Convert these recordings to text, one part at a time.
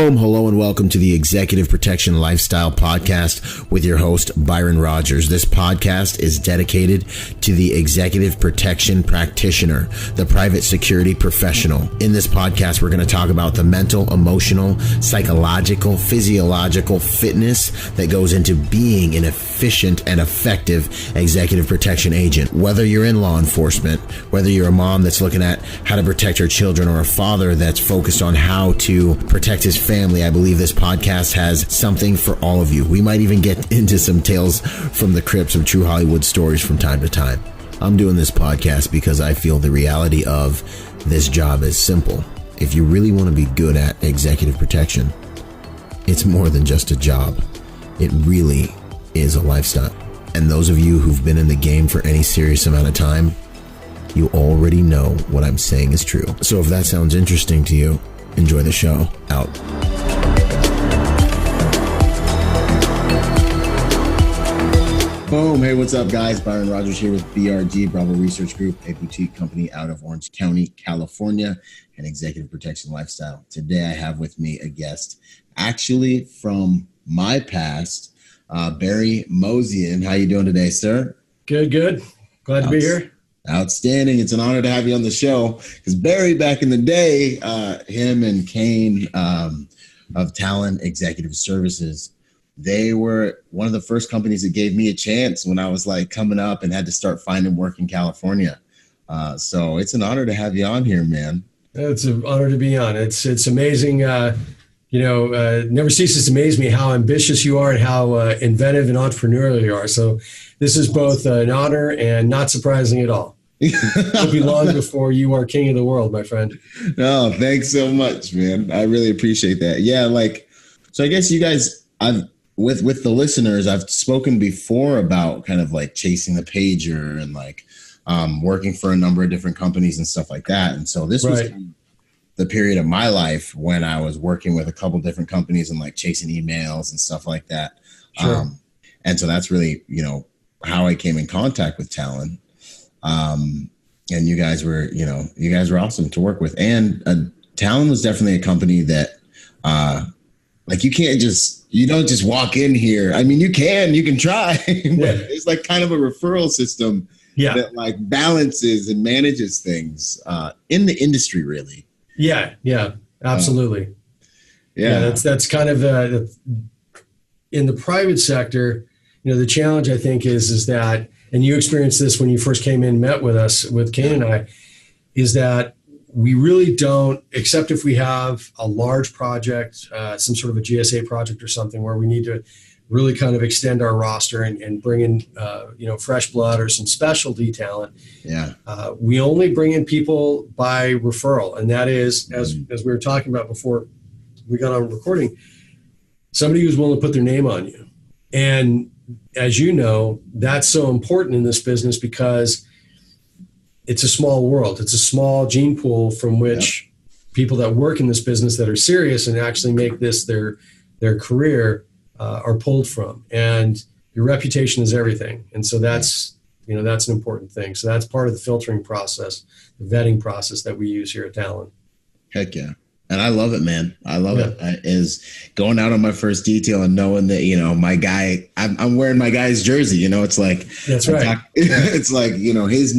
Boom, hello and welcome to the Executive Protection Lifestyle Podcast with your host, Byron Rodgers. This podcast is dedicated to the executive protection practitioner, the private security professional. In this podcast, we're going to talk about the mental, emotional, psychological, physiological fitness that goes into being an efficient and effective executive protection agent. Whether you're in law enforcement, whether you're a mom that's looking at how to protect her children, or a father that's focused on how to protect his family, I believe this podcast has something for all of you. We might even get into some tales from the crypts of true Hollywood stories from time to time. I'm doing this podcast because I feel the reality of this job is simple. If you really want to be good at executive protection, it's more than just a job. It really is a lifestyle. And those of you who've been in the game for any serious amount of time, you already know what I'm saying is true. So if that sounds interesting to you, enjoy the show. Out. Boom. Hey, what's up, guys? Byron Rodgers here with BRG, Bravo Research Group, a boutique company out of Orange County, California, and Executive Protection Lifestyle. Today, I have with me a guest, actually from my past, Barry Mozian. How you doing today, sir? Good. Glad to be here. Outstanding. It's an honor to have you on the show because Barry, back in the day, him and Kane of Talon Executive Services, they were one of the first companies that gave me a chance when I was like coming up and had to start finding work in California. So it's an honor to have you on here, man. It's an honor to be on. It's amazing. Never ceases to amaze me how ambitious you are and how inventive and entrepreneurial you are. So this is both an honor and not surprising at all. It'll be long before you are king of the world, my friend. No, thanks so much, man. I really appreciate that. Yeah, so I guess you guys, with the listeners, I've spoken before about kind of like chasing the pager and working for a number of different companies and stuff like that. And so this was the period of my life when I was working with a couple different companies and like chasing emails and stuff like that. Sure. And so that's really, how I came in contact with Talon. And you guys were awesome to work with. And Talon was definitely a company that, you don't just walk in here. I mean, you can try, but it's like kind of a referral system that like balances and manages things, in the industry, really. Yeah, absolutely. That's kind of in the private sector. The challenge I think is that, and you experienced this when you first came in and met with us, with Kane and I, is that we really don't, except if we have a large project, some sort of a GSA project or something where we need to really kind of extend our roster and bring in, fresh blood or some specialty talent. Yeah. We only bring in people by referral. And that is, as we were talking about before we got on recording, somebody who's willing to put their name on you. And as you know, that's so important in this business because it's a small world. It's a small gene pool from which people that work in this business that are serious and actually make this their career are pulled from. And your reputation is everything. And so that's an important thing. So that's part of the filtering process, the vetting process that we use here at Talon. Heck yeah. And I love it, man. I love it. Is going out on my first detail and knowing that, my guy, I'm wearing my guy's jersey, it's like, that's right. It's like, his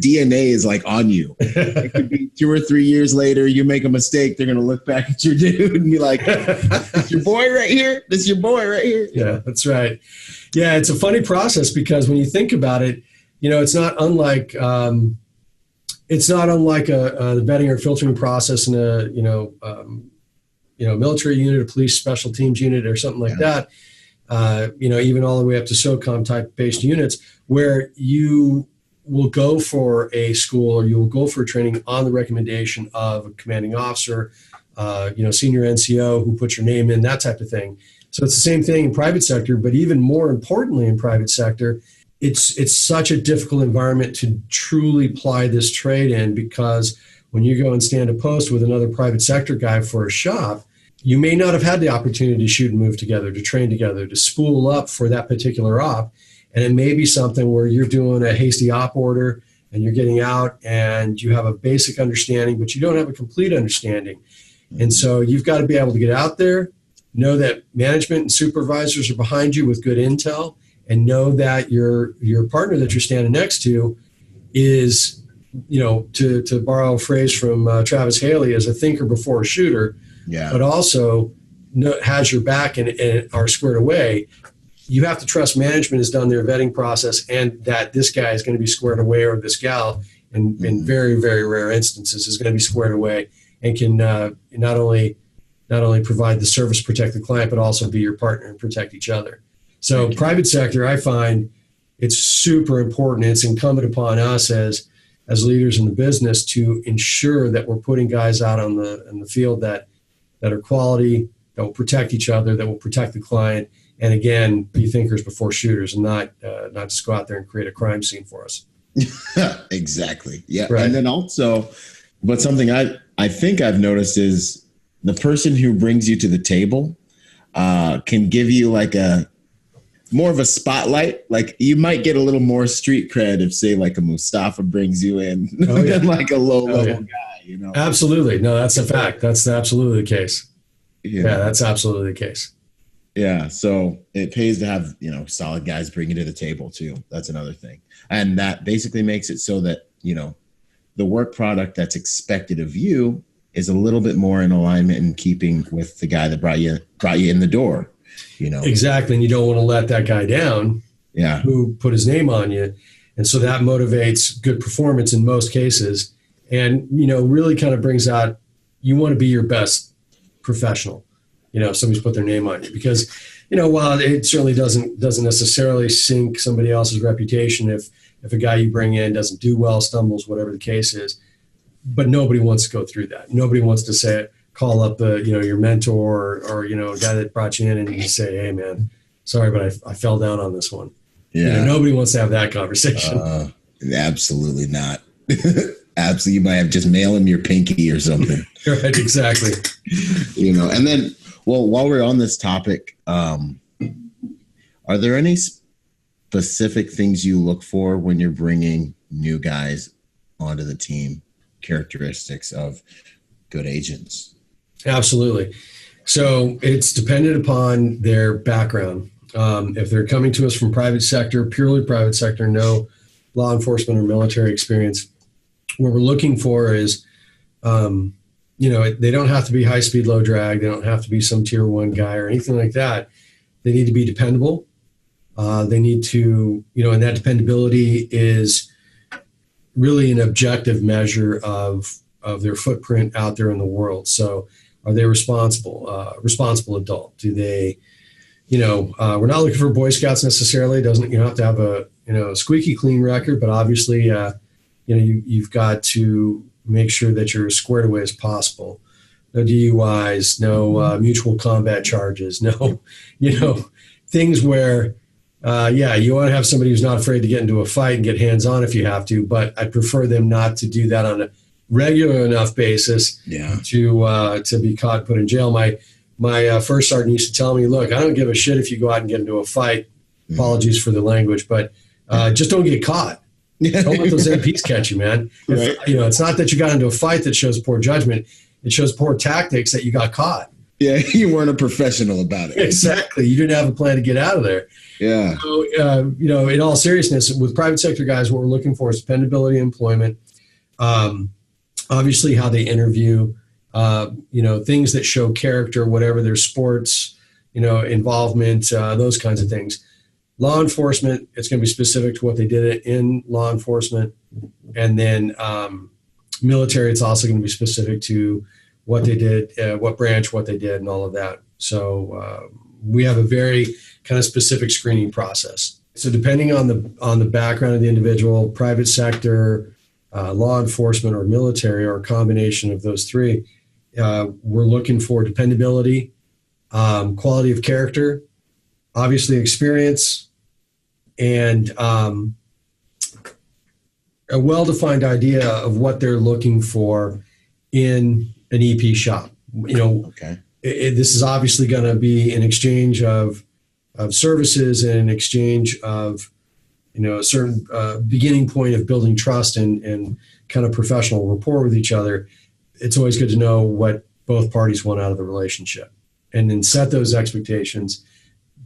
DNA is like on you. It could be 2 or 3 years later, you make a mistake. They're going to look back at your dude and be like, "This your boy right here. This your boy right here." Yeah, that's right. Yeah. It's a funny process because when you think about it, it's not unlike, the vetting or filtering process in a military unit, a police special teams unit, or something like that. Even all the way up to SOCOM type based units, where you will go for a school or you will go for a training on the recommendation of a commanding officer, senior NCO who puts your name in, that type of thing. So it's the same thing in private sector, but even more importantly in private sector, it's such a difficult environment to truly ply this trade in, because when you go and stand a post with another private sector guy for a shop, you may not have had the opportunity to shoot and move together, to train together, to spool up for that particular op. And it may be something where you're doing a hasty op order and you're getting out and you have a basic understanding, but you don't have a complete understanding. And so you've got to be able to get out there, know that management and supervisors are behind you with good intel, and know that your partner that you're standing next to is, to borrow a phrase from Travis Haley, is a thinker before a shooter, but also has your back and are squared away. You have to trust management has done their vetting process, and that this guy is going to be squared away, or this gal, in very, very rare instances, is going to be squared away and can not only provide the service, protect the client, but also be your partner and protect each other. So private sector, I find it's super important. It's incumbent upon us as leaders in the business to ensure that we're putting guys out in the field that are quality, that will protect each other, that will protect the client, and again, be thinkers before shooters, and not just go out there and create a crime scene for us. Exactly. Yeah. Right. And then also, but something I think I've noticed is the person who brings you to the table can give you like more of a spotlight. Like you might get a little more street cred if, say, like a Mustafa brings you in than like a low level guy, Absolutely. No, that's a fact. That's absolutely the case. Yeah, that's absolutely the case. Yeah. So it pays to have, solid guys bring you to the table too. That's another thing. And that basically makes it so that, the work product that's expected of you is a little bit more in alignment and keeping with the guy that brought you in the door, Exactly. And you don't want to let that guy down who put his name on you. And so that motivates good performance in most cases, and, really kind of brings out, you want to be your best professional, if somebody's put their name on you, because, while it certainly doesn't necessarily sink somebody else's reputation if a guy you bring in doesn't do well, stumbles, whatever the case is, but nobody wants to go through that. Nobody wants to call up your mentor or a guy that brought you in and you say, hey man, sorry, but I fell down on this one. Yeah. Nobody wants to have that conversation. Absolutely not. Absolutely. You might have just mail him your pinky or something. Right. Exactly. And then, well, while we're on this topic, are there any specific things you look for when you're bringing new guys onto the team? Characteristics of good agents? Absolutely. So it's dependent upon their background. If they're coming to us from private sector, purely private sector, no law enforcement or military experience, what we're looking for is, they don't have to be high speed, low drag. They don't have to be some tier 1 guy or anything like that. They need to be dependable. They need to, and that dependability is really an objective measure of their footprint out there in the world. So are they responsible adult? Do they, we're not looking for Boy Scouts necessarily. You don't have to have a squeaky clean record, but obviously, you've got to make sure that you're as squared away as possible. No DUIs, no mutual combat charges, no, things where, you want to have somebody who's not afraid to get into a fight and get hands-on if you have to, but I prefer them not to do that on a regular enough basis to be caught and put in jail. My first sergeant used to tell me, look, I don't give a shit if you go out and get into a fight. Apologies for the language, but just don't get caught. Don't let those MPs catch you, man. Right. It's not that you got into a fight that shows poor judgment. It shows poor tactics that you got caught. Yeah, you weren't a professional about it. Exactly. You didn't have a plan to get out of there. Yeah. So, in all seriousness, with private sector guys, what we're looking for is dependability in employment. Obviously, how they interview, things that show character, whatever their sports, involvement, those kinds of things. Law enforcement, it's going to be specific to what they did in law enforcement. And then military, it's also going to be specific to what they did, what branch, what they did, and all of that. So we have a very kind of specific screening process. So depending on the background of the individual, private sector, law enforcement, or military, or a combination of those three, we're looking for dependability, quality of character, obviously experience, and a well-defined idea of what they're looking for in an EP shop. This is obviously going to be an exchange of services and an exchange of, a certain beginning point of building trust and kind of professional rapport with each other. It's always good to know what both parties want out of the relationship, and then set those expectations,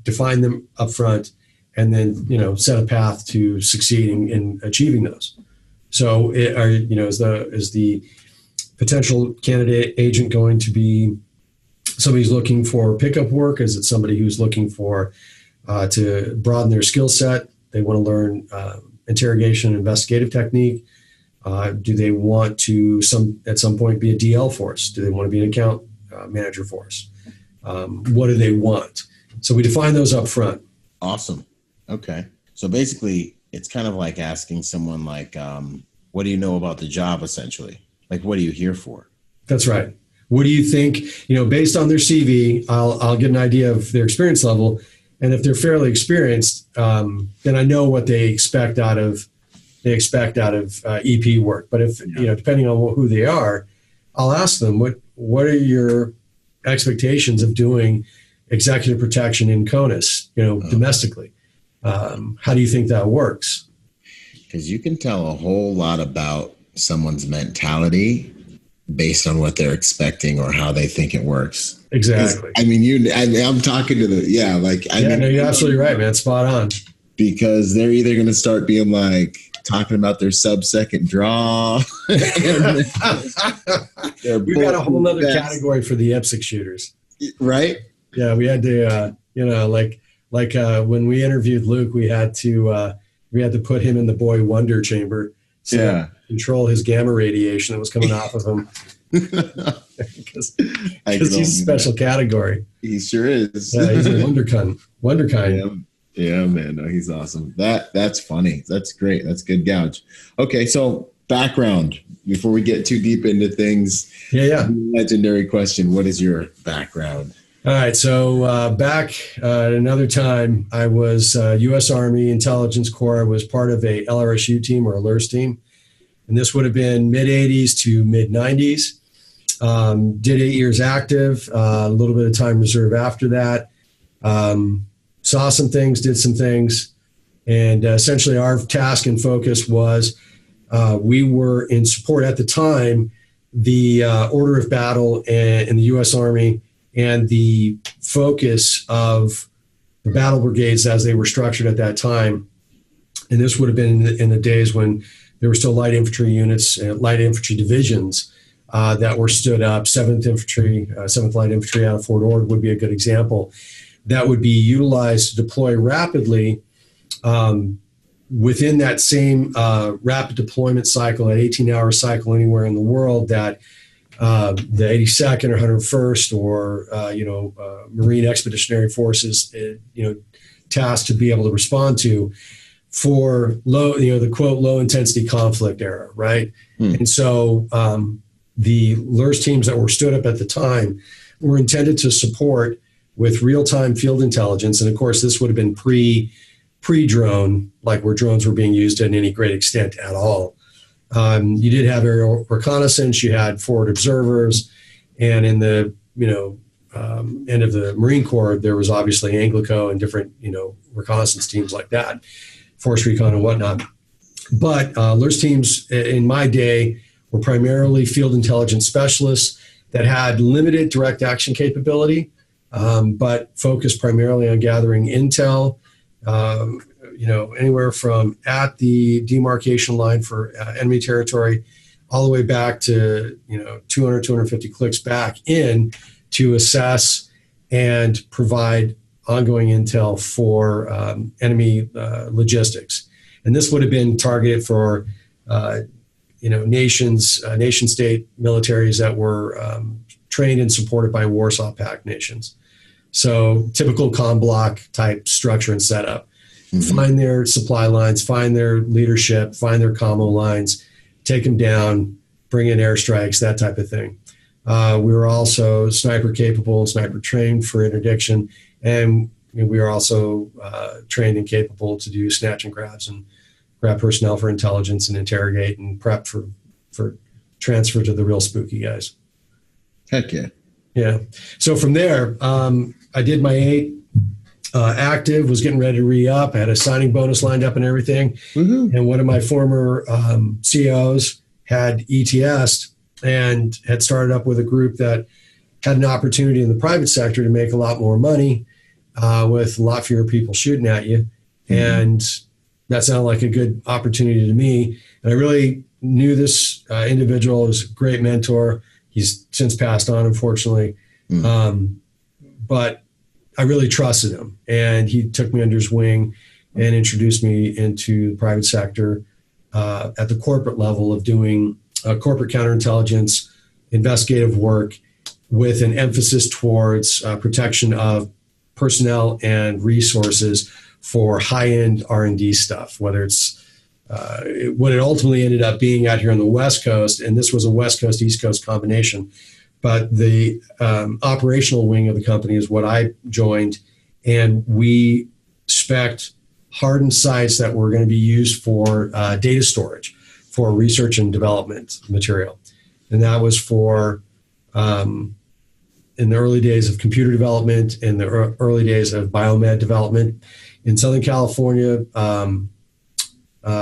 define them up front, and then, set a path to succeeding in achieving those. So is the potential candidate agent going to be somebody who's looking for pickup work? Is it somebody who's looking for to broaden their skill set? They want to learn interrogation and investigative technique. Do they want to at some point be a DL for us? Do they want to be an account manager for us? What do they want? So we define those up front. Awesome. Okay. So basically, it's kind of like asking someone like, what do you know about the job, essentially? Like, what are you here for? That's right. What do you think, based on their CV, I'll get an idea of their experience level. And if they're fairly experienced, then I know what they expect out of EP work. But if, depending on who they are, I'll ask them, what are your expectations of doing executive protection in CONUS, domestically? How do you think that works? Because you can tell a whole lot about someone's mentality based on what they're expecting or how they think it works. Exactly. I mean, I'm talking to you're absolutely right, man. Spot on. Because they're either going to start being like talking about their sub-second draw. We've got a whole nother category for the IPSC shooters. Right? Yeah, we had to, when we interviewed Luke, we had to put him in the boy wonder chamber. So control his gamma radiation that was coming off of him. Because he's a special category. He sure is. Yeah, he's a wonder kind. Yeah, man. No, he's awesome. That's funny. That's great. That's good gouge. Okay, so background before we get too deep into things. Yeah. Legendary question. What is your background? All right. So back at another time, I was U.S. Army Intelligence Corps. I was part of a LRSU team or a LRS team. And this would have been mid-'80s to mid-'90s. Did 8 years active, a little bit of time reserve after that. Saw some things, did some things. And essentially our task and focus was we were in support at the time, the order of battle in the U.S. Army and the focus of the battle brigades as they were structured at that time. And this would have been in the days when there were still light infantry units, light infantry divisions that were stood up. 7th Infantry, 7th Light Infantry out of Fort Ord would be a good example. That would be utilized to deploy rapidly within that same rapid deployment cycle, an 18-hour cycle anywhere in the world that the 82nd or 101st or, Marine Expeditionary Forces, tasked to be able to respond to for the quote, low intensity conflict era, right? And so the LRS teams that were stood up at the time were intended to support with real-time field intelligence. And of course, this would have been pre-drone, like where drones were being used in any great extent at all. You did have aerial reconnaissance, you had forward observers, and in the end of the Marine Corps, there was obviously Anglico and different reconnaissance teams like that, force recon and whatnot. But LRS teams in my day were primarily field intelligence specialists that had limited direct action capability, but focused primarily on gathering intel. Anywhere from at the demarcation line for enemy territory all the way back to, 200, 250 clicks back in to assess and provide ongoing intel for enemy logistics. And this would have been targeted for, nation-state militaries that were trained and supported by Warsaw Pact nations. So typical comm block type structure and setup. Mm-hmm. Find their supply lines, find their leadership, find their commo lines, take them down, bring in airstrikes, that type of thing. We were also sniper capable, sniper trained for interdiction, and we were also trained and capable to do snatch and grabs and grab personnel for intelligence and interrogate and prep for transfer to the real spooky guys. Heck yeah. Yeah. So from there, I did my 8 active, was getting ready to re-up. I had a signing bonus lined up and everything. Mm-hmm. And one of my former COs had ETS'd and had started up with a group that had an opportunity in the private sector to make a lot more money with a lot fewer people shooting at you. And that sounded like a good opportunity to me. And I really knew this individual was a great mentor. He's since passed on, unfortunately. But I really trusted him. And he took me under his wing and introduced me into the private sector at the corporate level of doing corporate counterintelligence, investigative work with an emphasis towards protection of personnel and resources for high-end R&D stuff, whether it's what it ultimately ended up being out here on the West Coast, and this was a West Coast, East Coast combination. But the operational wing of the company is what I joined, and we spec'd hardened sites that were going to be used for data storage, for research and development material. And that was for, in the early days of computer development, in the early days of biomed development in Southern California,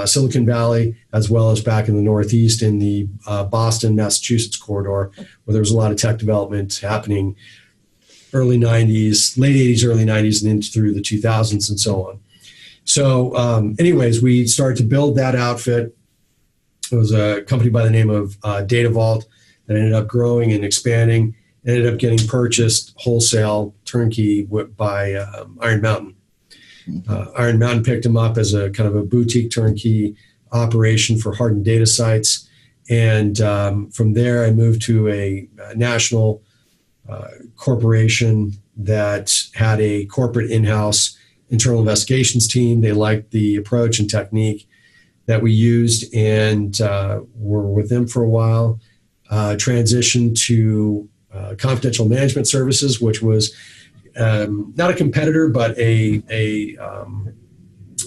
Silicon Valley, as well as back in the Northeast in the Boston, Massachusetts corridor, where there was a lot of tech development happening early 90s, late 80s, early 90s, and into through the 2000s and so on. So anyways, we started to build that outfit. It was a company by the name of Data Vault that ended up growing and expanding, ended up getting purchased wholesale turnkey by Iron Mountain. Iron Mountain picked them up as a kind of a boutique turnkey operation for hardened data sites. And from there, I moved to a national corporation that had a corporate in-house internal investigations team. They liked the approach and technique that we used, and were with them for a while. Transitioned to confidential management services, which was not a competitor, but a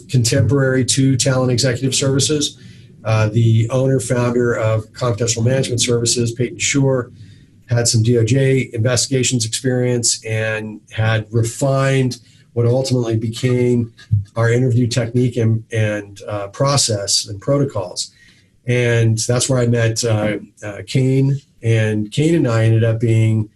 contemporary to Talon Executive Services. The owner, founder of Confidential Management Services, Peyton Shore, had some DOJ investigations experience and had refined what ultimately became our interview technique and process and protocols. And that's where I met Kane. And Kane and I ended up being,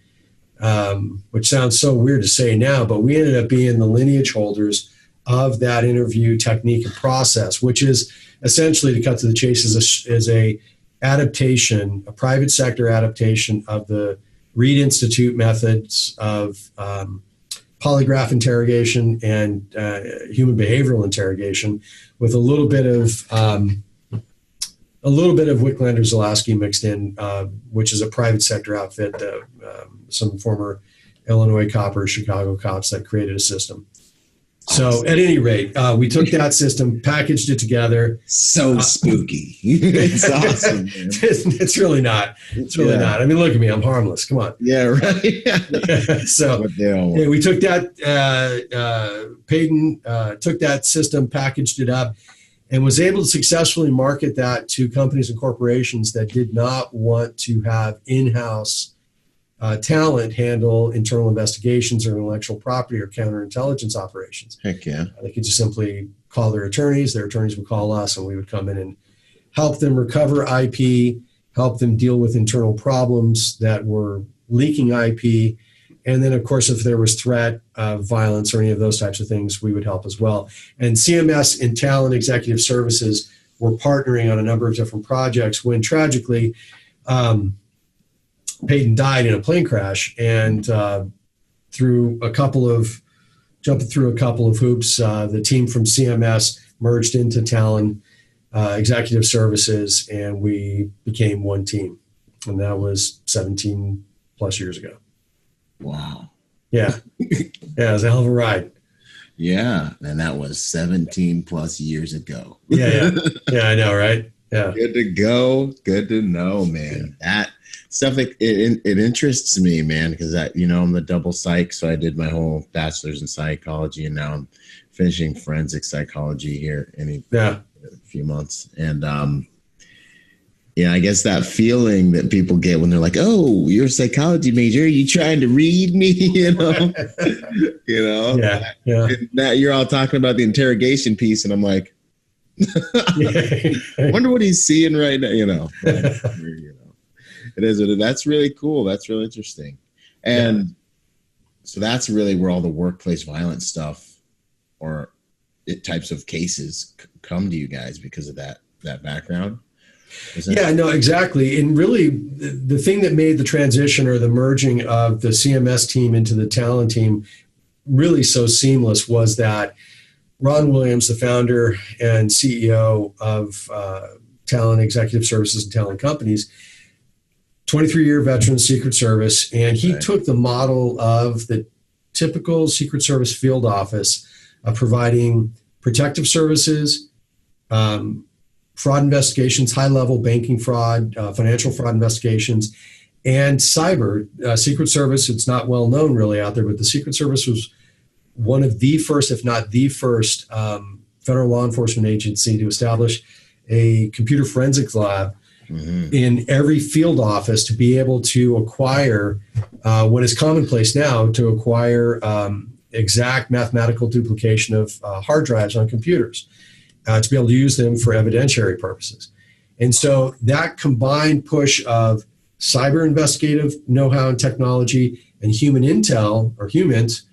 which sounds so weird to say now, but we ended up being the lineage holders of that interview technique and process, which is essentially, to cut to the chase, is a adaptation, a private sector adaptation of the Reed Institute methods of polygraph interrogation and human behavioral interrogation, with a little bit of Wicklander-Zalowski mixed in, which is a private sector outfit, some former Illinois coppers, Chicago cops that created a system. So at any rate, we took that system, packaged it together. So spooky. It's awesome, man. It's really not. It's really not. I mean, look at me. I'm harmless. Come on. Yeah, right. So we took that, Peyton took that system, packaged it up, and was able to successfully market that to companies and corporations that did not want to have in-house talent handle internal investigations or intellectual property or counterintelligence operations. Heck yeah. They could just simply call their attorneys would call us, and we would come in and help them recover IP, help them deal with internal problems that were leaking IP. And then, of course, if there was threat of violence or any of those types of things, we would help as well. And CMS and Talon Executive Services were partnering on a number of different projects when, tragically, Peyton died in a plane crash, and jumping through a couple of hoops, the team from CMS merged into Talon Executive Services, and we became one team. And that was 17 plus years ago. Wow. Yeah. Yeah, it was a hell of a ride. Yeah. And that was 17 plus years ago. Yeah. Yeah, I know, right? Yeah. Good to go. Good to know, man. That stuff, like it interests me, man, because I'm the double psych. So I did my whole bachelor's in psychology, and now I'm finishing forensic psychology here in a few months. And I guess that feeling that people get when they're like, "Oh, you're a psychology major. Are you trying to read me?" Yeah. And now you're all talking about the interrogation piece, and I'm like, I wonder what he's seeing right now. It is. That's really cool. That's really interesting. And so that's really where all the workplace violence stuff or types of cases come to you guys because of that background. Yeah, no, exactly. And really the thing that made the transition or the merging of the CMS team into the Talon team really so seamless was that Ron Williams, the founder and CEO of Talon Executive Services and Talon Companies, 23-year veteran Secret Service, and he took the model of the typical Secret Service field office of providing protective services, fraud investigations, high-level banking fraud, financial fraud investigations, and cyber. Secret Service, it's not well known really out there, but the Secret Service was one of the first, if not the first, federal law enforcement agency to establish a computer forensics lab in every field office to be able to acquire what is commonplace now, to acquire exact mathematical duplication of hard drives on computers, to be able to use them for evidentiary purposes. And so that combined push of cyber investigative know-how and technology and human intel or humans,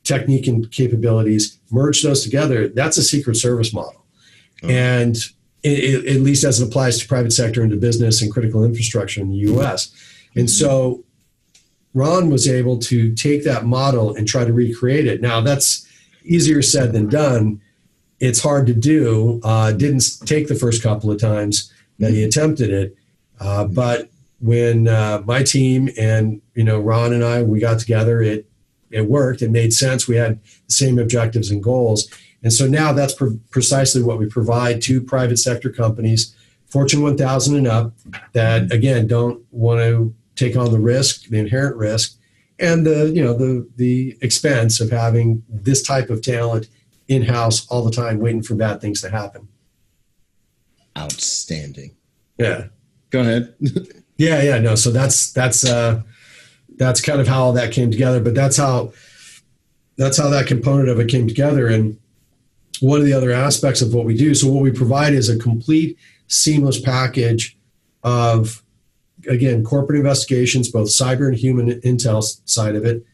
technique and capabilities, merge those together, that's a Secret Service model. And at least as it applies to private sector and to business and critical infrastructure in the U.S. And so Ron was able to take that model and try to recreate it. Now, that's easier said than done. It's hard to do. Didn't take the first couple of times that he attempted it. But when my team and Ron and I, we got together, it worked. It made sense. We had the same objectives and goals. And so now that's precisely what we provide to private sector companies, Fortune 1000 and up, that, again, don't want to take on the risk, the inherent risk, and the expense of having this type of talent in-house all the time waiting for bad things to happen. Outstanding. Yeah. Go ahead. Yeah. No, so that's kind of how all that came together, but that's how that component of it came together. And one of the other aspects of what we do, so what we provide is a complete seamless package of, again, corporate investigations, both cyber and human intel side of it,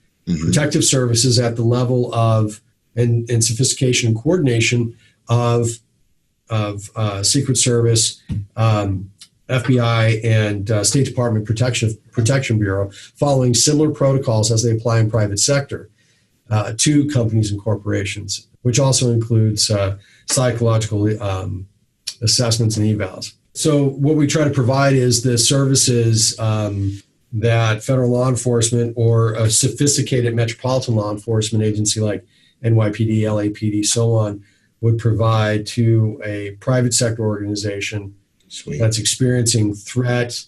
protective services at the level of and sophistication and coordination of Secret Service, FBI, and State Department Protection Bureau, following similar protocols as they apply in private sector to companies and corporations, which also includes psychological assessments and evals. So what we try to provide is the services that federal law enforcement or a sophisticated metropolitan law enforcement agency like NYPD, LAPD, so on, would provide to a private sector organization that's experiencing threat,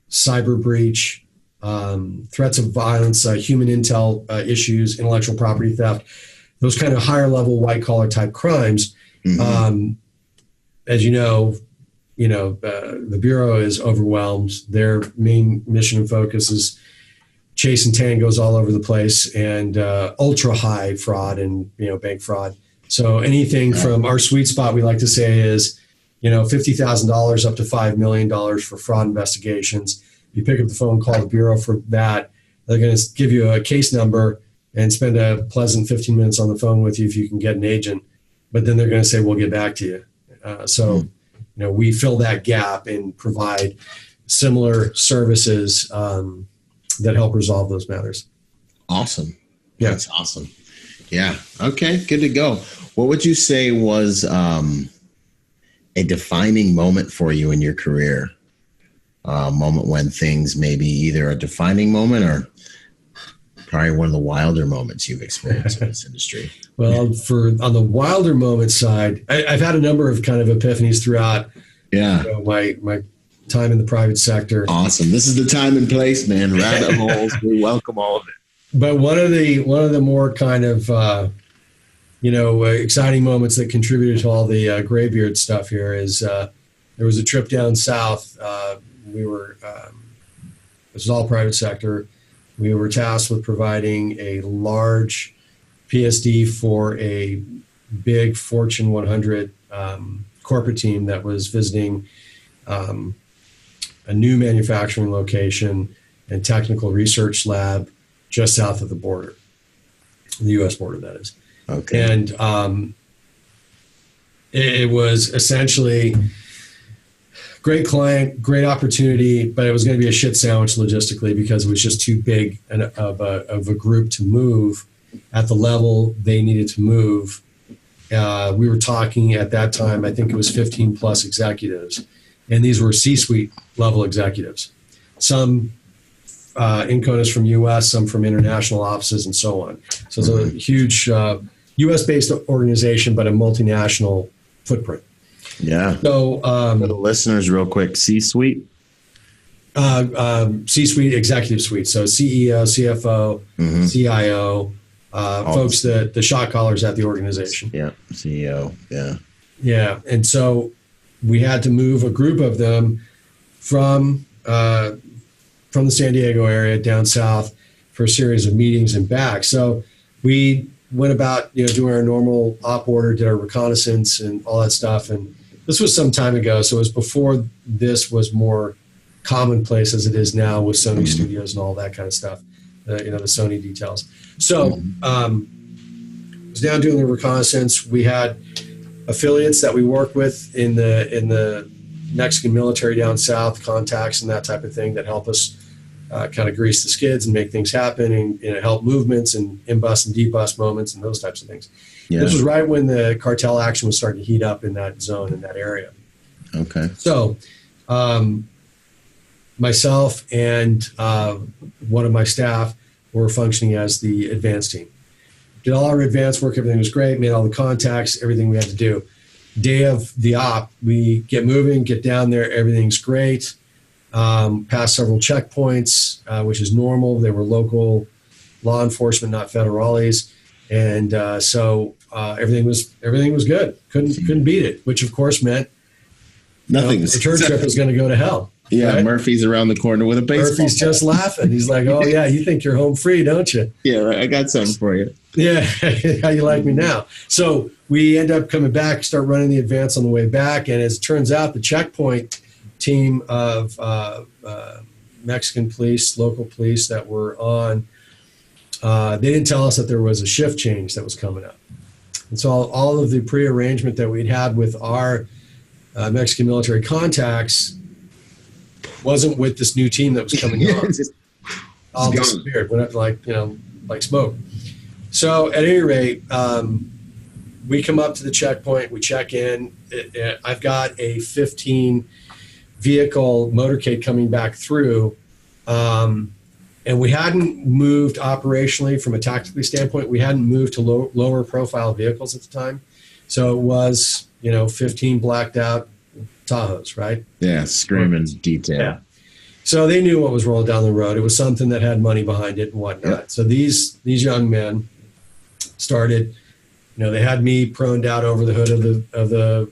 cyber breach, threats of violence, human intel issues, intellectual property theft, those kind of higher level white collar type crimes. As you know, the Bureau is overwhelmed. Their main mission and focus is chasing tangos all over the place and ultra high fraud and bank fraud. So anything from our sweet spot, we like to say, is $50,000 up to $5 million for fraud investigations. You pick up the phone, call the Bureau for that. They're going to give you a case number and spend a pleasant 15 minutes on the phone with you if you can get an agent. But then they're going to say, we'll get back to you. We fill that gap and provide similar services that help resolve those matters. Awesome. Yeah. That's awesome. Yeah. Okay. Good to go. What would you say was a defining moment for you in your career? A moment when things maybe either a defining moment or probably one of the wilder moments you've experienced in this industry. Well, on the wilder moment side, I've had a number of kind of epiphanies throughout my time in the private sector. Awesome. This is the time and place, man. Rabbit holes. We welcome all of it. But one of the more kind of exciting moments that contributed to all the graybeard stuff here is there was a trip down south. This is all private sector. We were tasked with providing a large PSD for a big Fortune 100 corporate team that was visiting a new manufacturing location and technical research lab just south of the border, the U.S. border, that is. Okay. And it was essentially great client, great opportunity, but it was going to be a shit sandwich logistically because it was just too big of a group to move at the level they needed to move. We were talking at that time, I think it was 15 plus executives, and these were C-suite level executives. Some Inconis from U.S., some from international offices, and so on. So it's a huge U.S.-based organization, but a multinational footprint. Yeah. So for the listeners, real quick, C-suite? C-suite, executive suite. So CEO, CFO, CIO, folks, the shot callers at the organization. Yeah, CEO, yeah. Yeah, and so we had to move a group of them from the San Diego area down south for a series of meetings and back. So we went about, doing our normal op order, did our reconnaissance and all that stuff. And this was some time ago, so it was before this was more commonplace as it is now with Sony Studios and all that kind of stuff, the Sony details. So I was down doing the reconnaissance. We had affiliates that we work with in the Mexican military down south, contacts and that type of thing that help us kind of grease the skids and make things happen and help movements and in-bus and D-bus moments and those types of things. Yeah. This was right when the cartel action was starting to heat up in that zone, in that area. Okay. So myself and one of my staff were functioning as the advance team. Did all our advance work, everything was great, made all the contacts, everything we had to do. Day of the op, we get moving, get down there, everything's great. Passed several checkpoints, which is normal. They were local law enforcement, not federales. And so everything was good. Couldn't beat it, which of course meant nothing. The return trip was going to go to hell. Yeah, right? Murphy's around the corner with a baseball. Murphy's just laughing. He's like, "Oh yeah, you think you're home free, don't you?" Yeah, right. I got something for you. Yeah, how you like me now? So we end up coming back, start running the advance on the way back, and as it turns out, the checkpoint team of Mexican police, local police that were on, they didn't tell us that there was a shift change that was coming up. And so all of the pre-arrangement that we'd had with our Mexican military contacts wasn't with this new team that was coming on. All disappeared, went up like smoke. So at any rate, we come up to the checkpoint, we check in. I've got a 15 vehicle motorcade coming back through. And we hadn't moved operationally from a tactically standpoint. We hadn't moved to lower profile vehicles at the time. So it was, 15 blacked out Tahoes, right? Yeah, screaming detail. Yeah. So they knew what was rolling down the road. It was something that had money behind it and whatnot. Yep. So these young men started, they had me proned out over the hood of the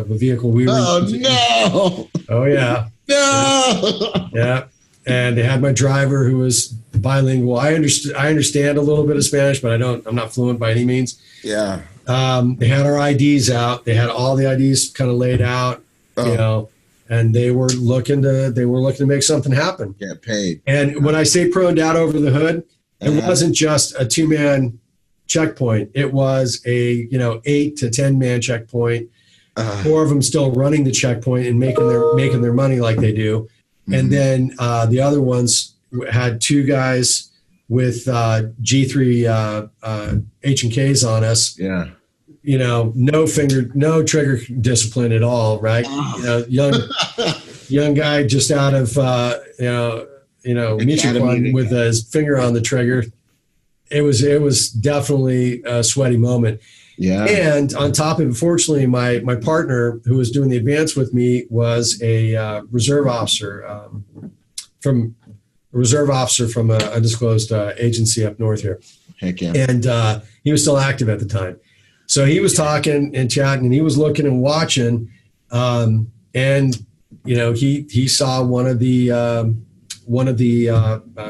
vehicle we were using. No! Oh yeah. No! Yeah. And they had my driver who was bilingual. I understand a little bit of Spanish, but I'm not fluent by any means. Yeah. They had our IDs out. They had all the IDs kind of laid out, and they were looking to make something happen. Get paid. And when I say proned out over the hood, it wasn't just a 2-man checkpoint. It was a 8 to 10 man checkpoint. 4 of them still running the checkpoint and making their money like they do. And then the other ones had 2 guys with G3 H&Ks on us. Yeah. No trigger discipline at all, right? Young guy just out of Michoacan with his finger on the trigger. It was definitely a sweaty moment. Yeah. And on top of it, fortunately, my partner who was doing the advance with me was a reserve officer from an undisclosed agency up north here. Heck yeah. And he was still active at the time. So he was talking and chatting, and he was looking and watching. And he saw one of the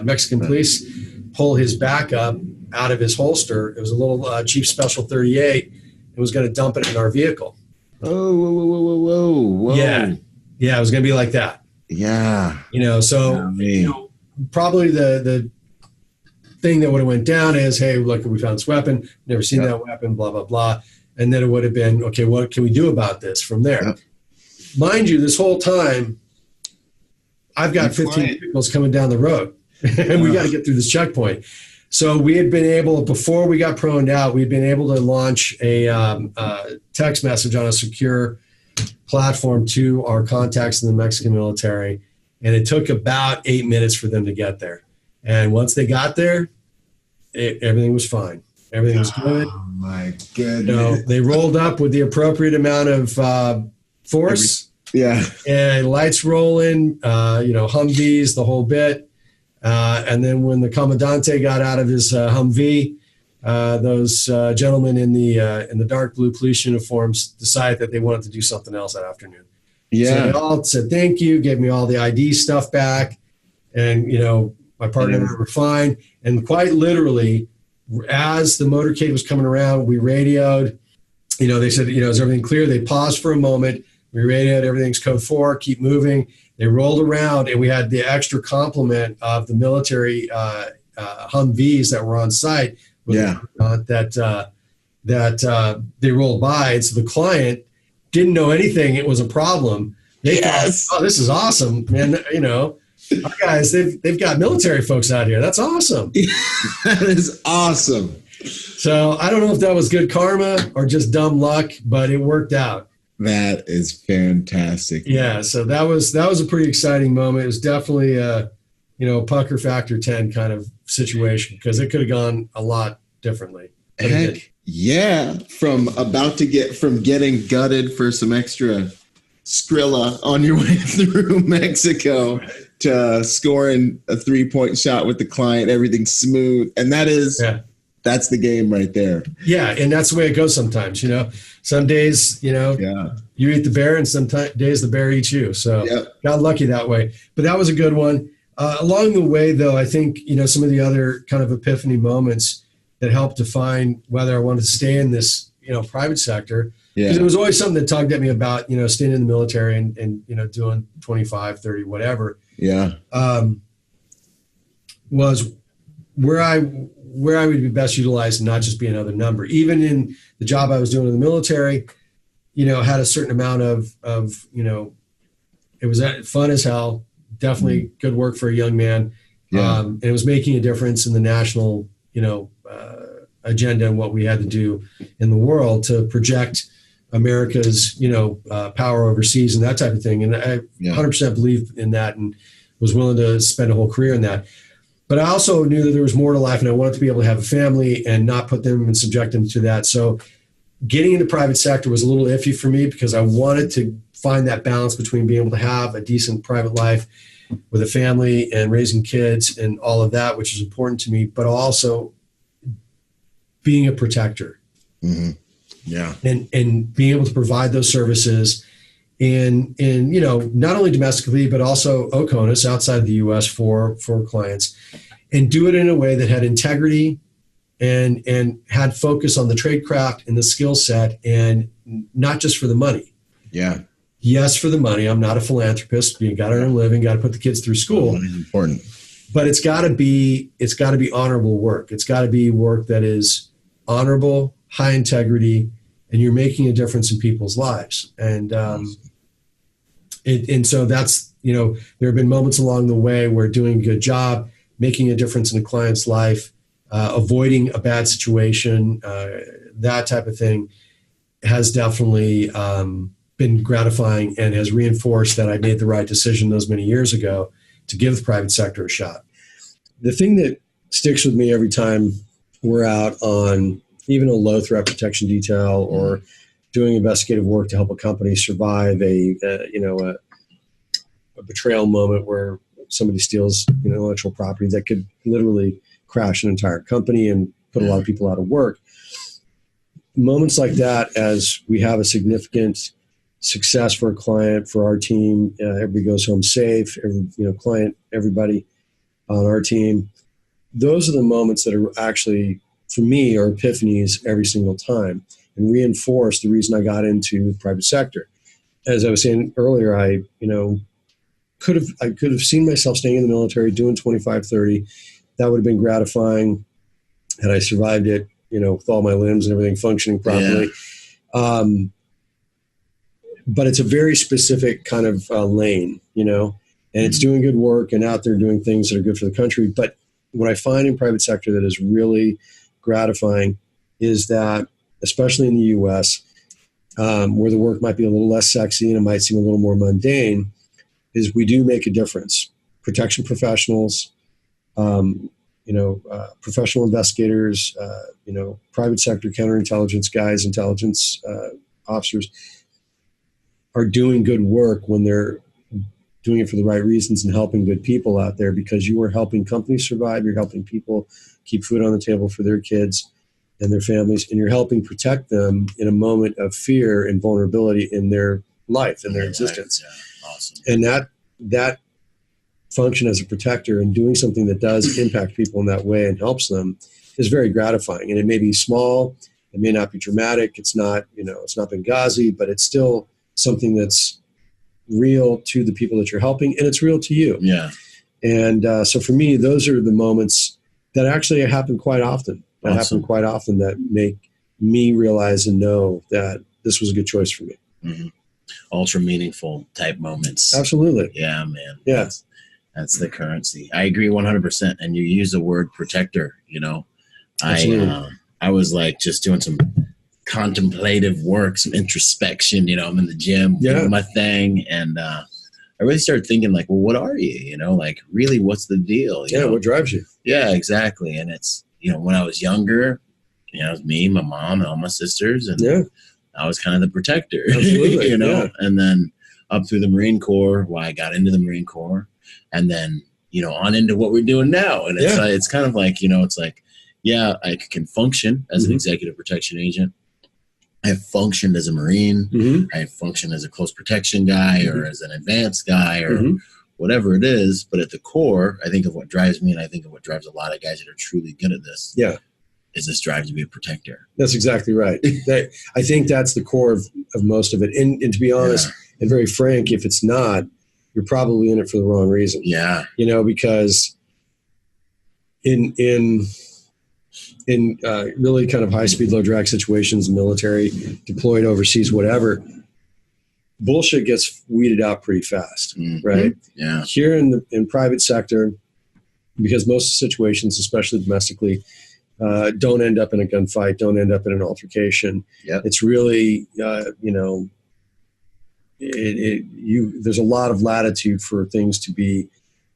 Mexican police pull his backup out of his holster. It was a little cheap Special 38 and was going to dump it in our vehicle. Oh, whoa. Yeah. Yeah, it was going to be like that. Yeah. So probably the thing that would have went down is, hey, look, we found this weapon, never seen that weapon, blah, blah, blah. And then it would have been, okay, what can we do about this from there? Yep. Mind you, this whole time, I've got 15 vehicles coming down the road, and we got to get through this checkpoint. So we had been able, before we got proned out, we'd been able to launch a text message on a secure platform to our contacts in the Mexican military. And it took about 8 minutes for them to get there. And once they got there, everything was fine. Everything was good. Oh, my goodness. They rolled up with the appropriate amount of force. And lights rolling, Humvees, the whole bit. And then when the Commandante got out of his Humvee, those gentlemen in the dark blue police uniforms decided that they wanted to do something else that afternoon. So they all said thank you, gave me all the ID stuff back, and my partner and I were fine. And quite literally, as the motorcade was coming around, we radioed. They said, is everything clear? They paused for a moment. We radioed, everything's code 4, keep moving. They rolled around, and we had the extra complement of the military Humvees that were on site. That they rolled by, and so the client didn't know anything. It was a problem. They thought, oh, this is awesome, man. Our guys, they've got military folks out here. That's awesome. That is awesome. So I don't know if that was good karma or just dumb luck, but it worked out. That is fantastic. Yeah. So that was a pretty exciting moment. It was definitely a pucker factor 10 kind of situation, because it could have gone a lot differently. Heck yeah. From getting gutted for some extra Skrilla on your way through Mexico to scoring a 3-point shot with the client, everything's smooth. And that's the game right there. Yeah. And that's the way it goes sometimes, some days, you eat the bear, and some days the bear eats you. So got lucky that way, but that was a good one. Along the way though, I think, some of the other kind of epiphany moments that helped define whether I wanted to stay in this, private sector. Because it was always something that tugged at me about, staying in the military and doing 25, 30, whatever. Was where I would be best utilized and not just be another number. Even in the job I was doing in the military, had a certain amount of it was fun as hell. Definitely good work for a young man. And it was making a difference in the national, agenda and what we had to do in the world to project America's, power overseas and that type of thing. And I 100% believe in that and was willing to spend a whole career in that. But I also knew that there was more to life, and I wanted to be able to have a family and not put them and subject them to that. So getting into private sector was a little iffy for me, because I wanted to find that balance between being able to have a decent private life with a family and raising kids and all of that, which is important to me, but also being a protector. Mm-hmm. Yeah. And being able to provide those services in not only domestically, but also OCONUS outside the U.S. for clients, and do it in a way that had integrity and had focus on the trade craft and the skill set, and not just for the money. Yeah. Yes, for the money. I'm not a philanthropist. You got to earn a living, got to put the kids through school. Money's important. But it's got to be honorable work. It's got to be work that is honorable, high integrity, and you're making a difference in people's lives. And so that's, there have been moments along the way where doing a good job, making a difference in a client's life, avoiding a bad situation, that type of thing has definitely been gratifying, and has reinforced that I made the right decision those many years ago to give the private sector a shot. The thing that sticks with me every time we're out on even a low threat protection detail or doing investigative work to help a company survive a betrayal moment where somebody steals intellectual property that could literally crash an entire company and put a lot of people out of work. Moments like that, as we have a significant success for a client, for our team, everybody goes home safe, client, everybody on our team. Those are the moments that are actually, for me, are epiphanies every single time, and reinforce the reason I got into the private sector. As I was saying earlier, I could have seen myself staying in the military, doing 25, 30. That would have been gratifying had I survived it, with all my limbs and everything functioning properly. Yeah. But it's a very specific kind of lane, and it's doing good work and out there doing things that are good for the country. But what I find in private sector that is really gratifying is that, especially in the U.S., where the work might be a little less sexy and it might seem a little more mundane, is we do make a difference. Protection professionals, professional investigators, private sector counterintelligence guys, intelligence officers are doing good work when they're doing it for the right reasons and helping good people out there, because you are helping companies survive. You're helping people keep food on the table for their kids and their families, and you're helping protect them in a moment of fear and vulnerability in their life and their existence. Yeah. Awesome. And that function as a protector and doing something that does impact people in that way and helps them is very gratifying. And it may be small, it may not be dramatic, it's not Benghazi, but it's still something that's real to the people that you're helping, and it's real to you. Yeah. And so for me, those are the moments that actually happen quite often. That make me realize and know that this was a good choice for me. Mm-hmm. Ultra meaningful type moments. Absolutely. Yeah, man. Yeah. That's the currency. I agree 100%. And you use the word protector, I was like just doing some contemplative work, some introspection, I'm in the gym doing my thing. And I really started thinking like, well, what are you, like really, what's the deal? What drives you? Yeah, exactly. And it's, when I was younger, it was me, my mom, and all my sisters. And I was kind of the protector, absolutely, and then up through the Marine Corps, I got into the Marine Corps, and then, on into what we're doing now. And it's kind of like, it's like, I can function as an executive protection agent. I have functioned as a Marine. I have functioned as a close protection guy or as an advanced guy or whatever it is. But at the core, I think of what drives me, and I think of what drives a lot of guys that are truly good at this. Yeah. Is this drive to be a protector. That's exactly right. I think that's the core of most of it. And to be honest and very frank, if it's not, you're probably in it for the wrong reason. Yeah. Because in really kind of high speed, low drag situations, military, deployed overseas, whatever, bullshit gets weeded out pretty fast, right? Yeah. Here in private sector, because most situations, especially domestically, don't end up in a gunfight, don't end up in an altercation. Yep. It's really, there's a lot of latitude for things to be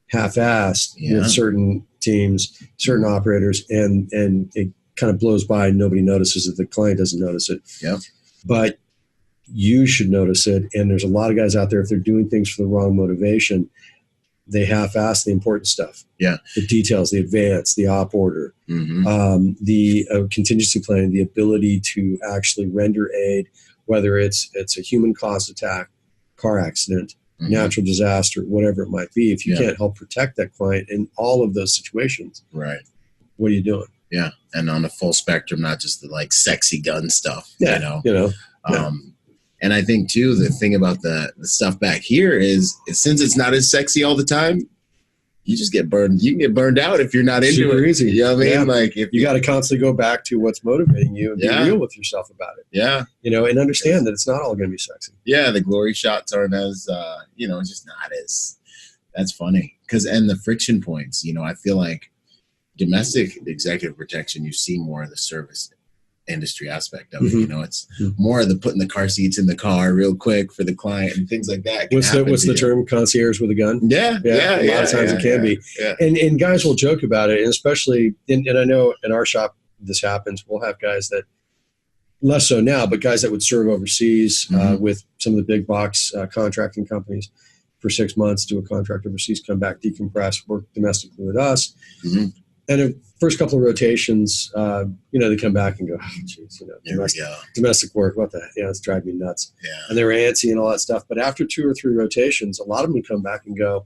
half-assed with certain teams, certain operators, and it kind of blows by and nobody notices it. The client doesn't notice it. Yeah. But you should notice it. And there's a lot of guys out there, if they're doing things for the wrong motivation, they half-ass the important stuff. Yeah. The details, the advance, the op order, the contingency planning, the ability to actually render aid, whether it's a human-caused attack, car accident, natural disaster, whatever it might be. If you can't help protect that client in all of those situations, right? What are you doing? Yeah. And on the full spectrum, not just the like sexy gun stuff, And I think too, the thing about the stuff back here is since it's not as sexy all the time, you just get burned. You can get burned out if you're not into Super it. Easy. You know what I mean? Yeah. Like if you got to constantly go back to what's motivating you and be real with yourself about it. Yeah. And understand that it's not all going to be sexy. Yeah. The glory shots aren't as, just not as, that's funny. And the friction points, I feel like domestic executive protection, you see more of the service industry aspect of it. It's more of the putting the car seats in the car real quick for the client and things like that. What's the term? Concierge with a gun? Yeah. A lot of times it can be. Yeah. And guys will joke about it, and especially, and I know in our shop this happens. We'll have guys that, less so now, but guys that would serve overseas with some of the big box contracting companies for 6 months, do a contract overseas, come back, decompress, work domestically with us. And the first couple of rotations, they come back and go, oh, geez, domestic work, what the heck? It's driving me nuts. Yeah. And they were antsy and all that stuff. But after 2 or 3 rotations, a lot of them would come back and go,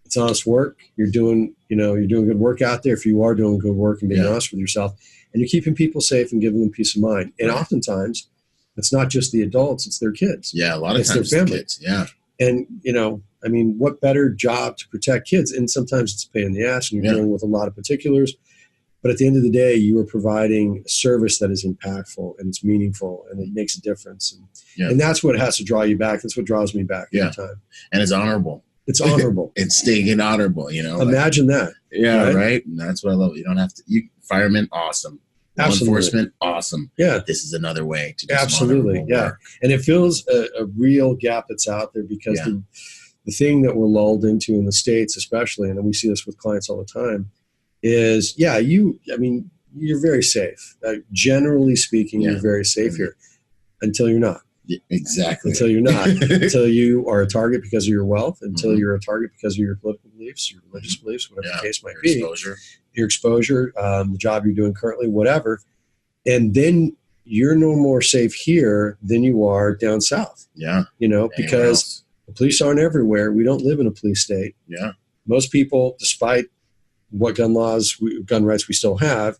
it's honest work. You're doing good work out there. If you are doing good work and being honest with yourself, and you're keeping people safe and giving them peace of mind. And oftentimes, it's not just the adults, it's their kids. Yeah, a lot of times their family. kids. Yeah. And, I mean, what better job to protect kids? And sometimes it's a pain in the ass and you're dealing with a lot of particulars. But at the end of the day, you are providing a service that is impactful and it's meaningful and it makes a difference. And that's what has to draw you back. That's what draws me back every time. And it's honorable. It's honorable. It's staying honorable, you know. Imagine that. Yeah, right? And that's what I love. You don't have to. Firemen, awesome. Law enforcement, awesome. Yeah. This is another way to do absolutely. Yeah. Work. And it fills a real gap that's out there because the thing that we're lulled into in the States, especially, and we see this with clients all the time, is you're very safe. Generally speaking, you're very safe here until you're not. Yeah, exactly. Until you're not. Until you are a target because of your wealth, until you're a target because of your political beliefs, your religious beliefs, whatever the case might be. Your exposure, the job you're doing currently, whatever. And then you're no more safe here than you are down south. Yeah. You know, because the police aren't everywhere. We don't live in a police state. Yeah. Most people, despite what gun rights we still have,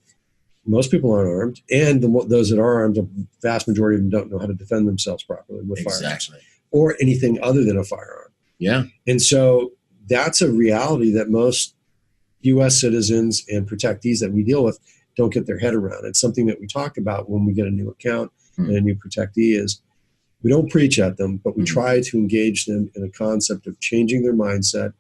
most people aren't armed. And those that are armed, the vast majority of them don't know how to defend themselves properly with firearms or anything other than a firearm. Yeah. And so that's a reality that most U.S. citizens and protectees that we deal with don't get their head around. It's something that we talk about when we get a new account and a new protectee is we don't preach at them, but we try to engage them in a concept of changing their mindset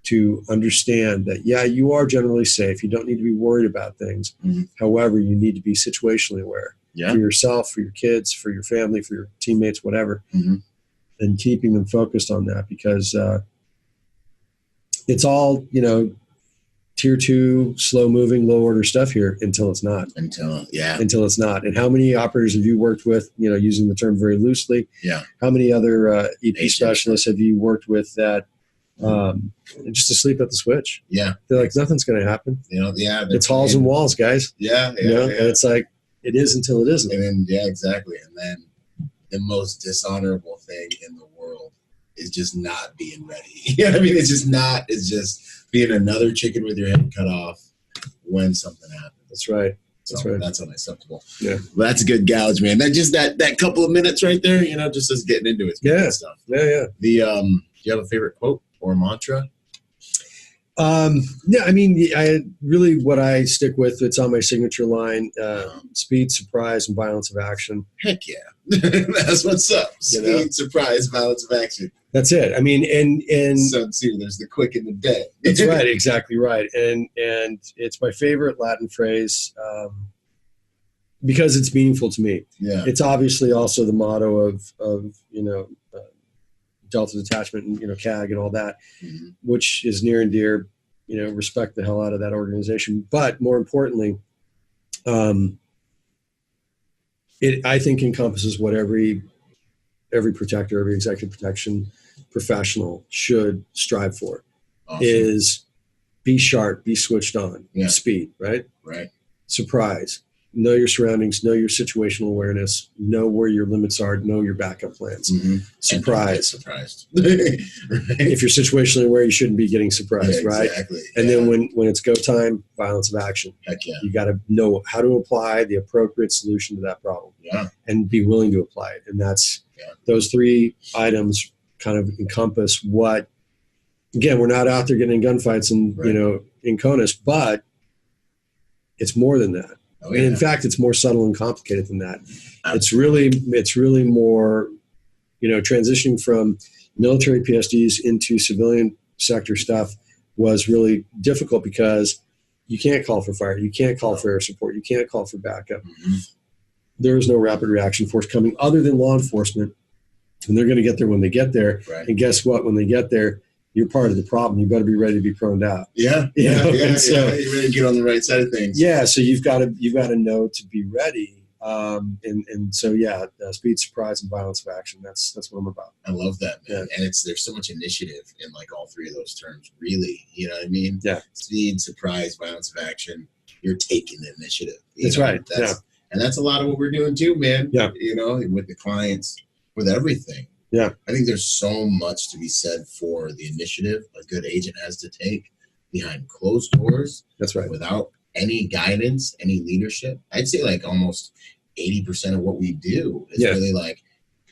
to understand that, you are generally safe. You don't need to be worried about things. However, you need to be situationally aware for yourself, for your kids, for your family, for your teammates, whatever, and keeping them focused on that because it's all, tier 2, slow moving, low order stuff here until it's not. Until it's not. And how many operators have you worked with, using the term very loosely? Yeah. How many other EP specialists have you worked with that just asleep at the switch? Yeah. They're like, nothing's going to happen. It's halls and walls, guys. And it's like, it is until it isn't. And then, exactly. And then the most dishonorable thing in the world is just not being ready. It's just being another chicken with your head cut off when something happens. That's right. That's unacceptable. Yeah. Well, that's a good gouge, man. That couple of minutes right there, just us getting into it. Yeah. Stuff. Yeah. Do you have a favorite quote or mantra? What I stick with, it's on my signature line, speed, surprise, and violence of action. Heck yeah. That's what's up. Speed, surprise, violence of action. That's it. So there's the quick and the dead. That's right. Exactly right. And it's my favorite Latin phrase because it's meaningful to me. Yeah. It's obviously also the motto of Delta Detachment and, CAG and all that, which is near and dear, respect the hell out of that organization. But more importantly, it, I think, encompasses what every protector, every executive protection professional should strive for. Awesome. Is be sharp, be switched on, speed, right? Right. Surprise. Know your surroundings, know your situational awareness, know where your limits are, know your backup plans. Surprise. Surprised. If you're situationally aware, you shouldn't be getting surprised, right? Exactly. And then when it's go time, violence of action. Heck yeah. You got to know how to apply the appropriate solution to that problem. Yeah. And be willing to apply it. And that's those 3 items kind of encompass what, again, we're not out there getting in gunfights and, in CONUS, but it's more than that. Oh, yeah. And in fact, it's more subtle and complicated than that. Absolutely. It's really more, transitioning from military PSDs into civilian sector stuff was really difficult because you can't call for fire. You can't call for air support. You can't call for backup. There is no rapid reaction force coming other than law enforcement. And they're going to get there when they get there. Right. And guess what? When they get there, you're part of the problem. You better be ready to be proned out. Yeah. You really get on the right side of things. Yeah. So you've got to know to be ready. Speed, surprise, and violence of action. That's what I'm about. I love that, man. Yeah. And there's so much initiative in like all 3 of those terms, really. You know what I mean? Yeah. Speed, surprise, violence of action. You're taking the initiative. That's right. And that's a lot of what we're doing too, man. Yeah. With the clients, with everything. Yeah. I think there's so much to be said for the initiative a good agent has to take behind closed doors. That's right. Without any guidance, any leadership. I'd say like almost 80% of what we do is really like,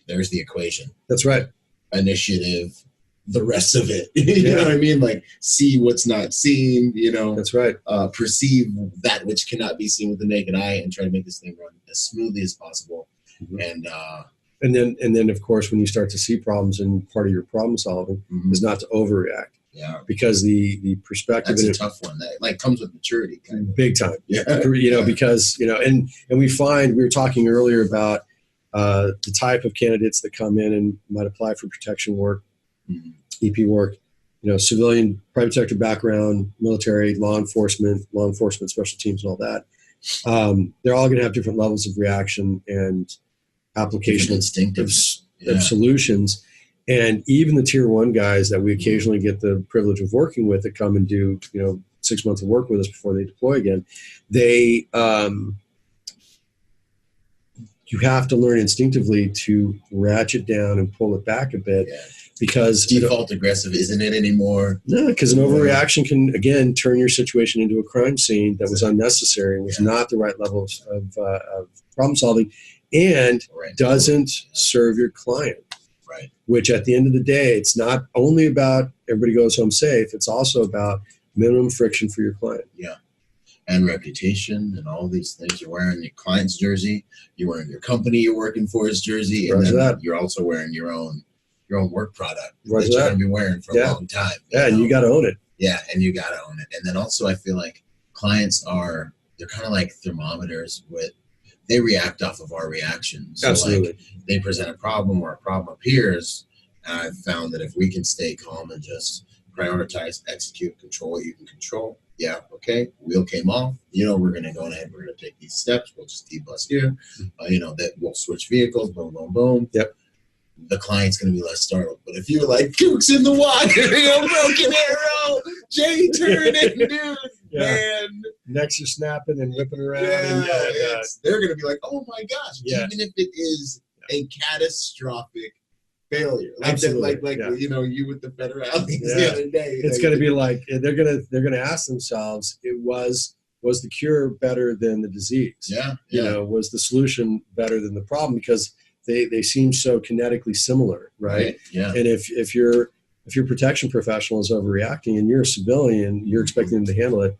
there's the equation. That's right. Initiative, the rest of it. You know what I mean? Like see what's not seen, That's right. Perceive that which cannot be seen with the naked eye and try to make this thing run as smoothly as possible. Mm-hmm. And then of course, when you start to see problems, and part of your problem solving is not to overreact. Yeah. Because the perspective, that's a tough one. That like comes with maturity, kind of. Big time. Yeah. Because, and we find, we were talking earlier about the type of candidates that come in and might apply for protection work, EP work, civilian, private sector background, military, law enforcement, special teams and all that. They're all going to have different levels of reaction and application of solutions. And even the tier 1 guys that we occasionally get the privilege of working with that come and do, 6 months of work with us before they deploy again, they, you have to learn instinctively to ratchet down and pull it back a bit, because default aggressive isn't it anymore? No, because an overreaction can again turn your situation into a crime scene that was unnecessary and was not the right level of problem solving, and doesn't serve your client. Right. Which at the end of the day, it's not only about everybody goes home safe, it's also about minimum friction for your client. Yeah. And reputation and all these things. You're wearing your client's jersey, you're wearing your company you're working for his jersey, and then you're also wearing your own work product that you're going to be wearing for a long time. And you got to own it. Yeah, and you got to own it. And then also I feel like clients they're kind of like thermometers they react off of our reactions. So Absolutely. Like they present a problem or a problem appears, and I've found that if we can stay calm and just prioritize, execute, control what you can control. Yeah, okay, wheel came off. We're going to go ahead. We're going to take these steps. We'll just debus here. That we'll switch vehicles. Boom, boom, boom. Yep. The client's going to be less startled. But if you're like, Kooks in the water, broken arrow, J turning, dude, man. Necks are snapping and whipping around. They're going to be like, oh my gosh, even if it is a catastrophic failure. Like you with the federales the other day. It's going to be like, they're going to ask themselves, was the cure better than the disease? Was the solution better than the problem? Because they seem so kinetically similar, right? Yeah. And if your protection professional is overreacting and you're a civilian, you're expecting them to handle it,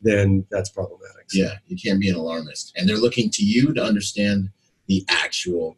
then that's problematic. So. Yeah, you can't be an alarmist. And they're looking to you to understand the actual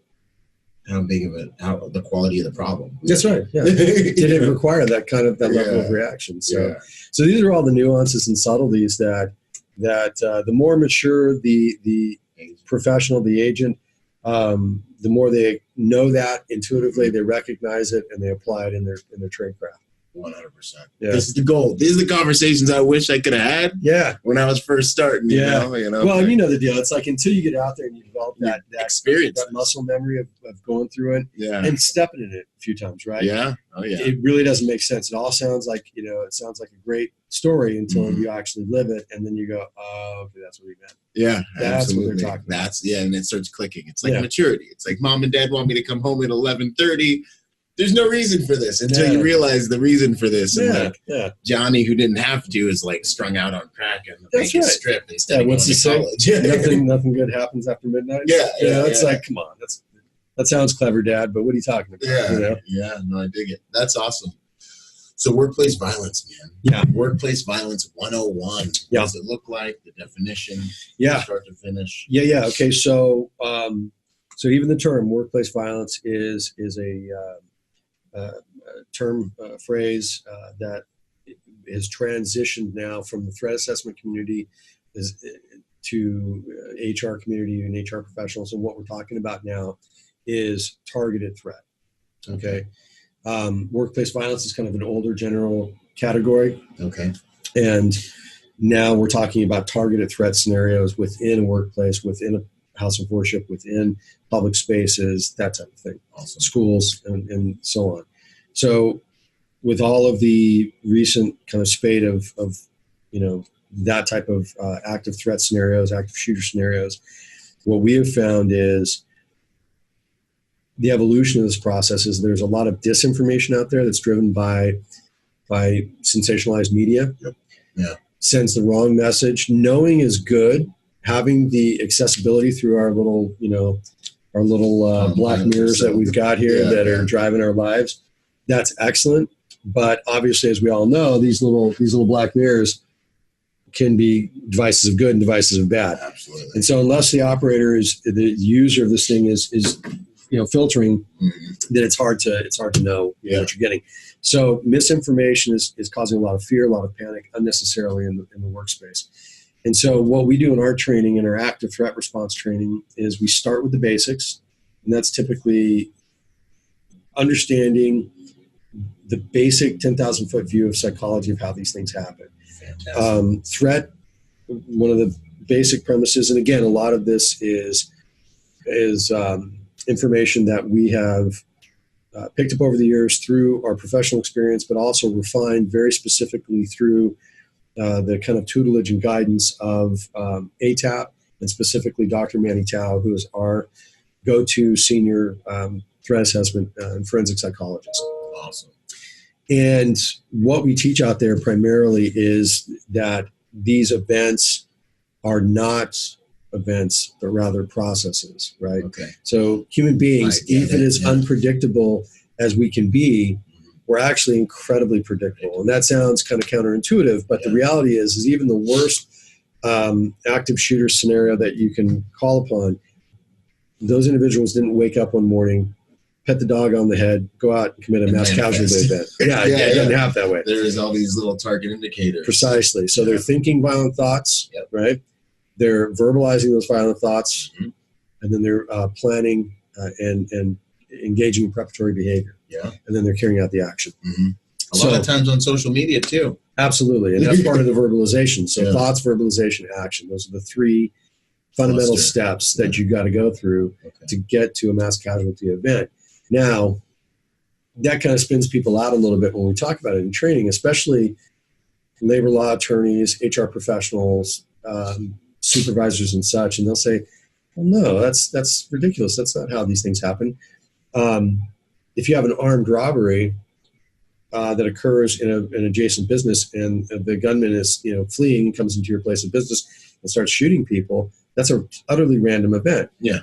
the quality of the problem. That's right. Yeah. Did it require that level of reaction? So these are all the nuances and subtleties that the more mature the professional, the agent, the more they know that intuitively, they recognize it and they apply it in their trade craft. 100%. Yeah. This is the goal. These are the conversations I wish I could have had. Yeah. When I was first starting. You know? Well, you know the deal. It's like until you get out there and you develop that experience, that muscle memory of going through it, and stepping in it a few times, right? Yeah. Oh yeah. It really doesn't make sense. It all sounds like it sounds like a great story until you actually live it, and then you go, oh, okay, that's what he meant. Yeah, that's absolutely. what they're talking about. And it starts clicking. It's like maturity. It's like mom and dad want me to come home at 11:30. There's no reason for this until you realize the reason for this. And Johnny, who didn't have to, is like strung out on crack and the Vegas Strip instead of going to college. Nothing good happens after midnight. It's like, come on, that sounds clever, Dad, but what are you talking about? Yeah, no, I dig it. That's awesome. So workplace violence, man. Yeah. Workplace violence 101. What does it look like? The definition. Start to finish. Yeah. Okay. So even the term workplace violence is a term phrase that is transitioned now from the threat assessment community to HR community and HR professionals. And what we're talking about now is targeted threat. Okay. Workplace violence is kind of an older general category. Okay. And now we're talking about targeted threat scenarios within a workplace, within a house of worship, within public spaces, that type of thing. Awesome. Schools and so on. So with all of the recent kind of spate of that type of active threat scenarios, active shooter scenarios, what we have found is the evolution of this process is there's a lot of disinformation out there that's driven by sensationalized media. Yep. Yeah. Sends the wrong message. Knowing is good. Having the accessibility through our little black mirrors that we've got here that are driving our lives, that's excellent. But obviously, as we all know, these little black mirrors can be devices of good and devices of bad. Absolutely. And so unless the operator is the user of this thing is filtering, then it's hard to know what you're getting. So misinformation is causing a lot of fear, a lot of panic unnecessarily in the workspace. And so what we do in our training, in our active threat response training, is we start with the basics, and that's typically understanding the basic 10,000 foot view of psychology of how these things happen. Threat, one of the basic premises, and again, a lot of this is information that we have picked up over the years through our professional experience, but also refined very specifically through the kind of tutelage and guidance of ATAP, and specifically Dr. Manny Tao, who is our go-to senior threat assessment and forensic psychologist. Awesome. And what we teach out there primarily is that these events are not events, but rather processes, right? Okay. So human beings, even as unpredictable as we can be, we're actually incredibly predictable. And that sounds kind of counterintuitive, but the reality is even the worst active shooter scenario that you can call upon, those individuals didn't wake up one morning, pet the dog on the head, go out and commit a mass casualty event. It doesn't happen that way. There's all these little target indicators. Precisely. So they're thinking violent thoughts, right? They're verbalizing those violent thoughts, and then they're planning and engaging in preparatory behavior. Yeah. And then they're carrying out the action. A lot of times on social media too. Absolutely. And that's part of the verbalization. So thoughts, verbalization, action. Those are the three fundamental steps that you got to go through to get to a mass casualty event. Now, that kind of spins people out a little bit when we talk about it in training, especially labor law attorneys, HR professionals, supervisors and such. And they'll say, well, no, that's ridiculous. That's not how these things happen. If you have an armed robbery that occurs in an adjacent business and the gunman is fleeing, comes into your place of business and starts shooting people, that's an utterly random event. Yeah.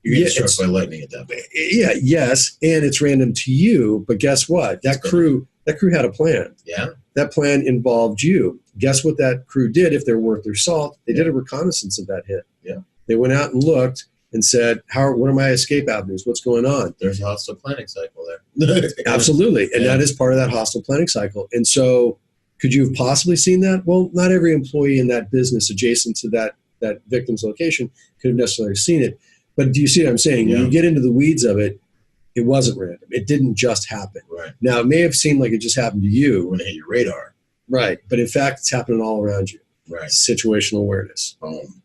You get struck by lightning at that point. Yeah, yes, and it's random to you, but guess what? That crew had a plan. Yeah. That plan involved you. Guess what that crew did if they're worth their salt? They did a reconnaissance of that hit. Yeah. They went out and looked and said, what are my escape avenues? What's going on? There's a hostile planning cycle there. Absolutely. And that is part of that hostile planning cycle. And so could you have possibly seen that? Well, not every employee in that business adjacent to that victim's location could have necessarily seen it. But do you see what I'm saying? When you get into the weeds of it, it wasn't random. It didn't just happen. Right. Now, it may have seemed like it just happened to you. When it hit your radar. Right. But in fact, it's happening all around you. Right. Situational awareness.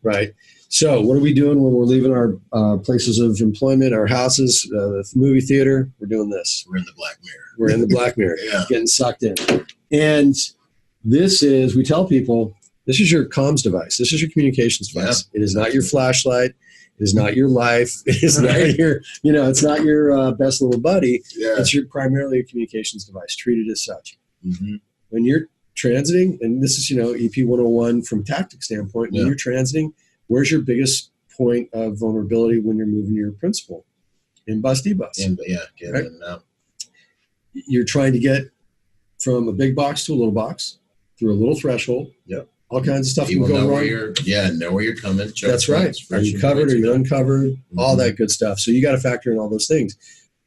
Right. So what are we doing when we're leaving our places of employment, our houses, the movie theater? We're doing this. We're in the black mirror. We're in the black mirror. Getting sucked in. And we tell people, this is your comms device. This is your communications device. It is not your flashlight. It is not your life. It is not your, it's not your best little buddy. Yeah. It's primarily a communications device. Treat it as such. When you're transiting, and this is, EP 101 from a tactic standpoint, when you're transiting, where's your biggest point of vulnerability when you're moving your principal? In bus, D-bus. Get in and out. You're trying to get from a big box to a little box through a little threshold. Yep. All kinds of stuff People can go wrong. Know where you're coming. That's right. Are you covered? Are you uncovered? All that good stuff. So you got to factor in all those things.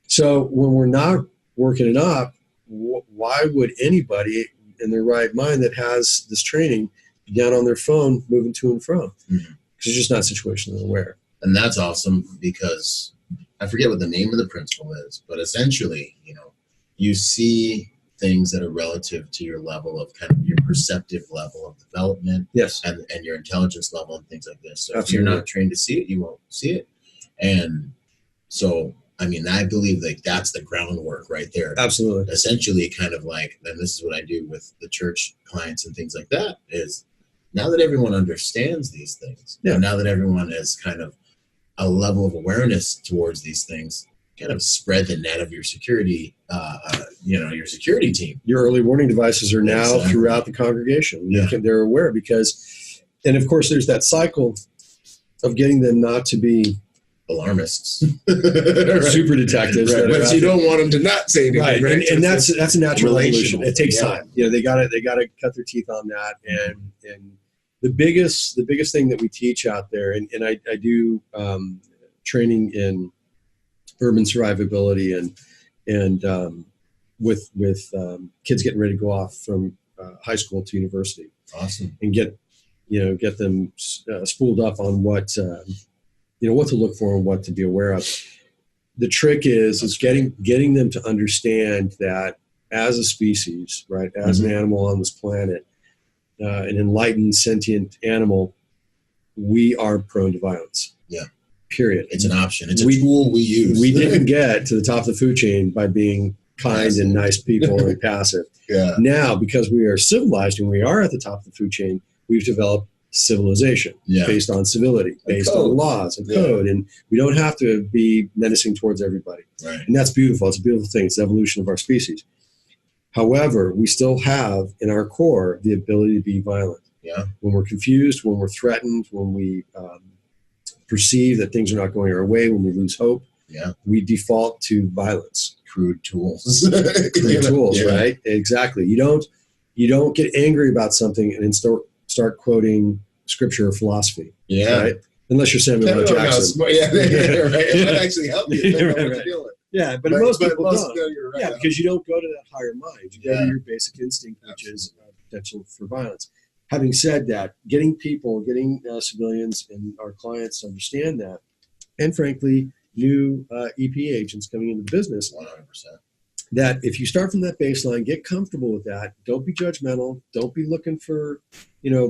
So when we're not working it up, why would anybody in their right mind that has this training be down on their phone moving to and from? Because they're just not situationally aware. And that's awesome because I forget what the name of the principle is, but essentially, you see things that are relative to your level of kind of your perceptive level of development, and your intelligence level and things like this. So if you're not trained to see it, you won't see it. And so, I believe that's the groundwork right there. Absolutely. Essentially, kind of like, and this is what I do with the church clients and things like that, is now that everyone understands these things, and now that everyone has kind of a level of awareness towards these things, kind of spread the net of your security, your security team. Your early warning devices are now throughout the congregation. They're aware because, and of course, there's that cycle of getting them not to be alarmists, super detectives. Right. But you don't want them to not say anything, right? And that's a natural evolution. It takes time. They got to cut their teeth on that. And the biggest thing that we teach out there, and I do training in urban survivability and with kids getting ready to go off from high school to university. Awesome. And get them spooled up on what to look for and what to be aware of. The trick is getting them to understand that as a species, right, as an animal on this planet, an enlightened sentient animal, we are prone to violence. Yeah. Period. It's an option. It's a tool we use. We didn't get to the top of the food chain by being kind and nice people and passive. Yeah. Now, because we are civilized and we are at the top of the food chain, we've developed civilization based on civility, based on laws and code. And we don't have to be menacing towards everybody. Right. And that's beautiful. It's a beautiful thing. It's the evolution of our species. However, we still have in our core the ability to be violent. Yeah. When we're confused, when we're threatened, when we perceive that things are not going our way, when we lose hope, we default to violence. Crude tools. Right? Exactly. You don't get angry about something and then start quoting scripture or philosophy. Yeah. Right? Unless you're Samuel L. Jackson. Right. It might actually help you. Right. Yeah, but most people don't. You're right. Yeah, because you don't go to that higher mind. You go to your basic instinct, which is potential for violence. Having said that, getting civilians and our clients to understand that, and frankly, new EP agents coming into the business, 100%. that if you start from that baseline, get comfortable with that. Don't be judgmental. Don't be looking for,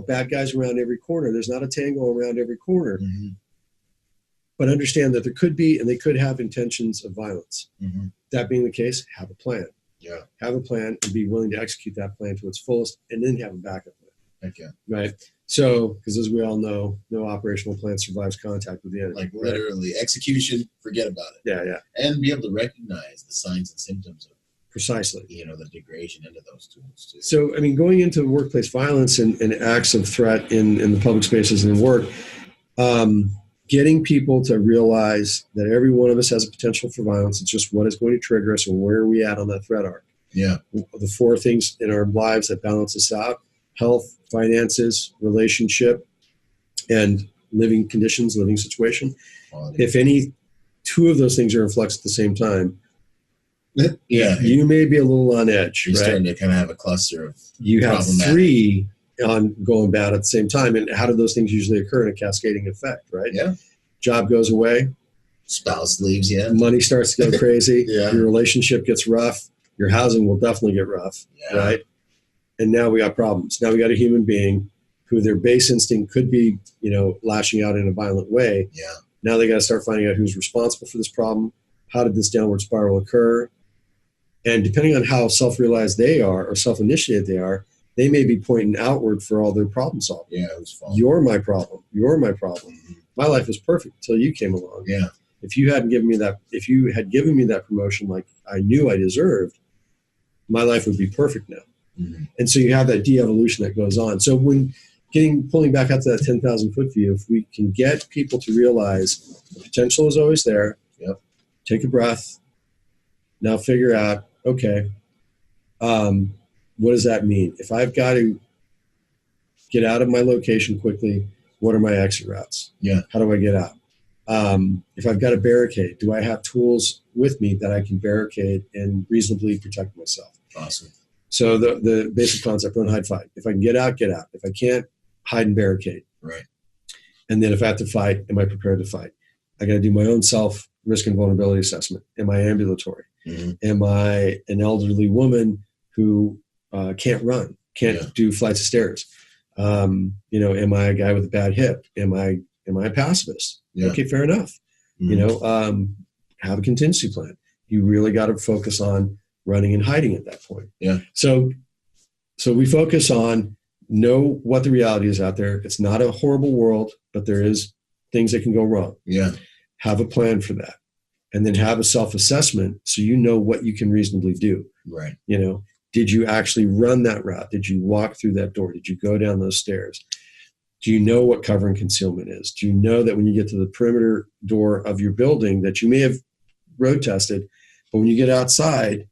bad guys around every corner. There's not a tango around every corner. Mm-hmm. But understand that there could be, and they could have intentions of violence. Mm-hmm. That being the case, have a plan. Yeah. Have a plan and be willing to execute that plan to its fullest, and then have a backup plan. Okay. Right. So, because as we all know, no operational plan survives contact with the enemy. Like literally execution, forget about it. Yeah. And be able to recognize the signs and symptoms of precisely, the degradation into those tools too. So, going into workplace violence and acts of threat in the public spaces and in work, getting people to realize that every one of us has a potential for violence. It's just what is going to trigger us and where are we at on that threat arc. Yeah. The four things in our lives that balance us out: health, finances, relationship, and living conditions, living situation. Quality. If any two of those things are in flux at the same time, you may be a little on edge. You're starting to kind of have a cluster of you have three on going bad at the same time. And how do those things usually occur in a cascading effect, right? Yeah. Job goes away. Spouse leaves you. Money starts to go crazy. Your relationship gets rough. Your housing will definitely get rough, right? And now we got problems. Now we got a human being who their base instinct could be, lashing out in a violent way. Yeah. Now they got to start finding out who's responsible for this problem. How did this downward spiral occur? And depending on how self-realized they are or self-initiated they are, they may be pointing outward for all their problem solving. Yeah, it was fun. You're my problem. You're my problem. Mm-hmm. My life was perfect until you came along. Yeah. If you had given me that promotion like I knew I deserved, my life would be perfect now. Mm-hmm. And so you have that de-evolution that goes on. So when pulling back out to that 10,000 foot view, if we can get people to realize the potential is always there, take a breath, now figure out, okay, what does that mean? If I've got to get out of my location quickly, what are my exit routes? Yeah. How do I get out? If I've got a barricade, do I have tools with me that I can barricade and reasonably protect myself? Awesome. So the basic concept, run, hide, fight. If I can get out, get out. If I can't, hide and barricade. Right. And then if I have to fight, am I prepared to fight? I got to do my own self risk and vulnerability assessment. Am I ambulatory? Mm-hmm. Am I an elderly woman who can't run, can't do flights of stairs? Am I a guy with a bad hip? Am I a pacifist? Yeah. Okay, fair enough. Mm-hmm. Have a contingency plan. You really got to focus on running and hiding at that point. Yeah. So we focus on know what the reality is out there. It's not a horrible world, but there is things that can go wrong. Yeah. Have a plan for that. And then have a self-assessment so you know what you can reasonably do. Right. Did you actually run that route? Did you walk through that door? Did you go down those stairs? Do you know what cover and concealment is? Do you know that when you get to the perimeter door of your building that you may have road tested, but when you get outside,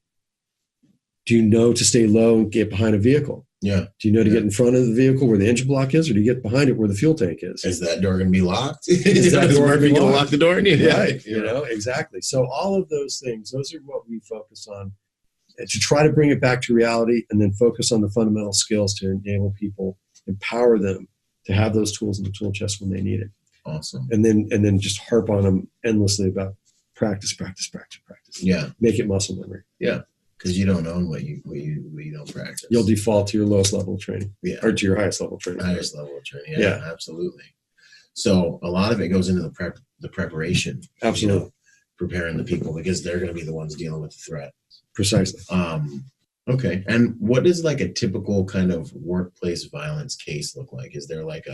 do you know to stay low and get behind a vehicle? Yeah. Do you know to get in front of the vehicle where the engine block is, or do you get behind it where the fuel tank is? Is that door going to be locked? Is that door going to lock the door? Right. You know, exactly. So all of those things, those are what we focus on, and to try to bring it back to reality, and then focus on the fundamental skills to enable people, empower them to have those tools in the tool chest when they need it. Awesome. And then just harp on them endlessly about practice. Yeah. Make it muscle memory. Yeah. Because you don't own what you don't practice. You'll default to your lowest level of training. Yeah. Or to your highest level of training. Highest level of training. Yeah, absolutely. So a lot of it goes into the preparation. Absolutely. You know, preparing the people, because they're going to be the ones dealing with the threat. Precisely. Okay. And what does like a typical kind of workplace violence case look like? Is there like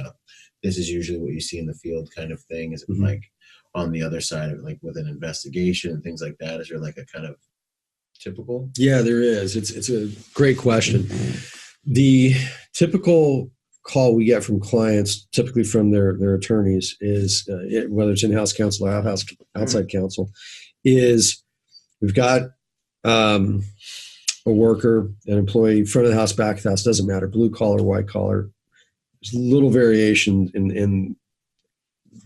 this is usually what you see in the field kind of thing? Is it like on the other side of it, like with an investigation and things like that? Is there like a kind of typical? Yeah, there is. It's a great question. The typical call we get from clients, typically from their attorneys, is whether it's in-house counsel or outside counsel, is we've got a worker, an employee, front of the house, back of the house, doesn't matter, blue collar, white collar. There's little variation in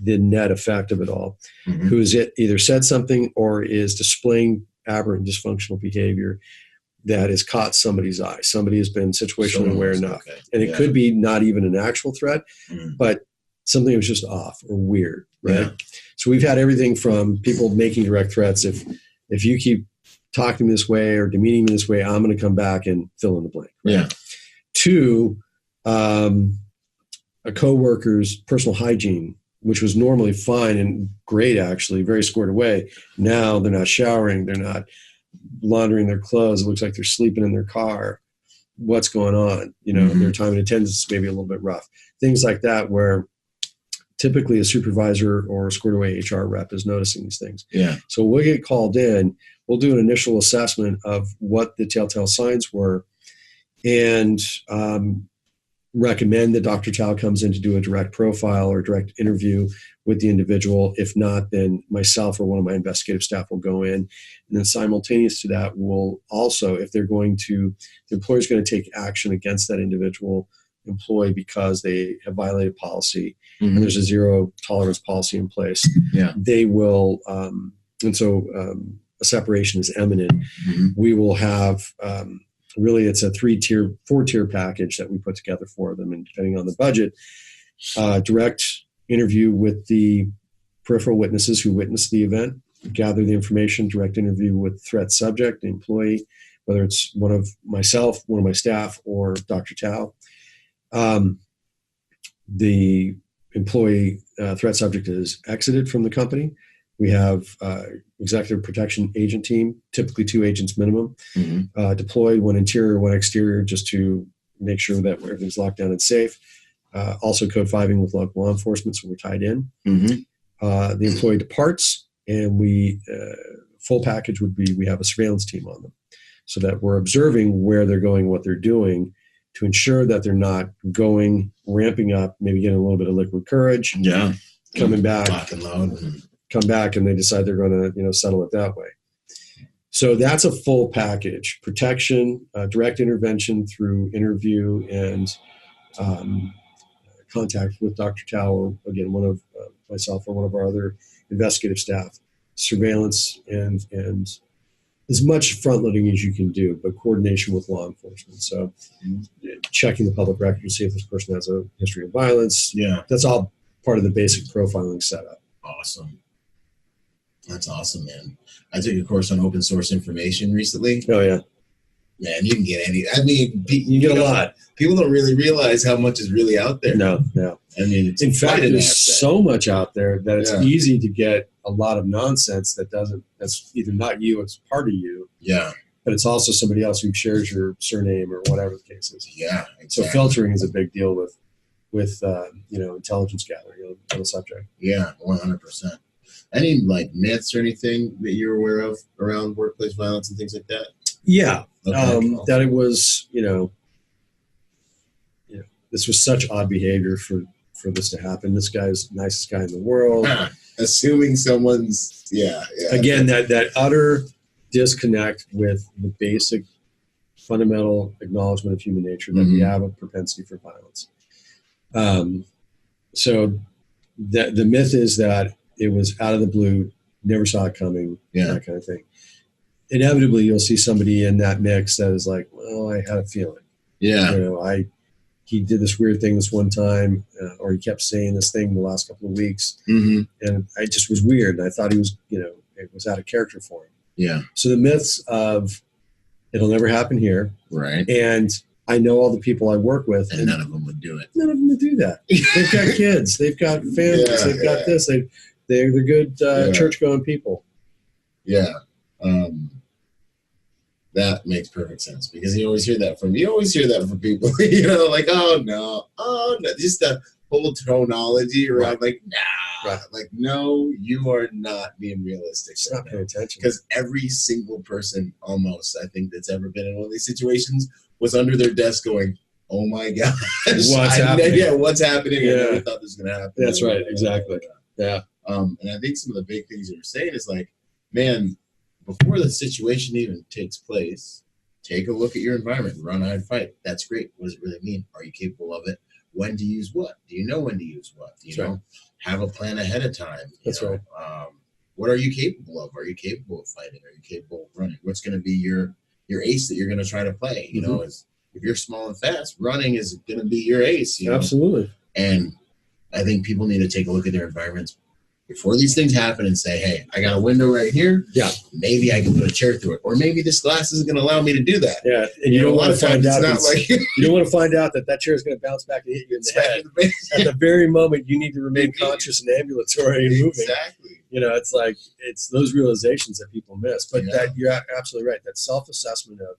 the net effect of it all, who is either said something or is displaying aberrant dysfunctional behavior that has caught somebody's eye. Somebody has been situationally aware enough. Okay. And it could be not even an actual threat, but something that was just off or weird, right? Yeah. So we've had everything from people making direct threats. If you keep talking to me this way or demeaning me this way, I'm going to come back and fill in the blank. Right? Yeah. To a coworker's personal hygiene, which was normally fine and great, actually, very squared away. Now they're not showering. They're not laundering their clothes. It looks like they're sleeping in their car. What's going on? You know, their time and attendance is maybe a little bit rough. Things like that, where typically a supervisor or a squared away HR rep is noticing these things. Yeah. So we'll get called in. We'll do an initial assessment of what the telltale signs were, and recommend that Dr. Chow comes in to do a direct profile or direct interview with the individual. If not, then myself or one of my investigative staff will go in. And then simultaneous to that, we'll also, if the employer's going to take action against that individual employee because they have violated policy, and there's a zero tolerance policy in place, they will, and so a separation is imminent. We will have, really, it's a 4-tier package that we put together for them, and depending on the budget, direct interview with the peripheral witnesses who witnessed the event, gather the information, direct interview with threat subject, the employee, whether it's one of myself, one of my staff, or Dr. Tao. The employee threat subject is exited from the company. We have executive protection agent team, typically 2 agents minimum, deployed, one interior, one exterior, just to make sure that everything's locked down and safe. Also code 5ing with local law enforcement, so we're tied in. The employee departs, and full package would be, we have a surveillance team on them, so that we're observing where they're going, what they're doing, to ensure that they're not ramping up, maybe getting a little bit of liquid courage, coming back, lock and load, come back, and they decide they're going to settle it that way. So that's a full package: protection, direct intervention through interview and contact with Dr. Tao, or again, one of myself or one of our other investigative staff, surveillance, and as much front loading as you can do, but coordination with law enforcement. So checking the public record to see if this person has a history of violence. Yeah, that's all part of the basic profiling setup. Awesome. That's awesome, man. I took a course on open source information recently. Oh, yeah. Man, you can get you get a lot. People don't really realize how much is really out there. No. I mean, in fact, there's so much out there that it's easy to get a lot of nonsense that's either not you, it's part of you. Yeah. But it's also somebody else who shares your surname or whatever the case is. Yeah. Exactly. So filtering is a big deal with intelligence gathering on the subject. Yeah, 100%. Any myths or anything that you're aware of around workplace violence and things like that? Yeah. Okay. That it was, this was such odd behavior for for this to happen. This guy's the nicest guy in the world. Assuming someone's, Again, that utter disconnect with the basic fundamental acknowledgement of human nature that we have a propensity for violence. So the myth is that it was out of the blue, never saw it coming, that kind of thing. Inevitably, you'll see somebody in that mix that is like, well, I had a feeling. He did this weird thing this one time, or he kept saying this thing the last couple of weeks, and I just was weird. And I thought he was, it was out of character for him. Yeah. So the myths of it'll never happen here, right? And I know all the people I work with, and none of them would do it. None of them would do that. They've got kids, they've got families, they've got this. They're good church-going people. Yeah. That makes perfect sense because you always hear that from people, like, oh no, just the whole tonology around like, no, you are not being realistic. Just not paying attention. Because every single person almost, I think, that's ever been in one of these situations was under their desk going, oh my gosh. What's happening? Yeah, what's happening? Yeah. I never thought this was going to happen. That's right, exactly. Yeah. And I think some of the big things you're saying is like, man, before the situation even takes place, take a look at your environment, run, hide, fight. That's great. What does it really mean? Are you capable of it? When to use what? Do you know when to use what? Do you know? Have a plan ahead of time. That's right. What are you capable of? Are you capable of fighting? Are you capable of running? What's going to be your ace that you're going to try to play? You know, if you're small and fast, running is going to be your ace. You know? Absolutely. And I think people need to take a look at their environments before these things happen and say, hey, I got a window right here. Yeah. Maybe I can put a chair through it. Or maybe this glass isn't going to allow me to do that. Yeah. And you don't want to find out you don't want to find out that chair is going to bounce back and hit you in the head. At the very moment you need to remain conscious and ambulatory and moving. Exactly. It's like it's those realizations that people miss. But that you're absolutely right. That self-assessment of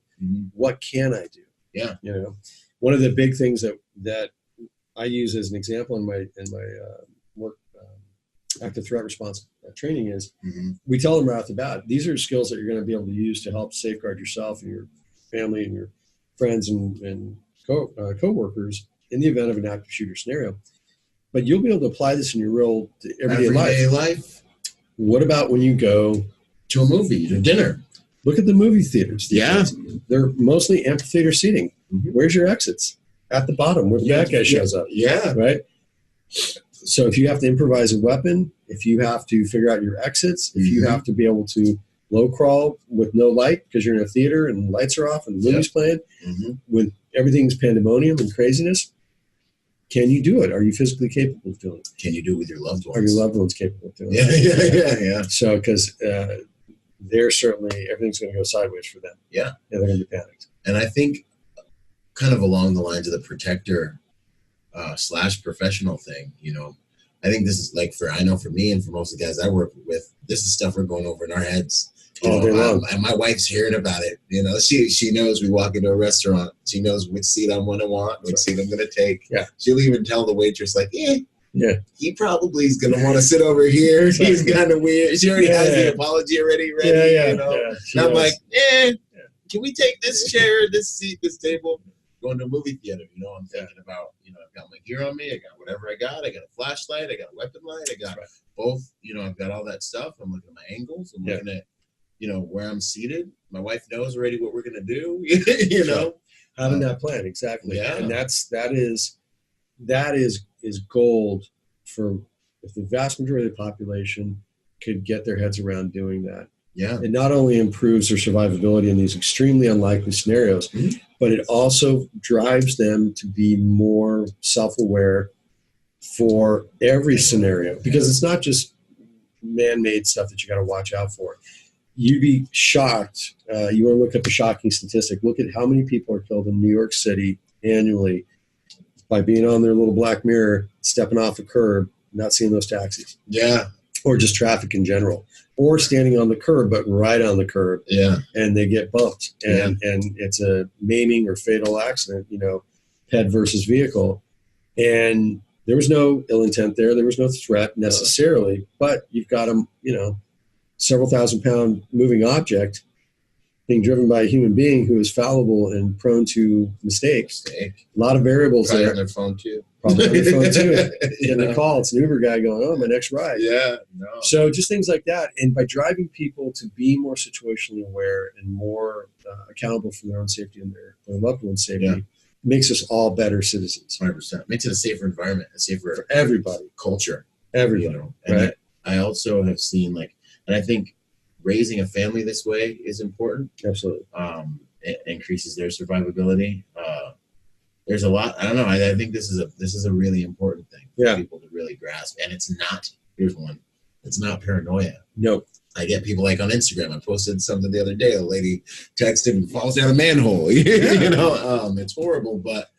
what can I do? Yeah. One of the big things that I use as an example in my work active threat response training is we tell them right off the bat, these are skills that you're going to be able to use to help safeguard yourself and your family and your friends and co-workers in the event of an active shooter scenario. But you'll be able to apply this in your real everyday life. What about when you go to a movie, to dinner? Look at the movie theaters. Yeah. They're mostly amphitheater seating. Where's your exits? At the bottom where the bad guy shows up. Yeah. Right? So if you have to improvise a weapon, if you have to figure out your exits, if you have to be able to low crawl with no light because you're in a theater and the lights are off and the movie's playing, when everything's pandemonium and craziness, can you do it? Are you physically capable of doing it? Can you do it with your loved ones? Are your loved ones capable of doing it? Yeah. So because they're certainly, everything's going to go sideways for them. Yeah. They're going to be panicked. And I think kind of along the lines of the protector / professional thing, I think this is like I know for me and for most of the guys I work with, this is stuff we're going over in our heads. All day long. And my wife's hearing about it. She knows we walk into a restaurant. She knows which seat I'm going to want, which seat I'm going to take. Yeah. She'll even tell the waitress like, he probably is going to want to sit over here. He's kind of weird. She already has the apology already ready. And I'm like, can we take this chair, this seat, this table? Going to a movie theater, I'm thinking about, I've got my gear on me, I got whatever I got a flashlight, I got a weapon light, I got both, I've got all that stuff. I'm looking at my angles, I'm looking at, where I'm seated. My wife knows already what we're going to do, Having that plan, exactly. Yeah. And that is gold for if the vast majority of the population could get their heads around doing that. Yeah. It not only improves their survivability in these extremely unlikely scenarios, but it also drives them to be more self-aware for every scenario, because it's not just man-made stuff that you got to watch out for. You'd be shocked. You want to look up a shocking statistic. Look at how many people are killed in New York City annually by being on their little black mirror, stepping off a curb, not seeing those taxis. Yeah. Or just traffic in general. Or standing on the curb, but right on the curb. Yeah. And they get bumped. And it's a maiming or fatal accident, head versus vehicle. And there was no ill intent there. There was no threat necessarily. But you've got a, several thousand-pound moving object being driven by a human being who is fallible and prone to mistakes. A lot of variables probably there. on their phone too. Probably on your phone too. Getting a call, it's an Uber guy going, "Oh, my next ride." Yeah, no. So just things like that, and by driving people to be more situationally aware and more accountable for their own safety and their loved one's safety, makes us all better citizens. 100%. Makes it a safer environment, a safer For everybody, culture. everybody. You know, and Right. I also have seen and I think raising a family this way is important. Absolutely. It increases their survivability. There's a lot. I don't know. I think this is a really important thing for people to really grasp. And it's not. Here's one. It's not paranoia. No. I get people on Instagram. I posted something the other day. A lady texted and falls down a manhole. You know, it's horrible. But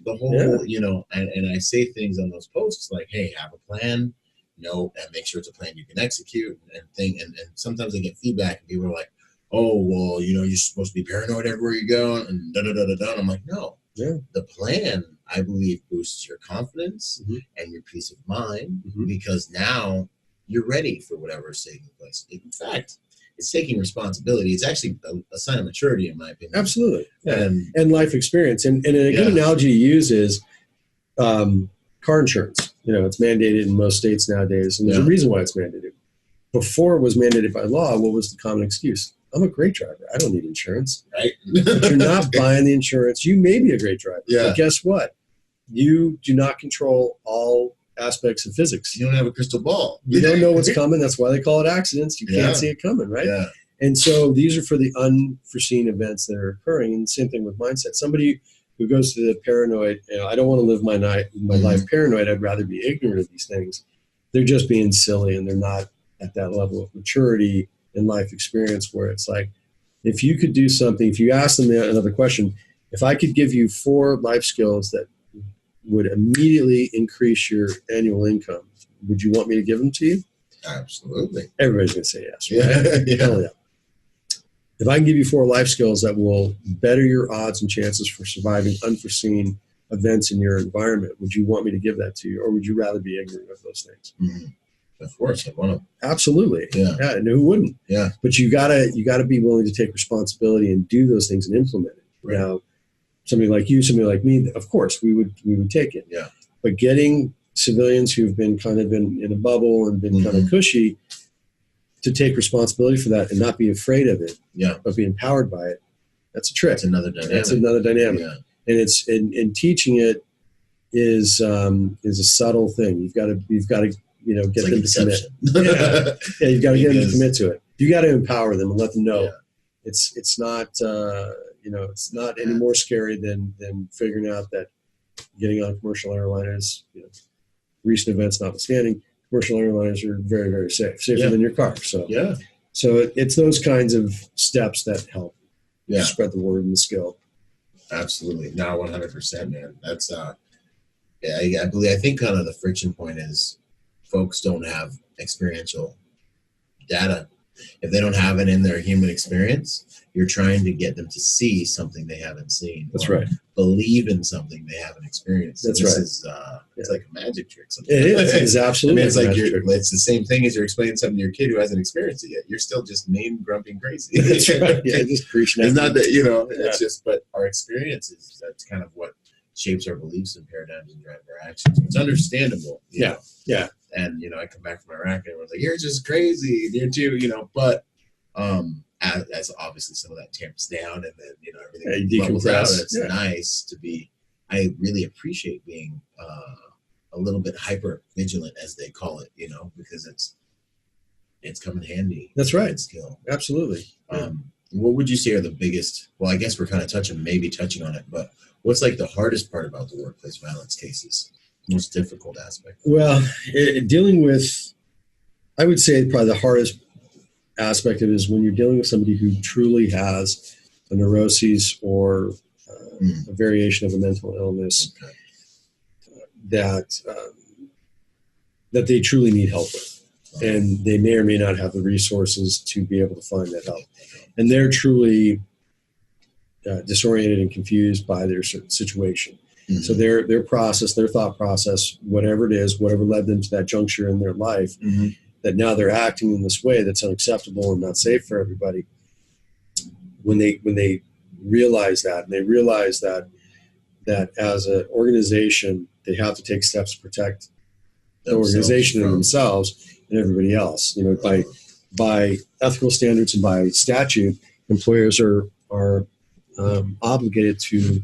the whole, you know, and I say things on those posts like, "Hey, have a plan." And make sure it's a plan you can execute and sometimes I get feedback and people are like, "Oh, well, you know, you're supposed to be paranoid everywhere you go," and da-da-da-da-da. And I'm like, no. Yeah. The plan, I believe, boosts your confidence and your peace of mind because now you're ready for whatever is taking place. In fact, it's taking responsibility. It's actually a sign of maturity, in my opinion. Absolutely. Yeah. And And life experience. And a good analogy to use is car insurance. You know, it's mandated in most states nowadays, and there's a reason why it's mandated. Before it was mandated by law, what was the common excuse? I'm a great driver. I don't need insurance. right. But you're not buying the insurance. You may be a great driver. Yeah. But guess what? You do not control all aspects of physics. You don't have a crystal ball. You don't know what's coming. That's why they call it accidents. You can't see it coming, right? Yeah. And so these are for the unforeseen events that are occurring. And same thing with mindset. Somebody who goes to the paranoid, I don't want to live my life paranoid. I'd rather be ignorant of these things. They're just being silly, and they're not at that level of maturity in life experience where it's like, if you could do something, if you ask them another question, if I could give you 4 life skills that would immediately increase your annual income, would you want me to give them to you? Absolutely. Everybody's going to say yes. Right? Hell yeah. If I can give you 4 life skills that will better your odds and chances for surviving unforeseen events in your environment, would you want me to give that to you, or would you rather be ignorant of those things? Mm-hmm. Of course, I want to. Absolutely. Yeah. And who wouldn't? Yeah. But you gotta be willing to take responsibility and do those things and implement it. Right. Now, somebody like you, somebody like me, of course, we would take it. Yeah. But getting civilians who've been kind of in a bubble and been kind of cushy to take responsibility for that and not be afraid of it, but be empowered by it, that's a trick. That's another dynamic. That's another dynamic. Yeah. And it's and teaching it is a subtle thing. You've got to get them to commit. You've got to get them to commit to it. You got to empower them and let them know it's not it's not any more scary than figuring out that getting on commercial airliners, recent events notwithstanding, commercial airliners are very, very safer than your car. So it's those kinds of steps that help spread the word and the skill. Absolutely. No, 100%, man. That's I think kind of the friction point is folks don't have experiential data. If they don't have it in their human experience, you're trying to get them to see something they haven't seen. That's right. Believe in something they haven't experienced. That's this right. Is, it's like a magic trick. Sometimes. It is. It's absolutely. It's like it's the same thing as you're explaining something to your kid who hasn't experienced it yet. You're still just mean, grumpy, and crazy. That's right. Yeah, just preaching. It's not that It's just, but our experiences. That's kind of what shapes our beliefs and paradigms and drive our actions. It's understandable. You know? Yeah. And I come back from Iraq and everyone's like, "You're just crazy." You're too, but as obviously some of that tamps down, and then everything levels out. It's nice to be. I really appreciate being a little bit hyper vigilant, as they call it, because it's come in handy. That's right. Skill. Absolutely. What would you say are the biggest? Well, I guess we're kind of touching on it, but what's like the hardest part about the workplace violence cases? Most difficult aspect? Well, dealing with, I would say probably the hardest aspect of it is when you're dealing with somebody who truly has a neuroses or a variation of a mental illness that they truly need help with. And they may or may not have the resources to be able to find that help. And they're truly disoriented and confused by their situation. Mm-hmm. So their process, their thought process, whatever it is, whatever led them to that juncture in their life, that now they're acting in this way that's unacceptable and not safe for everybody. When they realize that, and they realize that as an organization they have to take steps to protect the organization and themselves and everybody else. You know, by ethical standards and by statute, employers are obligated to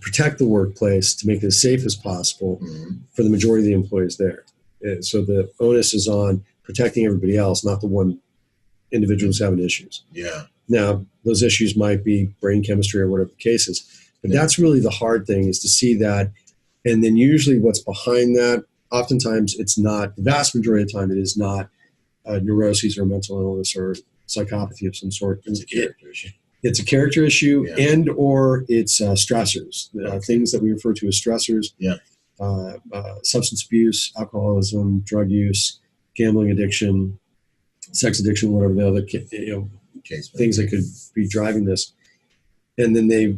protect the workplace, to make it as safe as possible for the majority of the employees there. And so the onus is on protecting everybody else, not the one individual who's having issues. Yeah. Now, those issues might be brain chemistry or whatever the case is, but that's really the hard thing, is to see that. And then usually what's behind that, oftentimes it's not, the vast majority of the time, it is not neuroses or mental illness or psychopathy of some sort. It's a character issue. It's a character issue, and or it's stressors, things that we refer to as stressors. Yeah. Substance abuse, alcoholism, drug use, gambling addiction, sex addiction, whatever the other things that could be driving this. And then they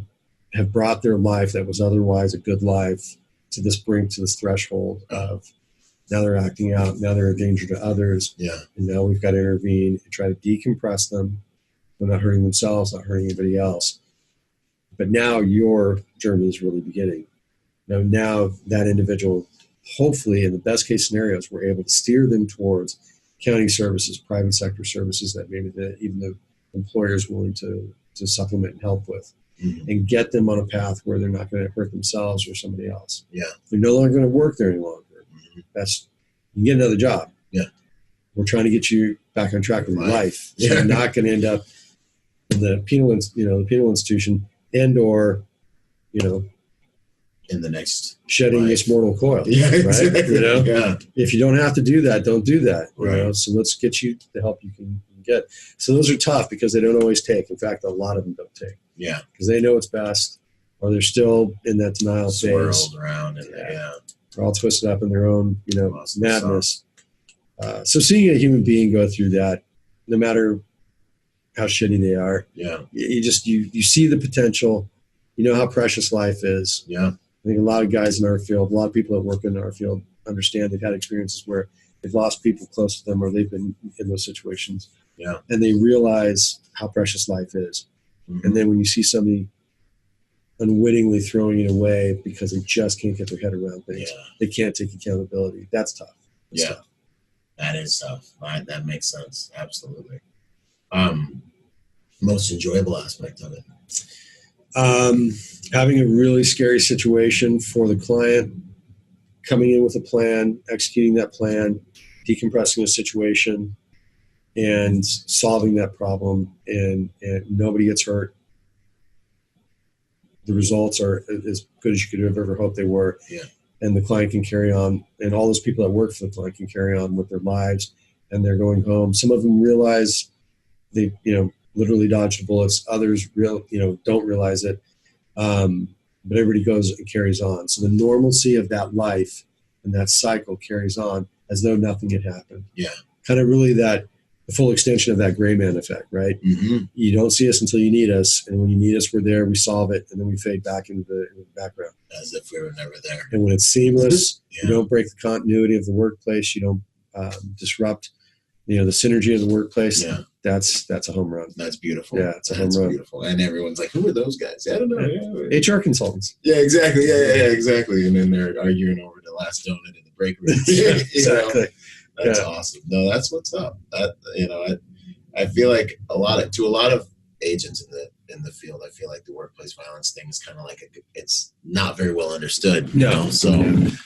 have brought their life that was otherwise a good life to this brink, to this threshold of now they're acting out, now they're a danger to others. Yeah. And now we've got to intervene and try to decompress them. They're not hurting themselves, not hurting anybody else. But now your journey is really beginning. Now that individual, hopefully in the best case scenarios, we're able to steer them towards county services, private sector services that maybe even the employer is willing to supplement and help with, and get them on a path where they're not going to hurt themselves or somebody else. Yeah. They're no longer going to work there any longer. You can get another job. Yeah. We're trying to get you back on track with your life. So you're not going to end up in the penal institution and/or, in the next shedding this mortal coil. Yeah, right. Exactly. If you don't have to do that, don't do that. Right. So let's get you the help you can get. So those are tough because they don't always take. In fact, a lot of them don't take. Yeah. Because they know it's best, or they're still in that denial phase. Swirled around, and they're all twisted up in their own, madness. So seeing a human being go through that, no matter how shitty they are, you see the potential. You know how precious life is. Yeah. I think a lot of guys in our field, a lot of people that work in our field understand they've had experiences where they've lost people close to them, or they've been in those situations. Yeah. And they realize how precious life is. And then when you see somebody unwittingly throwing it away because they just can't get their head around things, they can't take accountability. That's tough. That's tough. That is tough. That makes sense. Absolutely. Most enjoyable aspect of it. Having a really scary situation for the client, coming in with a plan, executing that plan, decompressing a situation, and solving that problem, and nobody gets hurt. The results are as good as you could have ever hoped they were. Yeah. And the client can carry on, and all those people that work for the client can carry on with their lives, and they're going home. Some of them realize they, literally dodged bullets. Others don't realize it. But everybody goes and carries on. So the normalcy of that life and that cycle carries on as though nothing had happened. Yeah. Kind of really the full extension of that gray man effect, right? Mm-hmm. You don't see us until you need us. And when you need us, we're there, we solve it, and then we fade back into the background. As if we were never there. And when it's seamless, you don't break the continuity of the workplace. You don't disrupt, the synergy of the workplace. Yeah. That's a home run. That's beautiful. Yeah, it's a home run. Beautiful. And everyone's like, who are those guys? I don't know. HR consultants. Yeah, exactly. Yeah, exactly. And then they're arguing over the last donut in the break room. Exactly. That's awesome. No, that's what's up. I feel like a lot of agents in the field, I feel like the workplace violence thing is kind of like it's not very well understood. So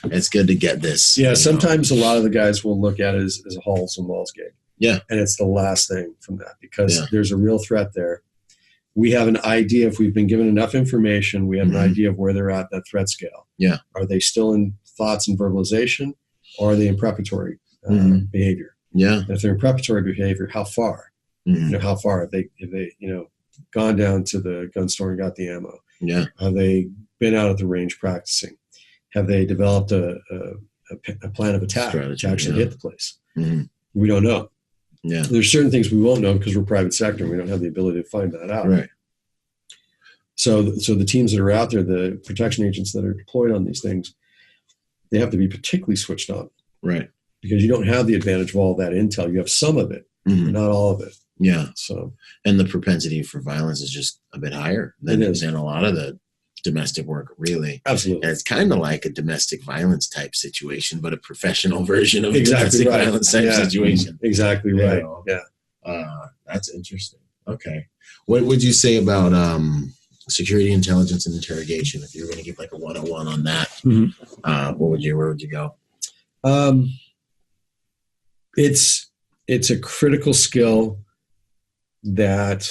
it's good to get this. Yeah, sometimes a lot of the guys will look at it as a halls and walls gig. Yeah. And it's the last thing from that, because there's a real threat there. We have an idea, if we've been given enough information, we have an idea of where they're at that threat scale. Yeah. Are they still in thoughts and verbalization, or are they in preparatory behavior? Yeah. And if they're in preparatory behavior, how far? How far have they gone down to the gun store and got the ammo? Yeah. Have they been out at the range practicing? Have they developed a plan of attack to actually hit the place? We don't know. Yeah. There's certain things we won't know because we're private sector and we don't have the ability to find that out. Right. So the teams that are out there, the protection agents that are deployed on these things, they have to be particularly switched on. Right. Because you don't have the advantage of all that intel. You have some of it, but not all of it. Yeah. So, and the propensity for violence is just a bit higher than a lot of the domestic work, really. Absolutely. And it's kind of like a domestic violence type situation, but a professional version of Exactly a domestic right. violence type situation. Exactly right. know? Yeah. That's interesting. Okay. What would you say about security, intelligence, and interrogation? If you were going to give like a 101 on that, where would you go? It's a critical skill that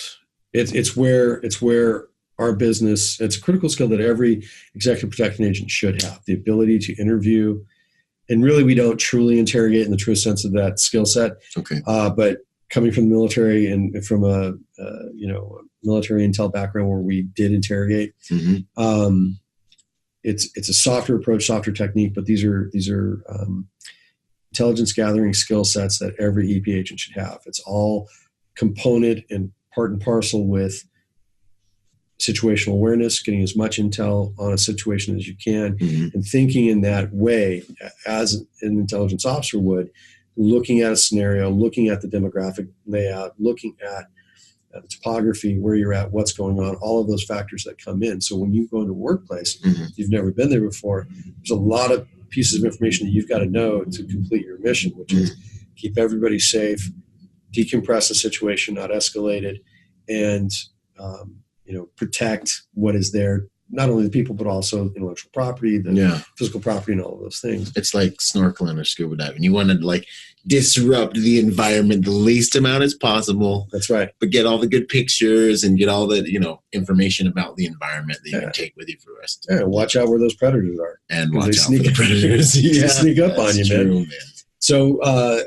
it's where our business, it's a critical skill that every executive protection agent should have, the ability to interview. And really, we don't truly interrogate in the true sense of that skill set. Okay. But coming from the military and from a military intel background where we did interrogate, it's a softer approach, softer technique, but these are intelligence gathering skill sets that every EP agent should have. It's all component and part and parcel with situational awareness, getting as much intel on a situation as you can, and thinking in that way as an intelligence officer would, looking at a scenario, looking at the demographic layout, looking at the topography, where you're at, what's going on, all of those factors that come in. So when you go into a workplace, you've never been there before, there's a lot of pieces of information that you've got to know to complete your mission, which is keep everybody safe, decompress the situation, not escalate it, and protect what is there, not only the people, but also intellectual property, the physical property, and all of those things. It's like snorkeling or scuba diving. You want to like disrupt the environment the least amount as possible. That's right. But get all the good pictures and get all the, information about the environment that you can take with you for the rest of the day. Watch out where those predators are. And watch out for the predators. They sneak up on you, true, man. So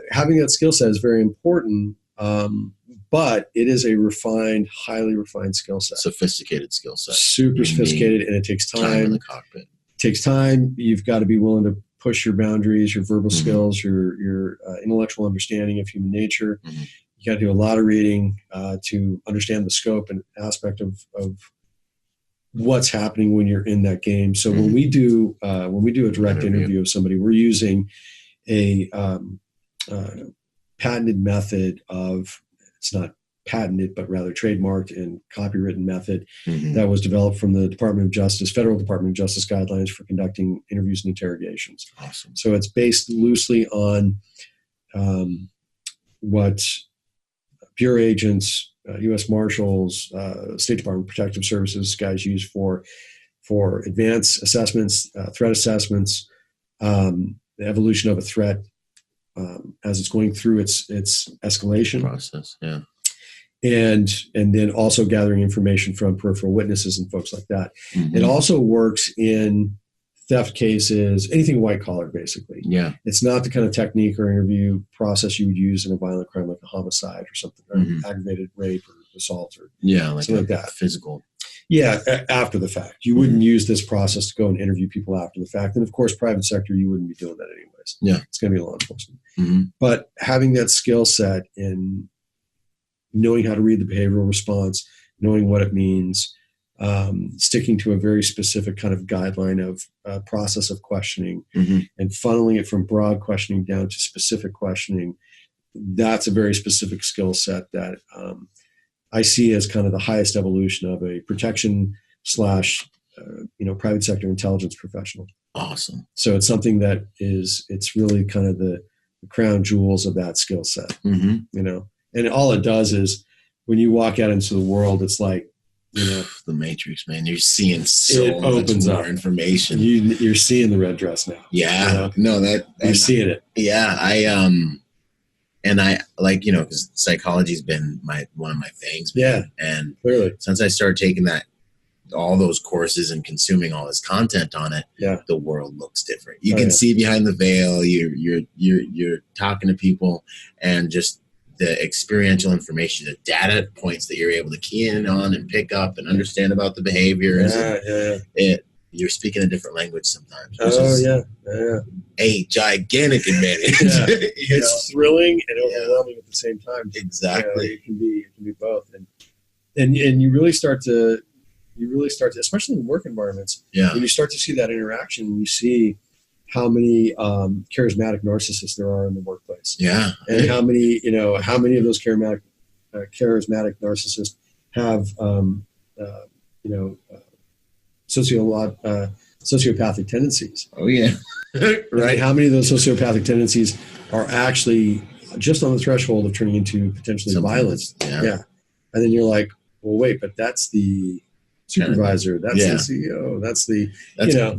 having that skill set is very important. But it is a highly refined skill set. Sophisticated skill set. Super sophisticated, and it takes time. In the cockpit. It takes time. You've got to be willing to push your boundaries, your verbal skills, your intellectual understanding of human nature. You got to do a lot of reading to understand the scope and aspect of what's happening when you're in that game. So when we do a direct interview of somebody, we're using a patented method of, it's not patented, but rather trademarked and copywritten method that was developed from the Department of Justice, Federal Department of Justice guidelines for conducting interviews and interrogations. Awesome. So it's based loosely on what Bureau agents, U.S. Marshals, State Department Protective Services guys use for advanced assessments, threat assessments, the evolution of a threat as it's going through its escalation process, and then also gathering information from peripheral witnesses and folks like that. It also works in theft cases, anything white collar, basically. Yeah, it's not the kind of technique or interview process you would use in a violent crime like a homicide or something, or aggravated rape or assault or something like that. Physical. Yeah, after the fact. You wouldn't use this process to go and interview people after the fact. And of course, private sector, you wouldn't be doing that anyways. Yeah. It's going to be law enforcement. But having that skill set and knowing how to read the behavioral response, knowing what it means, sticking to a very specific kind of guideline of process of questioning and funneling it from broad questioning down to specific questioning, that's a very specific skill set that I see as kind of the highest evolution of a protection / private sector intelligence professional. Awesome. So it's something that it's really kind of the crown jewels of that skill set, and all it does is when you walk out into the world, it's like, the Matrix, man, you're seeing so much more information. You're seeing the red dress now. Yeah. You're seeing it. Yeah. And I like, because psychology's been one of my things. Man. Yeah. And clearly, since I started taking all those courses and consuming all this content on it, the world looks different. You can see behind the veil. You're talking to people, and just the experiential information, the data points that you're able to key in on and pick up and understand about the behaviors. You're speaking a different language sometimes. A gigantic advantage. It's thrilling and overwhelming at the same time. Exactly. It can be both, and you really start to, especially in work environments, when you start to see that interaction, you see how many charismatic narcissists there are in the workplace. Yeah. And how many of those charismatic narcissists have sociopathic tendencies. Oh yeah. Right. How many of those sociopathic tendencies are actually just on the threshold of turning into potentially violence? Yeah. And then you're like, well, wait, but that's the supervisor, that's the CEO, that's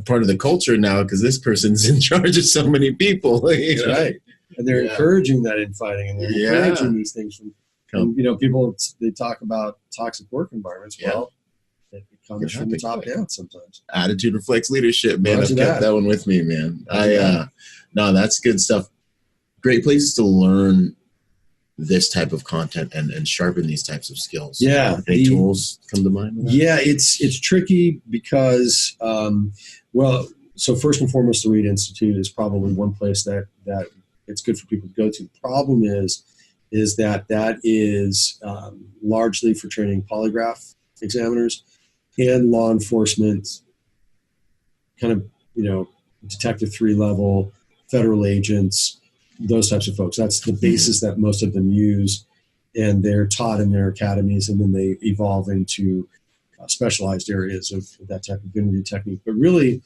part of the culture now, because this person's in charge of so many people. That's right. And they're encouraging that infighting, and they're encouraging these things and people, they talk about toxic work environments. Well, it comes from the top down sometimes. Attitude reflects leadership, man. I've kept that one with me, man. No, that's good stuff. Great places to learn this type of content and sharpen these types of skills. Yeah. Any tools come to mind? Yeah, it's tricky because, so first and foremost, the Reed Institute is probably one place that it's good for people to go to. The problem is that is largely for training polygraph examiners and law enforcement, kind of, Detective 3 level, federal agents, those types of folks. That's the basis that most of them use, and they're taught in their academies, and then they evolve into specialized areas of that type of interview technique. But really,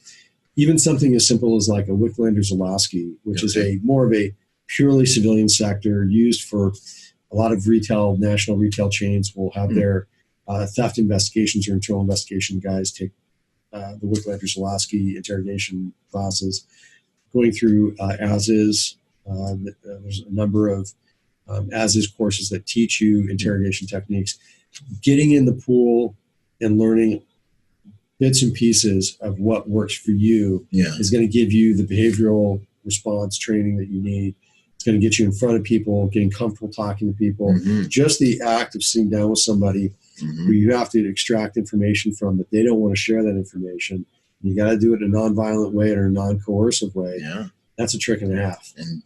even something as simple as like a Wicklander-Zalowski, which is more of a purely civilian sector used for a lot of national retail chains will have their theft investigations or internal investigation guys take the Wicklander-Zalowski interrogation classes, going through as-is. There's a number of as-is courses that teach you interrogation techniques. Getting in the pool and learning bits and pieces of what works for you is going to give you the behavioral response training that you need. It's going to get you in front of people, getting comfortable talking to people. Just the act of sitting down with somebody who you have to extract information from, that they don't want to share that information. You got to do it in a nonviolent way or a non-coercive way. Yeah. That's a trick and a half. And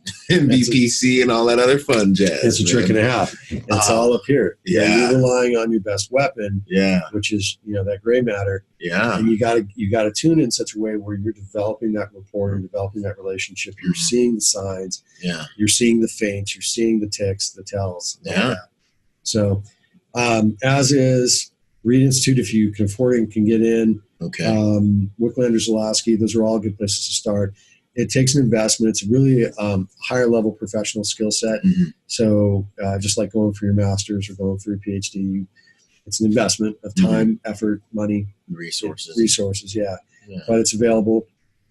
BPC and all that other fun jazz. It's a trick and a half. It's all up here. You're relying on your best weapon, which is that gray matter. Yeah. And you gotta tune in such a way where you're developing that rapport and developing that relationship. You're seeing the signs. Yeah. You're seeing the feints. You're seeing the ticks, the tells. Yeah. So, as is Reed Institute, if you can afford it and can get in. Okay. Wicklander-Zalowski, those are all good places to start. It takes an investment. It's really a higher level professional skill set. So just like going for your master's or going for your PhD, it's an investment of time, effort, money, resources. Yeah. But it's available.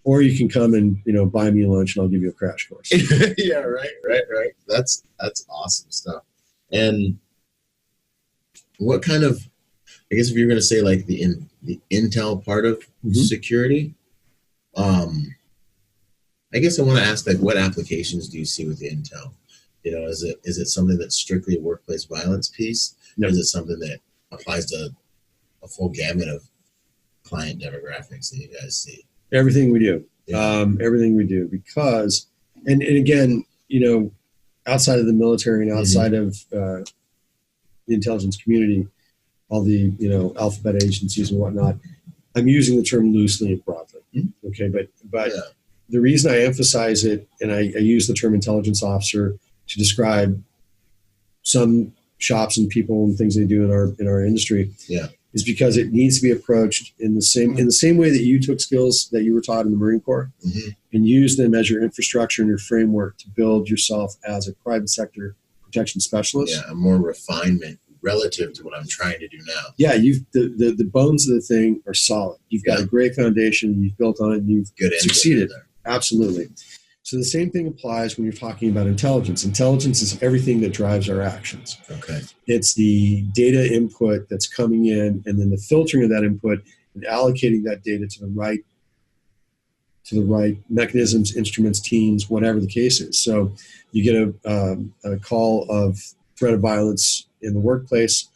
Or you can come and buy me lunch and I'll give you a crash course. Yeah, right. That's awesome stuff. And what kind of, I guess if you're going to say like the intel part of security, I guess I want to ask, like, what applications do you see with the intel? Is it something that's strictly a workplace violence piece? Or is it something that applies to a full gamut of client demographics that you guys see? Everything we do. Everything we do. Because, and again, outside of the military and outside of the intelligence community, all the, alphabet agencies and whatnot, I'm using the term loosely and broadly. Okay, but the reason I emphasize it, and I use the term intelligence officer to describe some shops and people and things they do in our industry, is because it needs to be approached in the same way that you took skills that you were taught in the Marine Corps and use them as your infrastructure and your framework to build yourself as a private sector protection specialist. Yeah, a more refinement relative to what I'm trying to do now. Yeah, the bones of the thing are solid. You've got a great foundation. You've built on it. And you've succeeded. Absolutely. So the same thing applies when you're talking about intelligence. Intelligence is everything that drives our actions. Okay. It's the data input that's coming in, and then the filtering of that input and allocating that data to the right mechanisms, instruments, teams, whatever the case is. So you get a call of threat of violence in the workplace.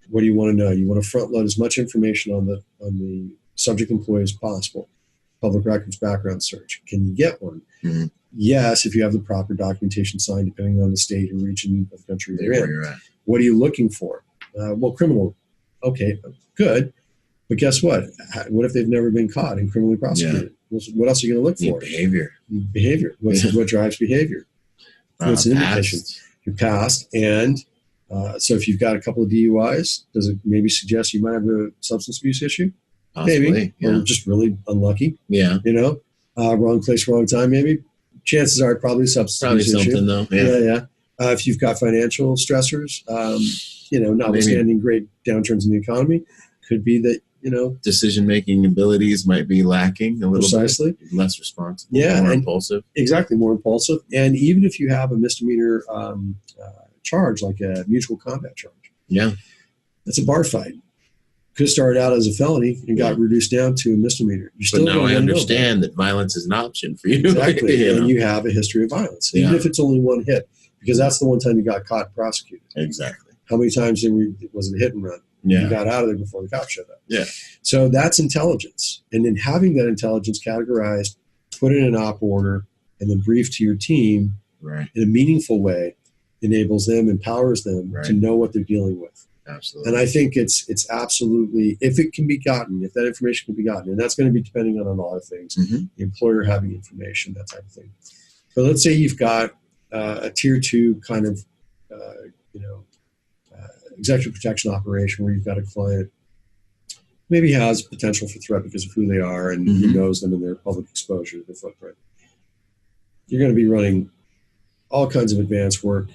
What do you want to know? You want to front load as much information on the subject employee as possible. Public records background search. Can you get one? Yes, if you have the proper documentation signed, depending on the state or region of the country you're in. What are you looking for? Well, criminal. Okay, good. But guess what? What if they've never been caught and criminally prosecuted? What else are you going to look for? Behavior. What drives behavior? What's an indication? Your past. And so if you've got a couple of DUIs, does it maybe suggest you might have a substance abuse issue? Possibly, maybe, or just really unlucky. Yeah. Wrong place, wrong time, maybe. Chances are probably substance issue. Something though. Yeah. If you've got financial stressors, notwithstanding great downturns in the economy, could be that, decision-making abilities might be lacking a little precisely. bit. Less responsible. Yeah. More impulsive. Exactly. More impulsive. And even if you have a misdemeanor charge, like a mutual combat charge. Yeah. That's a bar fight. Could have started out as a felony and got reduced down to a misdemeanor. But now I understand that violence is an option for you. Exactly. And you have a history of violence, even if it's only one hit, because that's the one time you got caught and prosecuted. Exactly. How many times was it a hit and run? Yeah. You got out of there before the cops showed up. Yeah. So that's intelligence. And then having that intelligence categorized, put in an op order, and then briefed to your team in a meaningful way enables them, empowers them to know what they're dealing with. Absolutely. And I think it's absolutely, if it can be gotten, if that information can be gotten, and that's going to be depending on a lot of things, the employer having information, that type of thing. But let's say you've got a tier 2 kind of, executive protection operation where you've got a client maybe has potential for threat because of who they are and who knows them and their public exposure, their footprint. You're going to be running all kinds of advanced work.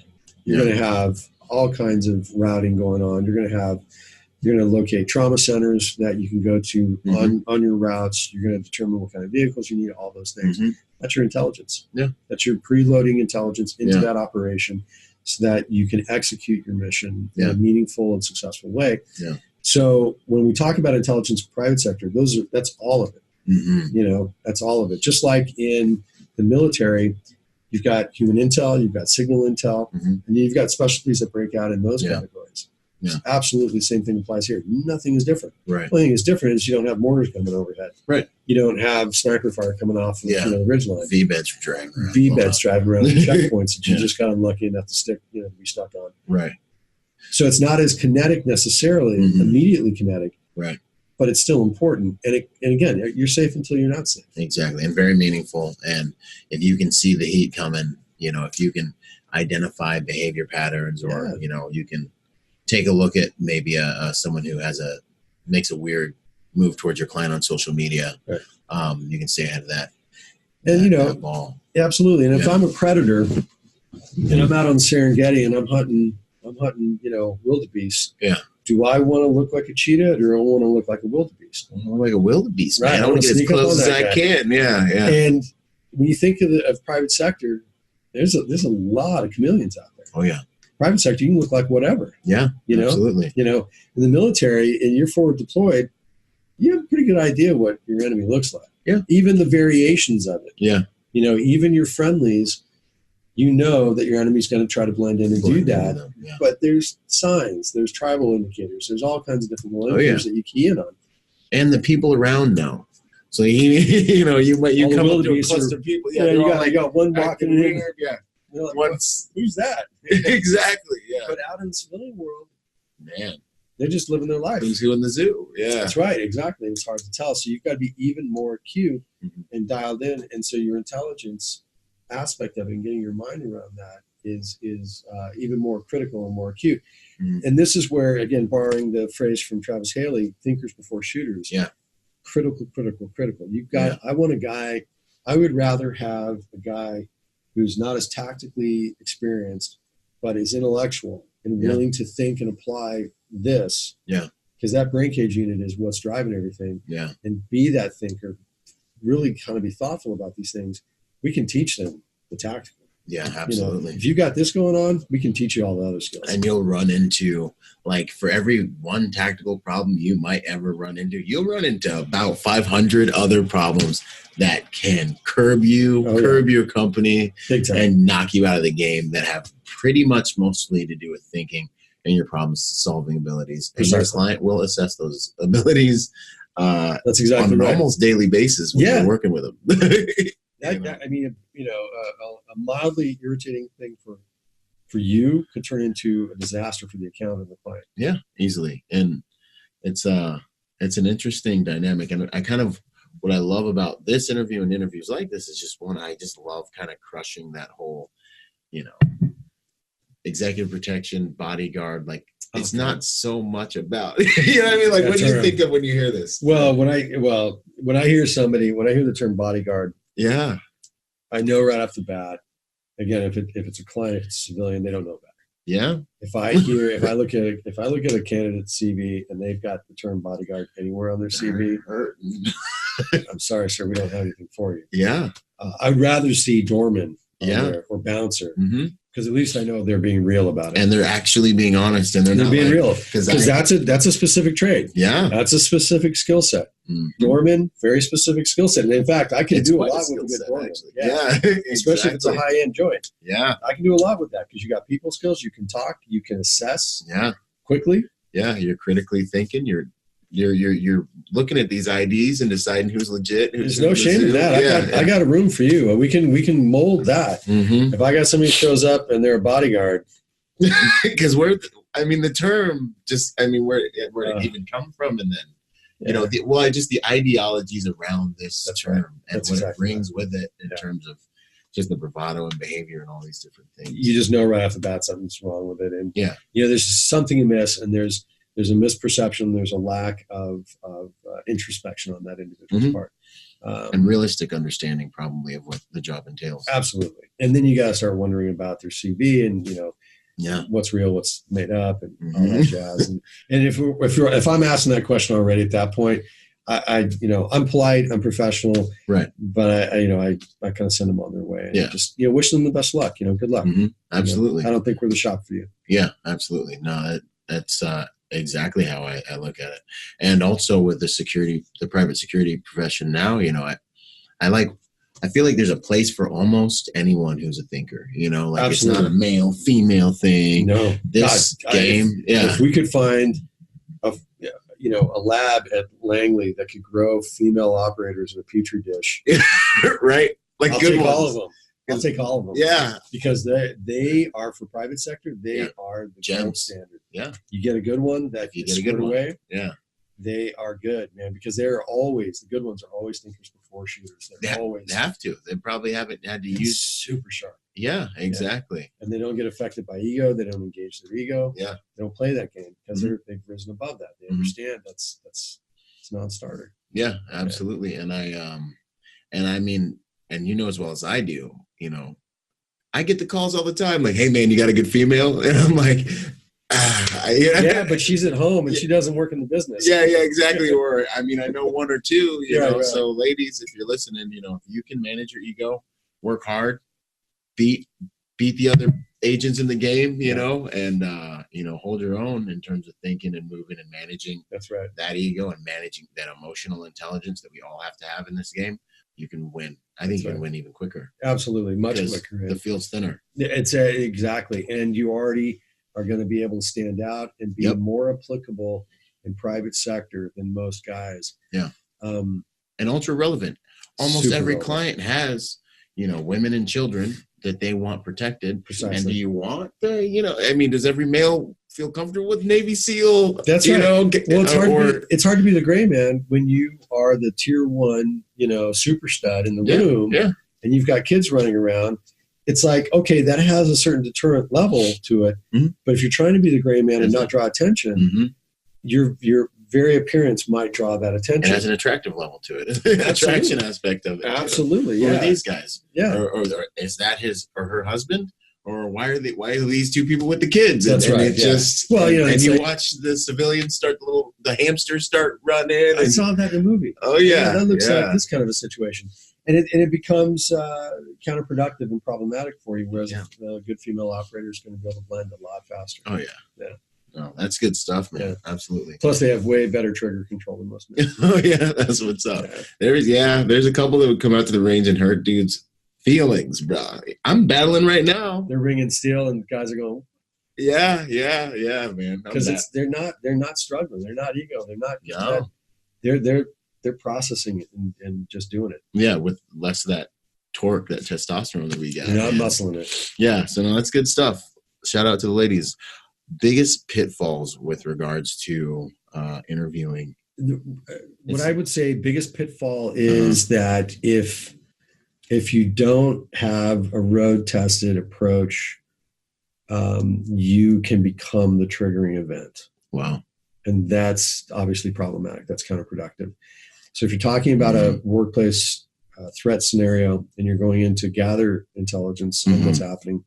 You're going to have all kinds of routing going on. You're going to locate trauma centers that you can go to on your routes. You're going to determine what kind of vehicles you need, all those things. That's your intelligence. Yeah. That's your preloading intelligence into that operation so that you can execute your mission in a meaningful and successful way. Yeah. So when we talk about intelligence private sector, that's all of it. That's all of it. Just like in the military, you've got human intel, you've got signal intel, and you've got specialties that break out in those categories. Yeah. Absolutely the same thing applies here. Nothing is different. Right. The only thing that's different is you don't have mortars coming overhead. Right. You don't have sniper fire coming off of the ridgeline. V-beds driving around. V-beds driving around the checkpoints that you just got unlucky enough to stick, to be stuck on. Right. So it's not as kinetic necessarily, immediately kinetic. Right. But it's still important. And again, you're safe until you're not safe. Exactly. And very meaningful. And if you can see the heat coming, if you can identify behavior patterns or, you can take a look at maybe someone who makes a weird move towards your client on social media. Right. You can stay ahead of that. And, that ball. Absolutely. And if I'm a predator and I'm out on Serengeti and I'm hunting, wildebeest. Yeah. Do I want to look like a cheetah or do I want to look like a wildebeest? I want to look like a wildebeest, man. Right. I want to get as close as I can. Yeah, yeah. And when you think of private sector, there's a lot of chameleons out there. Oh, yeah. Private sector, you can look like whatever. Yeah, absolutely. In the military, and you're forward deployed, you have a pretty good idea what your enemy looks like. Yeah. Even the variations of it. Yeah. Even your friendlies, that your enemy's going to try to blend in and do that. Yeah. But there's signs, there's tribal indicators, there's all kinds of different indicators that you key in on. And the people around know. So you come up to a cluster of people. Yeah, you got one walking in here. Yeah. Like, who's that? Exactly. Yeah. But out in the civilian world, man, they're just living their life. Who's who in the zoo? Yeah. That's right. Exactly. It's hard to tell. So you've got to be even more acute and dialed in. And so your intelligence aspect of it and getting your mind around that is even more critical and more acute. And this is where, again, borrowing the phrase from Travis Haley, thinkers before shooters. Yeah. Critical. You've got, I would rather have a guy who's not as tactically experienced, but is intellectual and willing to think and apply this. Yeah. Because that brain cage unit is what's driving everything. Yeah. And be that thinker, really kind of be thoughtful about these things. We can teach them the tactical. Yeah, absolutely. If you got this going on, we can teach you all the other skills. And you'll run into, for every one tactical problem you might ever run into, you'll run into about 500 other problems that can curb your company, and knock you out of the game that have pretty much mostly to do with thinking and your problem-solving abilities. And your client will assess those abilities That's exactly on an right. almost daily basis when you're working with them. A mildly irritating thing for you could turn into a disaster for the account of the client. Yeah, easily. And it's an interesting dynamic. And what I love about this interview and interviews like this is just I just love kind of crushing that whole, executive protection, bodyguard, it's not so much about, you know what I mean? Like, what do you think of when you hear this? Well, when I hear the term bodyguard, yeah, I know right off the bat, again, if it's a client, if it's a civilian, they don't know better. Yeah. If I look at a candidate's CV and they've got the term bodyguard anywhere on their CV, I'm sorry, sir, we don't have anything for you. Yeah. I'd rather see doorman yeah. there or bouncer, mm-hmm. because at least I know they're being real about it. And they're actually being honest, and they're not being like, real. Because that's a specific trade. Yeah. That's a specific skill set. Mm-hmm. Doorman, very specific skill set. And in fact, I can do a lot with a good doorman. Yeah. Especially if it's a high-end joint. Yeah. I can do a lot with that because you got people skills, you can talk, you can assess quickly. Yeah. You're critically thinking, you're looking at these IDs and deciding who's legit. There's no shame in that. I got a room for you. We can mold that. Mm-hmm. If I got somebody who shows up and they're a bodyguard, because the term just, where it even come from, and then just the ideologies around this term and what it brings with it in terms of just the bravado and behavior and all these different things. You just know right off the bat something's wrong with it, and there's something amiss, and there's a misperception. There's a lack of introspection on that individual's mm-hmm. part. And realistic understanding probably of what the job entails. Absolutely. And then you got to start wondering about their CV and, what's real, what's made up, and mm-hmm. all that jazz. And if I'm asking that question already at that point, I'm polite, I'm professional, right? But I kind of send them on their way, and just wish them the best luck. Good luck. Mm-hmm. Absolutely. I don't think we're the shop for you. Yeah, absolutely. No, that's exactly how I look at it. And also with the private security profession now, I feel like there's a place for almost anyone who's a thinker, Absolutely. It's not a male female thing. No, this game. If we could find a lab at Langley that could grow female operators in a petri dish, right? Like I'll good take ones. all of them. I'll take all of them. Yeah. Because they are, for private sector, they are the gold standard. Yeah. You get a good one that you get a good away. Yeah. They are good, man, because the good ones are always thinkers before shooters. They have to. They probably haven't had to use super sharp. Yeah, exactly. Yeah. And they don't get affected by ego. They don't engage their ego. Yeah. They don't play that game because mm-hmm. they've risen above that. They mm-hmm. understand that's it's non-starter. Yeah, absolutely. Yeah. And as well as I do, I get the calls all the time, like, "Hey man, you got a good female?" And I'm like, but she's at home and she doesn't work in the business. Yeah, exactly. Or I know one or two, Right. So ladies, if you're listening, if you can manage your ego, work hard, beat the other agents in the game, and hold your own in terms of thinking and moving and managing. That's right. That ego and managing that emotional intelligence that we all have to have in this game. You can win. I think you can win even quicker. Absolutely, much quicker. The field's thinner. It's exactly, and you already are going to be able to stand out and be more applicable in private sector than most guys. Yeah, and ultra relevant. Almost every client has, women and children that they want protected. Precisely. And do you want does every male feel comfortable with Navy SEAL? That's right. Well, it's hard to be the gray man when you are the tier 1, super stud in the room, and you've got kids running around. It's like, okay, that has a certain deterrent level to it, mm-hmm. but if you're trying to be the gray man and not draw attention, mm-hmm. your very appearance might draw that attention. It has an attractive level to it. Attraction aspect of it. Absolutely. Who are these guys? Yeah. Or is that his or her husband? Or why are these two people with the kids? That's right. It just you watch the civilians the hamsters start running. I saw that in the movie. Oh yeah, that looks like this kind of a situation, and it becomes counterproductive and problematic for you. Whereas a good female operator is going to be able to blend a lot faster. Oh yeah. No, that's good stuff, man. Yeah. Absolutely. Plus, they have way better trigger control than most men. Oh yeah, that's what's up. Yeah. There's a couple that would come out to the range and hurt dudes' feelings, bro. I'm battling right now. They're ringing steel, and guys are going. Yeah, man. Because they're not struggling. They're not ego. They're not. No. They're processing it and just doing it. Yeah, with less of that torque, that testosterone that we got. They're not muscling it. Yeah, so no, that's good stuff. Shout out to the ladies. Biggest pitfalls with regards to interviewing. What I would say, biggest pitfall is that if you don't have a road tested approach you can become the triggering event. Wow. And that's obviously problematic. That's counterproductive. So if you're talking about a workplace threat scenario and you're going in to gather intelligence on what's happening,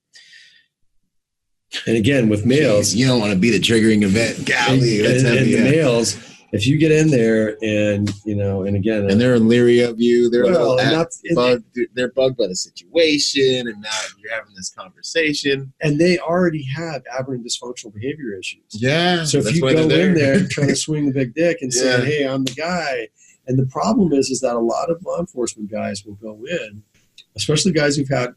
and again, with males, you don't want to be the triggering event. Golly, and the males, if you get in there and, and again, and they're leery of you, they're they're bugged by the situation, and now you're having this conversation, and they already have aberrant dysfunctional behavior issues. Yeah. So if you go in there trying to swing the big dick and say, "Hey, I'm the guy," and the problem is that a lot of law enforcement guys will go in, especially guys who've had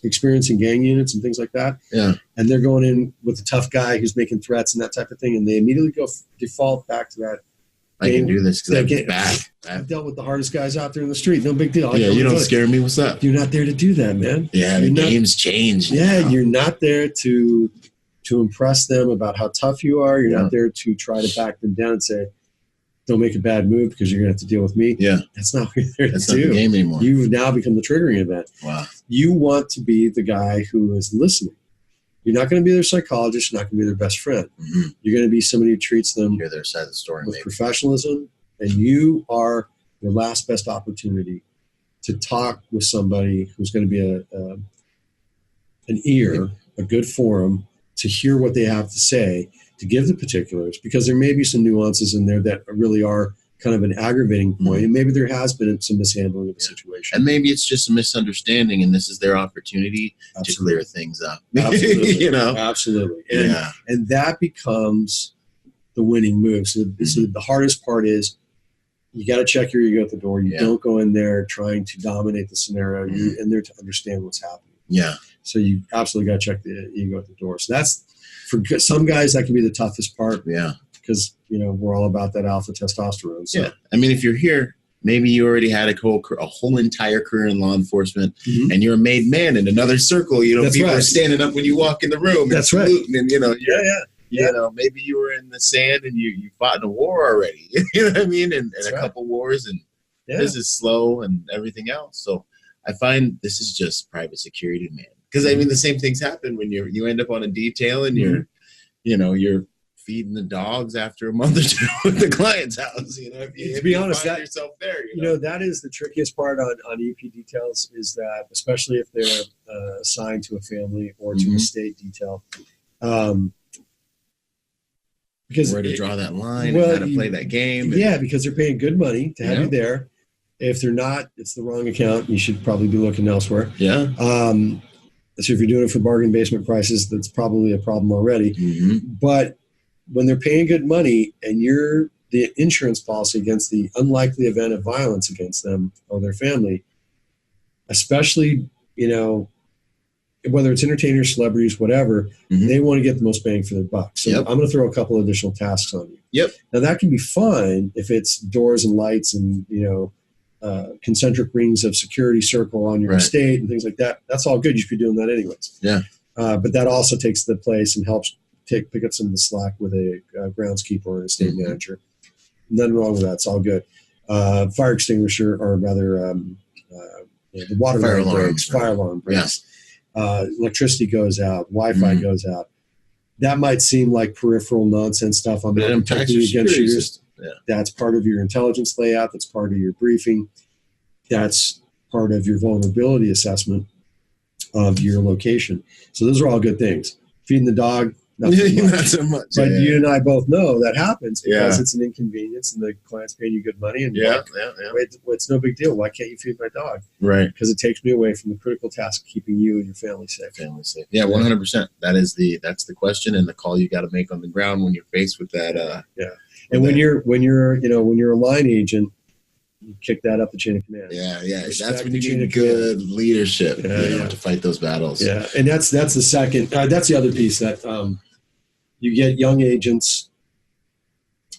experience in gang units and things like that. Yeah. And they're going in with a tough guy who's making threats and that type of thing. And they immediately default back to that. I can do this because I'm back. I've dealt with the hardest guys out there in the street. No big deal. You don't scare me. What's up? You're not there to do that, man. Yeah. The game's changed. Yeah. Now. You're not there to impress them about how tough you are. You're not there to try to back them down and say, don't make a bad move because you're going to have to deal with me. Yeah. That's not what you're there to do. That's not the game anymore. You've now become the triggering event. Wow. You want to be the guy who is listening. You're not going to be their psychologist. You're not going to be their best friend. Mm-hmm. You're going to be somebody who treats them You're their side of the story, with professionalism, and you are their last best opportunity to talk with somebody who's going to be an ear, a good forum to hear what they have to say, to give the particulars, because there may be some nuances in there that really are kind of an aggravating point, and maybe there has been some mishandling of the situation. And maybe it's just a misunderstanding, and this is their opportunity to clear things up. Absolutely. Absolutely. And that becomes the winning move. So the hardest part is you got to check your ego at the door. You don't go in there trying to dominate the scenario. You're in there to understand what's happening. Yeah. So you absolutely got to check the ego at the door. So that's, for some guys, that can be the toughest part. Yeah. Because, we're all about that alpha testosterone. So. Yeah. I mean, if you're here, maybe you already had a whole entire career in law enforcement, and you're a made man in another circle. People are standing up when you walk in the room. That's and right. And maybe you were in the sand and you fought in a war already. You know what I mean? And a couple wars, and this is slow and everything else. So I find this is just private security, man. Because I mean, the same things happen when you end up on a detail and you're feeding the dogs after a month or two at the client's house. To be honest, find yourself there. That is the trickiest part on EP details, is that especially if they're assigned to a family or to a state detail. Because where to draw that line and how to play that game. Because they're paying good money to have you there. If they're not, it's the wrong account. You should probably be looking elsewhere. Yeah. So if you're doing it for bargain basement prices, that's probably a problem already. But when they're paying good money and you're the insurance policy against the unlikely event of violence against them or their family, especially, whether it's entertainers, celebrities, whatever, they want to get the most bang for their buck. So I'm going to throw a couple additional tasks on you. Yep. Now that can be fine if it's doors and lights and, concentric rings of security circle on your estate and things like that. That's all good. You should be doing that anyways. Yeah. But that also takes the place and helps pick up some of the slack with a groundskeeper or an estate manager. Nothing wrong with that. It's all good. Fire extinguisher, or rather, the water fire alarm alarm breaks, fire alarm breaks. Electricity goes out, Wi-Fi goes out. That might seem like peripheral nonsense stuff. I'm not protecting you against shooters. That's part of your intelligence layout. That's part of your briefing. That's part of your vulnerability assessment of your location. So those are all good things. Feeding the dog, not so much. But you and I both know that happens because it's an inconvenience and the client's paying you good money. And it's no big deal. Why can't you feed my dog? Right. Because it takes me away from the critical task of keeping you and your family safe. Yeah, 100%. That's the question and the call you got to make on the ground when you're faced with that. And when you're a line agent, you kick that up the chain of command. That's when you need good leadership to fight those battles. Yeah, and that's the second. That's the other piece that you get young agents,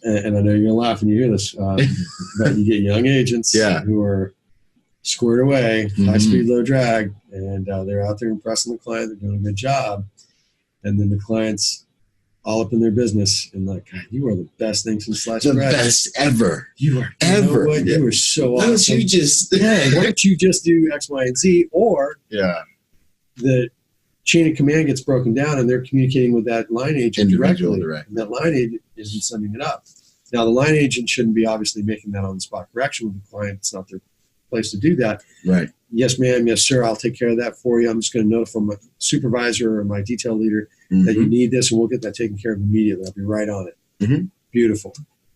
and I know you're gonna laugh when you hear this, but you get young agents who are squared away, high speed, low drag, and they're out there impressing the client. They're doing a good job, and then the client's all up in their business and like, God, you are the best thing since sliced bread. The best ever. You are ever. You are so why awesome. Don't you just why don't you just do X, Y, and Z? Or that chain of command gets broken down and they're communicating with that line agent directly. And that line agent isn't sending it up. Now, the line agent shouldn't be obviously making that on-the-spot correction with the client. It's not their place to do that. Right. Yes, ma'am. Yes, sir. I'll take care of that for you. I'm just going to notify my supervisor or my detail leader that you need this, and we'll get that taken care of immediately. I'll be right on it. Beautiful.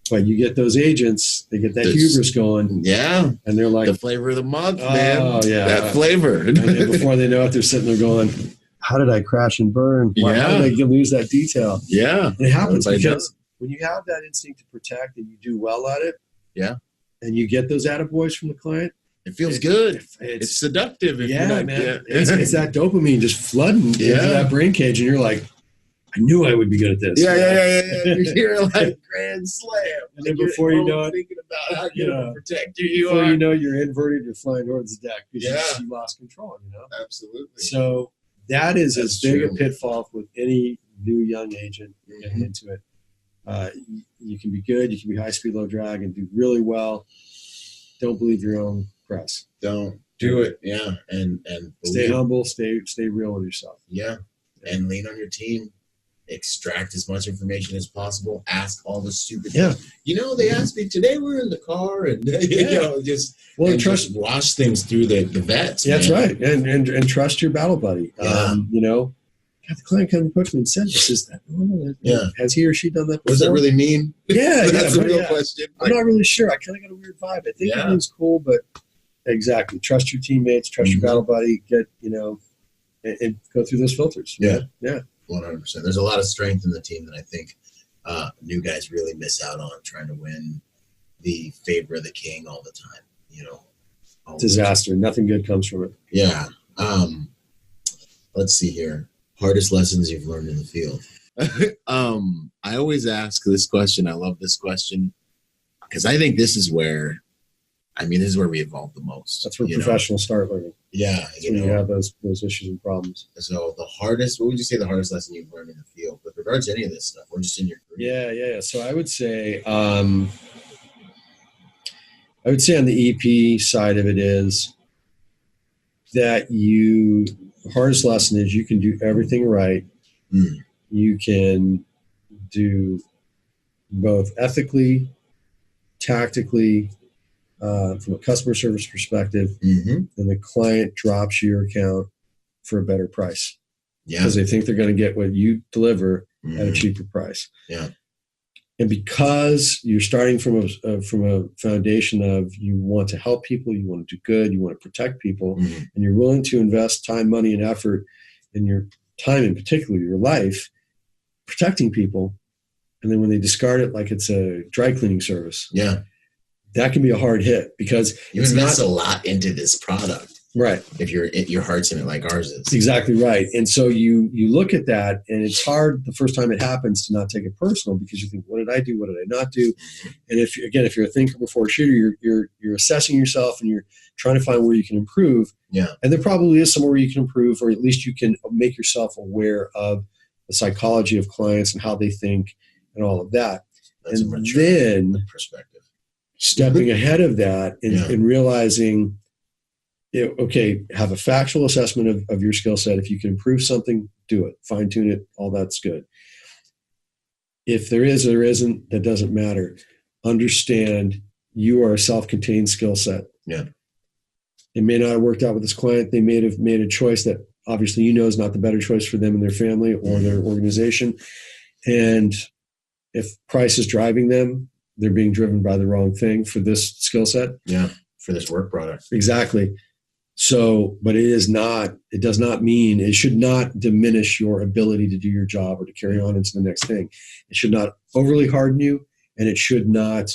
But you get those agents, they get that hubris going. Yeah. And they're like, the flavor of the month, man. Oh, yeah. That flavor. And then before they know it, they're sitting there going, how did I crash and burn? How did I lose that detail? Yeah. And it happens because when you have that instinct to protect and you do well at it, and you get those attaboys from the client, it feels good. It's seductive. If man. It's that dopamine just flooding into that brain cage, and you're like, I knew I would be good at this. Yeah. You're like grand slam. And then before you know it, thinking about how you're going to protect you. Before you know, you're inverted, you're flying towards the deck because you lost control, Absolutely. So that is as big a pitfall with any new young agent getting into it. You can be good, you can be high speed, low drag, and do really well. Don't believe your own press. Don't do it. Yeah. And stay humble, stay real with yourself. Yeah. And lean on your team. Extract as much information as possible. Ask all the stupid things. They asked me today. We're in the car, and just wash things through the vets. Yeah, that's right, and trust your battle buddy. The client kind of approached me and said, "This is that normal? Has he or she done that before? What does that really mean? That's the real question. I'm not really sure. I kind of got a weird vibe. I think everything's cool, but exactly. Trust your teammates. Trust your battle buddy. Get and go through those filters. Yeah. 100%. There's a lot of strength in the team that I think new guys really miss out on, trying to win the favor of the king all the time. Disaster. Nothing good comes from it. Yeah. Let's see here. Hardest lessons you've learned in the field. I always ask this question. I love this question because I think this is where we evolve the most. That's where professionals start learning. Yeah. You have those issues and problems. So what would you say the hardest lesson you've learned in the field with regards to any of this stuff, or just in your career? Yeah. So I would say on the EP side of it is that the hardest lesson is you can do everything right. You can do both ethically, tactically, from a customer service perspective, and the client drops your account for a better price because they think they're going to get what you deliver at a cheaper price. Yeah. And because you're starting from a foundation of you want to help people, you want to do good, you want to protect people, and you're willing to invest time, money, and effort in your time, in particular your life, protecting people, and then when they discard it like it's a dry cleaning service, that can be a hard hit because you invest a lot into this product, right? If your heart's in it like ours is. Exactly right. And so you look at that, and it's hard the first time it happens to not take it personal because you think, what did I do? What did I not do? And if you're a thinker before a shooter, you're assessing yourself and you're trying to find where you can improve. Yeah. And there probably is somewhere you can improve, or at least you can make yourself aware of the psychology of clients and how they think and all of that. That's and then perspective. Stepping ahead of that and realizing, have a factual assessment of your skill set. If you can improve something, do it. Fine tune it. All that's good. If there is or there isn't, that doesn't matter. Understand you are a self-contained skill set. Yeah. It may not have worked out with this client. They may have made a choice that obviously is not the better choice for them and their family or their organization. And if price is driving them, they're being driven by the wrong thing for this skill set. Yeah, for this work product. Exactly. So, but it does not mean, it should not diminish your ability to do your job or to carry on into the next thing. It should not overly harden you, and it should not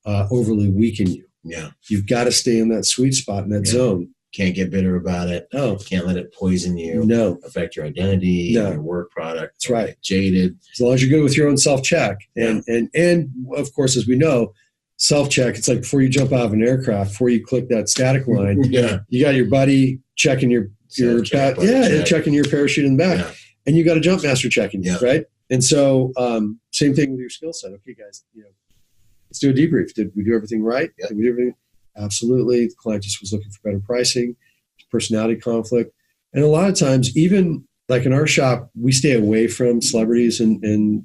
overly weaken you. Yeah. You've got to stay in that sweet spot, in that zone. Can't get bitter about it. No. Can't let it poison you. No. Affect your identity, your work product. That's right. Jaded. As long as you're good with your own self-check. And of course, as we know, self-check, it's like before you jump out of an aircraft, before you click that static line, you got your buddy checking checking your parachute in the back. Yeah. And you got a jump master checking you, right? And so same thing with your skill set. Okay, guys, let's do a debrief. Did we do everything right? Yeah. Did we do everything? Absolutely. The client just was looking for better pricing, personality conflict. And a lot of times, even like in our shop, we stay away from celebrities and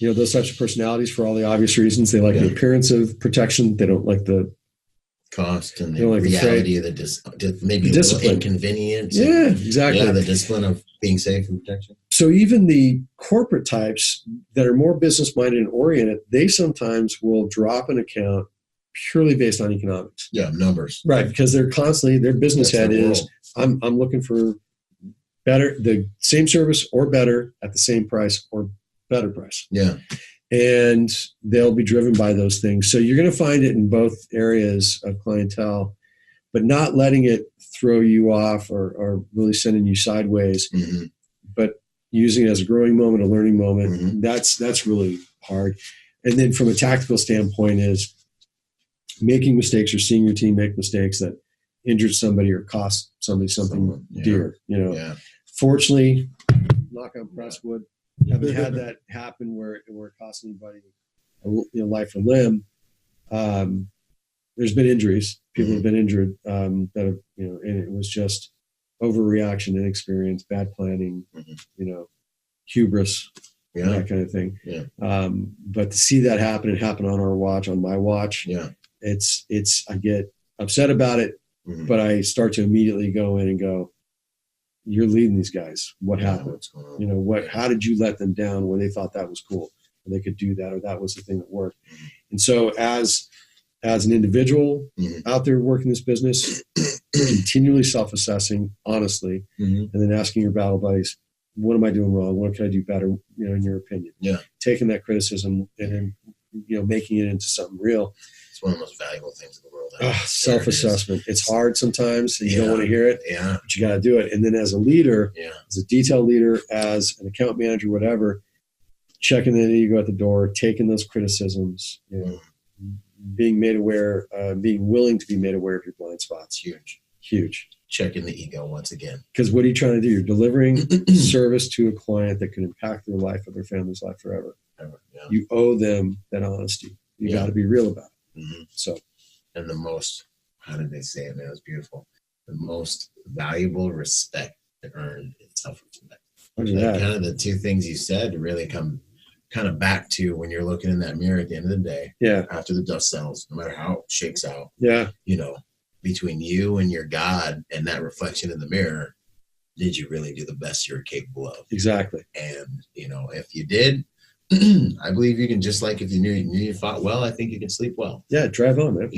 those types of personalities for all the obvious reasons. They like the appearance of protection. They don't like the cost and They the don't like the reality of maybe the a little discipline. inconvenience. Yeah, exactly. Yeah, the discipline of being safe and protection. So even the corporate types that are more business-minded and oriented, they sometimes will drop an account purely based on economics. Yeah, numbers. Right, because they're constantly, their business That's head their is, world. I'm looking for better, the same service or better at the same price or better price. Yeah. And they'll be driven by those things. So you're going to find it in both areas of clientele, but not letting it throw you off or really sending you sideways, but using it as a growing moment, a learning moment. That's really hard. And then from a tactical standpoint is making mistakes or seeing your team make mistakes that injured somebody or cost somebody something dear. Fortunately, knock on press wood, haven't had that happen where it cost anybody life or limb. There's been injuries. People have been injured that have, and it was just overreaction, inexperience, bad planning, hubris, that kind of thing. Yeah. But to see that happen, it happened on our watch, on my watch. Yeah. It's I get upset about it, but I start to immediately go in and go, you're leading these guys. What happened? What's going on? How did you let them down where they thought that was cool, or they could do that, or that was the thing that worked? And so as an individual out there working this business, continually self-assessing, honestly, and then asking your battle buddies, what am I doing wrong? What can I do better? In your opinion, taking that criticism and then, making it into something real. It's one of the most valuable things in the world. Self-assessment. It's hard sometimes. You don't want to hear it, but you got to do it. And then as a leader, as a detail leader, as an account manager, whatever, checking the ego at the door, taking those criticisms, being made aware, being willing to be made aware of your blind spots. Huge. Checking the ego once again. Because what are you trying to do? You're delivering service to a client that can impact their life or their family's life forever. You owe them that honesty. You got to be real about it. So, and the most, how did they say it, man? It was beautiful. The most valuable respect earned is self-respect. Kind of the two things you said really come kind of back to when you're looking in that mirror at the end of the day. After the dust settles, no matter how it shakes out. Between you and your God and that reflection in the mirror, did you really do the best you're capable of? Exactly. And if you did, I believe you can, just like if you knew you fought well, I think you can sleep well. Yeah, drive on, man.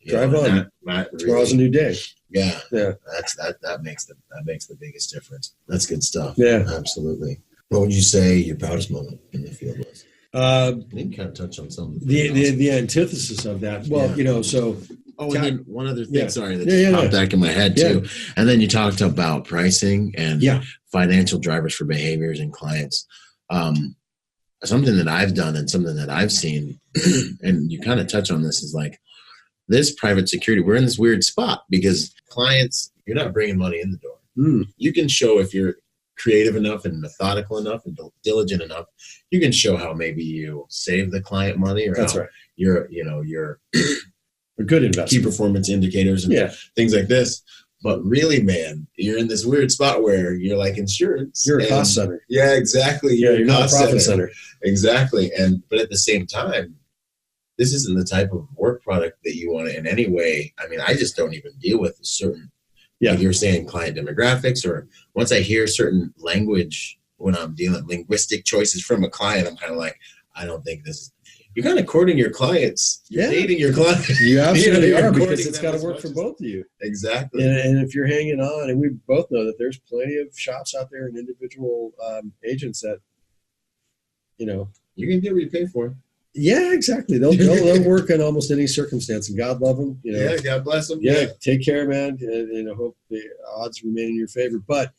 Drive on. Tomorrow's a new day. That makes the biggest difference. That's good stuff. Yeah, absolutely. What would you say your proudest moment in the field was? You kind of touch on some of the antithesis of that. Well, so. Oh, and then one other thing, sorry, that just popped back in my head too. And then you talked about pricing and financial drivers for behaviors and clients. Something that I've done and something that I've seen, and you kind of touch on this, is like this private security. We're in this weird spot because clients, you're not bringing money in the door. You can show, if you're creative enough and methodical enough and diligent enough, you can show how maybe you save the client money, or you're a good investment, key performance indicators and things like this. But really, man, you're in this weird spot where you're like insurance. You're a cost center. Yeah, exactly. You're not a profit center. Exactly. But at the same time, this isn't the type of work product that you want to in any way. I mean, I just don't even deal with certain, like you're saying, client demographics, or once I hear certain language when I'm dealing linguistic choices from a client, I'm kind of like, I don't think this is. You're kind of courting your clients. You're dating your clients. You absolutely are, because it's got to work for both of you. Exactly. And if you're hanging on, and we both know that there's plenty of shops out there and individual agents that, you can get what you pay for. Yeah, exactly. They'll work in almost any circumstance, and God love them. Yeah, God bless them. Yeah, take care, man. And I hope the odds remain in your favor. But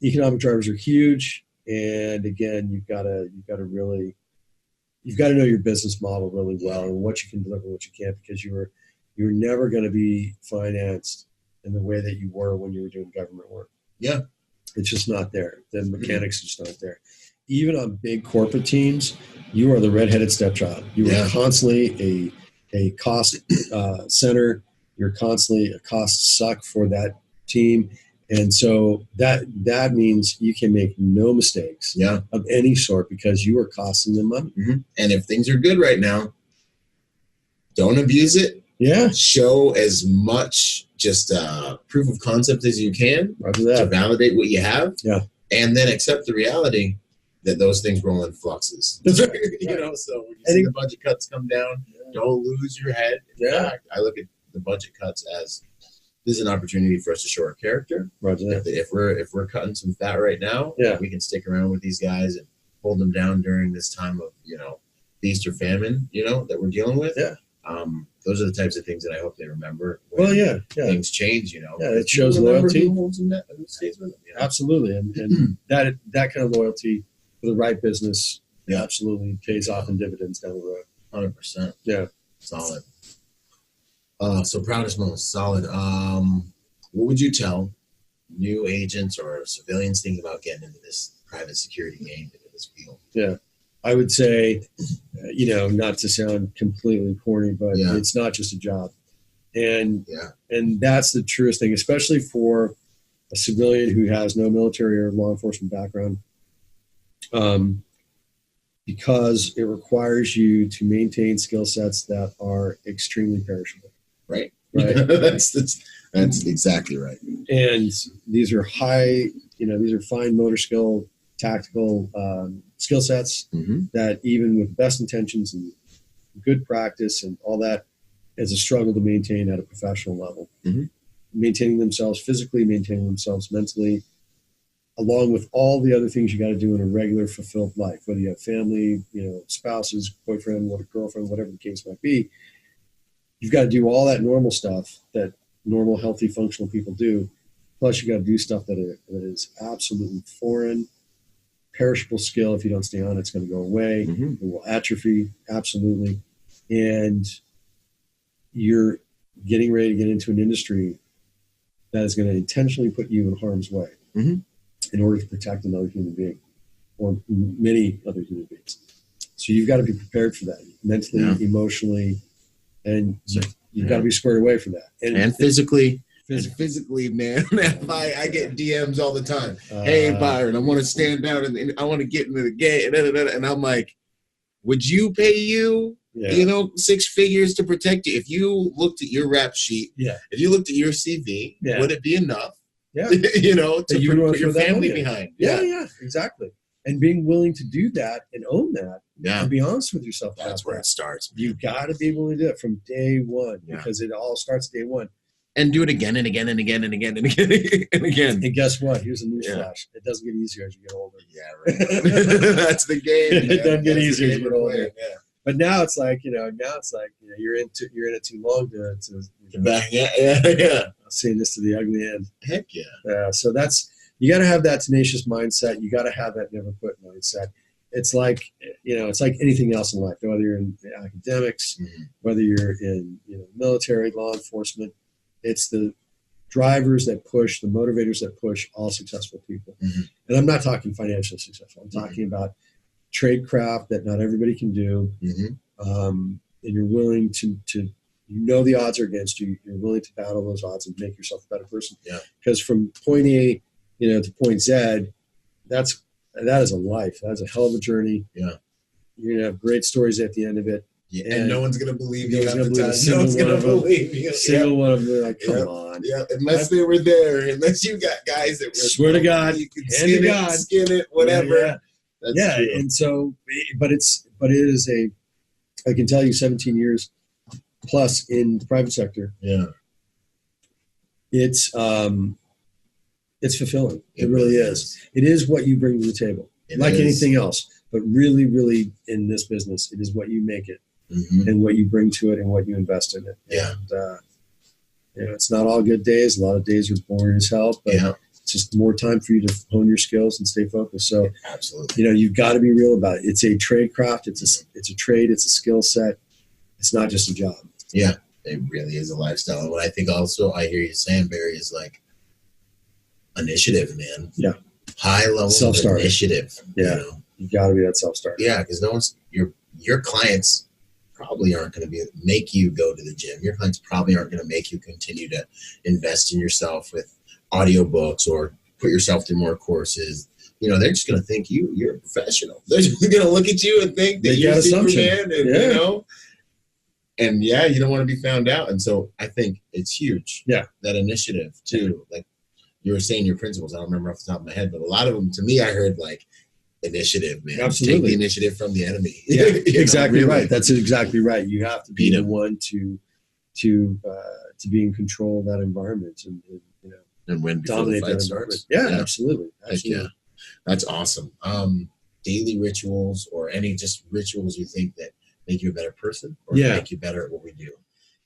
economic drivers are huge, and again, you've got to know your business model really well and what you can deliver, what you can't, because you're never going to be financed in the way that you were when you were doing government work. Yeah. It's just not there. The mechanics are just not there. Even on big corporate teams, you are the redheaded stepchild. You are constantly a cost center. You're constantly a cost suck for that team. And so that means you can make no mistakes of any sort because you are costing them money. Mm-hmm. And if things are good right now, don't abuse it. Yeah. Show as much just proof of concept as you can to validate what you have. Yeah. And then accept the reality that those things roll in fluxes. That's right. You know, so when you see the budget cuts come down, don't lose your head. In fact, I look at the budget cuts as this is an opportunity for us to show our character. If we're cutting some fat right now, we can stick around with these guys and hold them down during this time of, feast or famine, that we're dealing with. Yeah. Those are the types of things that I hope they remember. Things change, Yeah, it shows loyalty. Who stays with them, Absolutely. And that kind of loyalty for the right business absolutely pays off in dividends down the road. 100%. Yeah. Solid. So proudest moment, solid. What would you tell new agents or civilians thinking about getting into this private security game, into this field? Yeah. I would say, not to sound completely corny, but it's not just a job. And that's the truest thing, especially for a civilian who has no military or law enforcement background, because it requires you to maintain skill sets that are extremely perishable. Right. That's exactly right. And these are these are fine motor skill, tactical skill sets that even with best intentions and good practice and all that is a struggle to maintain at a professional level. Maintaining themselves physically, maintaining themselves mentally, along with all the other things you got to do in a regular fulfilled life, whether you have family, spouses, boyfriend, girlfriend, whatever the case might be. You've got to do all that normal stuff that normal, healthy, functional people do. Plus, you got to do stuff that is absolutely foreign, perishable skill. If you don't stay on, it's going to go away. It will atrophy, absolutely. And you're getting ready to get into an industry that is going to intentionally put you in harm's way in order to protect another human being or many other human beings. So you've got to be prepared for that mentally, emotionally, and you've got to be squared away for that. And physically. Physically, man, I get DMs all the time. Hey, Byron, I want to stand down and I want to get into the game. And I'm like, would you pay you, 6 figures to protect you? If you looked at your rap sheet, if you looked at your CV, would it be enough? Yeah. To put your family behind. Yeah, exactly. And being willing to do that and own that and be honest with yourself. That's where it starts. Man. You've got to be willing to do it from day one because it all starts day one. And do it again and again and again and again and again and again. And guess what? Here's a news flash. It doesn't get easier as you get older. Yeah, right. That's the game. It doesn't get easier as you get older. Yeah. But now it's like, you're in it too long to back. Yeah. I'm saying this to the ugly end. Heck yeah. So you got to have that tenacious mindset. You got to have that never quit mindset. It's like, it's like anything else in life, whether you're in academics, whether you're in, military, law enforcement. It's the drivers that push, the motivators that push all successful people. And I'm not talking financially successful. I'm talking about trade craft that not everybody can do. And you're willing to the odds are against you. You're willing to battle those odds and make yourself a better person. Yeah. Because from point A, to point Z, that is a life. That's a hell of a journey. Yeah. You're going to have great stories at the end of it. Yeah, and no one's going to believe you. No one's going to believe you. Single one of them, like, come on. Yeah, unless they were there. Unless you got guys that were. Swear to God. You can skin it, whatever. Yeah. And so, but it is I can tell you 17 years plus in the private sector. Yeah. It's fulfilling. It really is. It is what you bring to the table. Anything else. But really, really in this business, it is what you make it. And what you bring to it and what you invest in it. Yeah. And, it's not all good days. A lot of days are boring as hell, but it's just more time for you to hone your skills and stay focused. So, absolutely, you've got to be real about it. It's a trade craft. It's a trade. It's a skill set. It's not just a job. Yeah, it really is a lifestyle. And what I think also I hear you saying, Barry, is like initiative, man. Yeah. High level of initiative. Yeah. You got to be that self-starter. Yeah, because your clients probably aren't going to make you go to the gym. Your clients probably aren't going to make you continue to invest in yourself with audiobooks or put yourself through more courses, you know, they're just going to think you're a professional. They're just going to look at you and think that you're Superman, and, you know, and you don't want to be found out. And so I think it's huge. Yeah. That initiative too. Like you were saying your principles, I don't remember off the top of my head, but a lot of them, to me, I heard like initiative, man. Absolutely. Take the initiative from the enemy. Yeah, exactly know, really. Right. That's exactly right. You have to be the one to be in control of that environment and you know, and when dominate the fight that starts. Yeah, absolutely. Yeah, that's awesome. Daily rituals or any just rituals you think that make you a better person or make you better at what we do?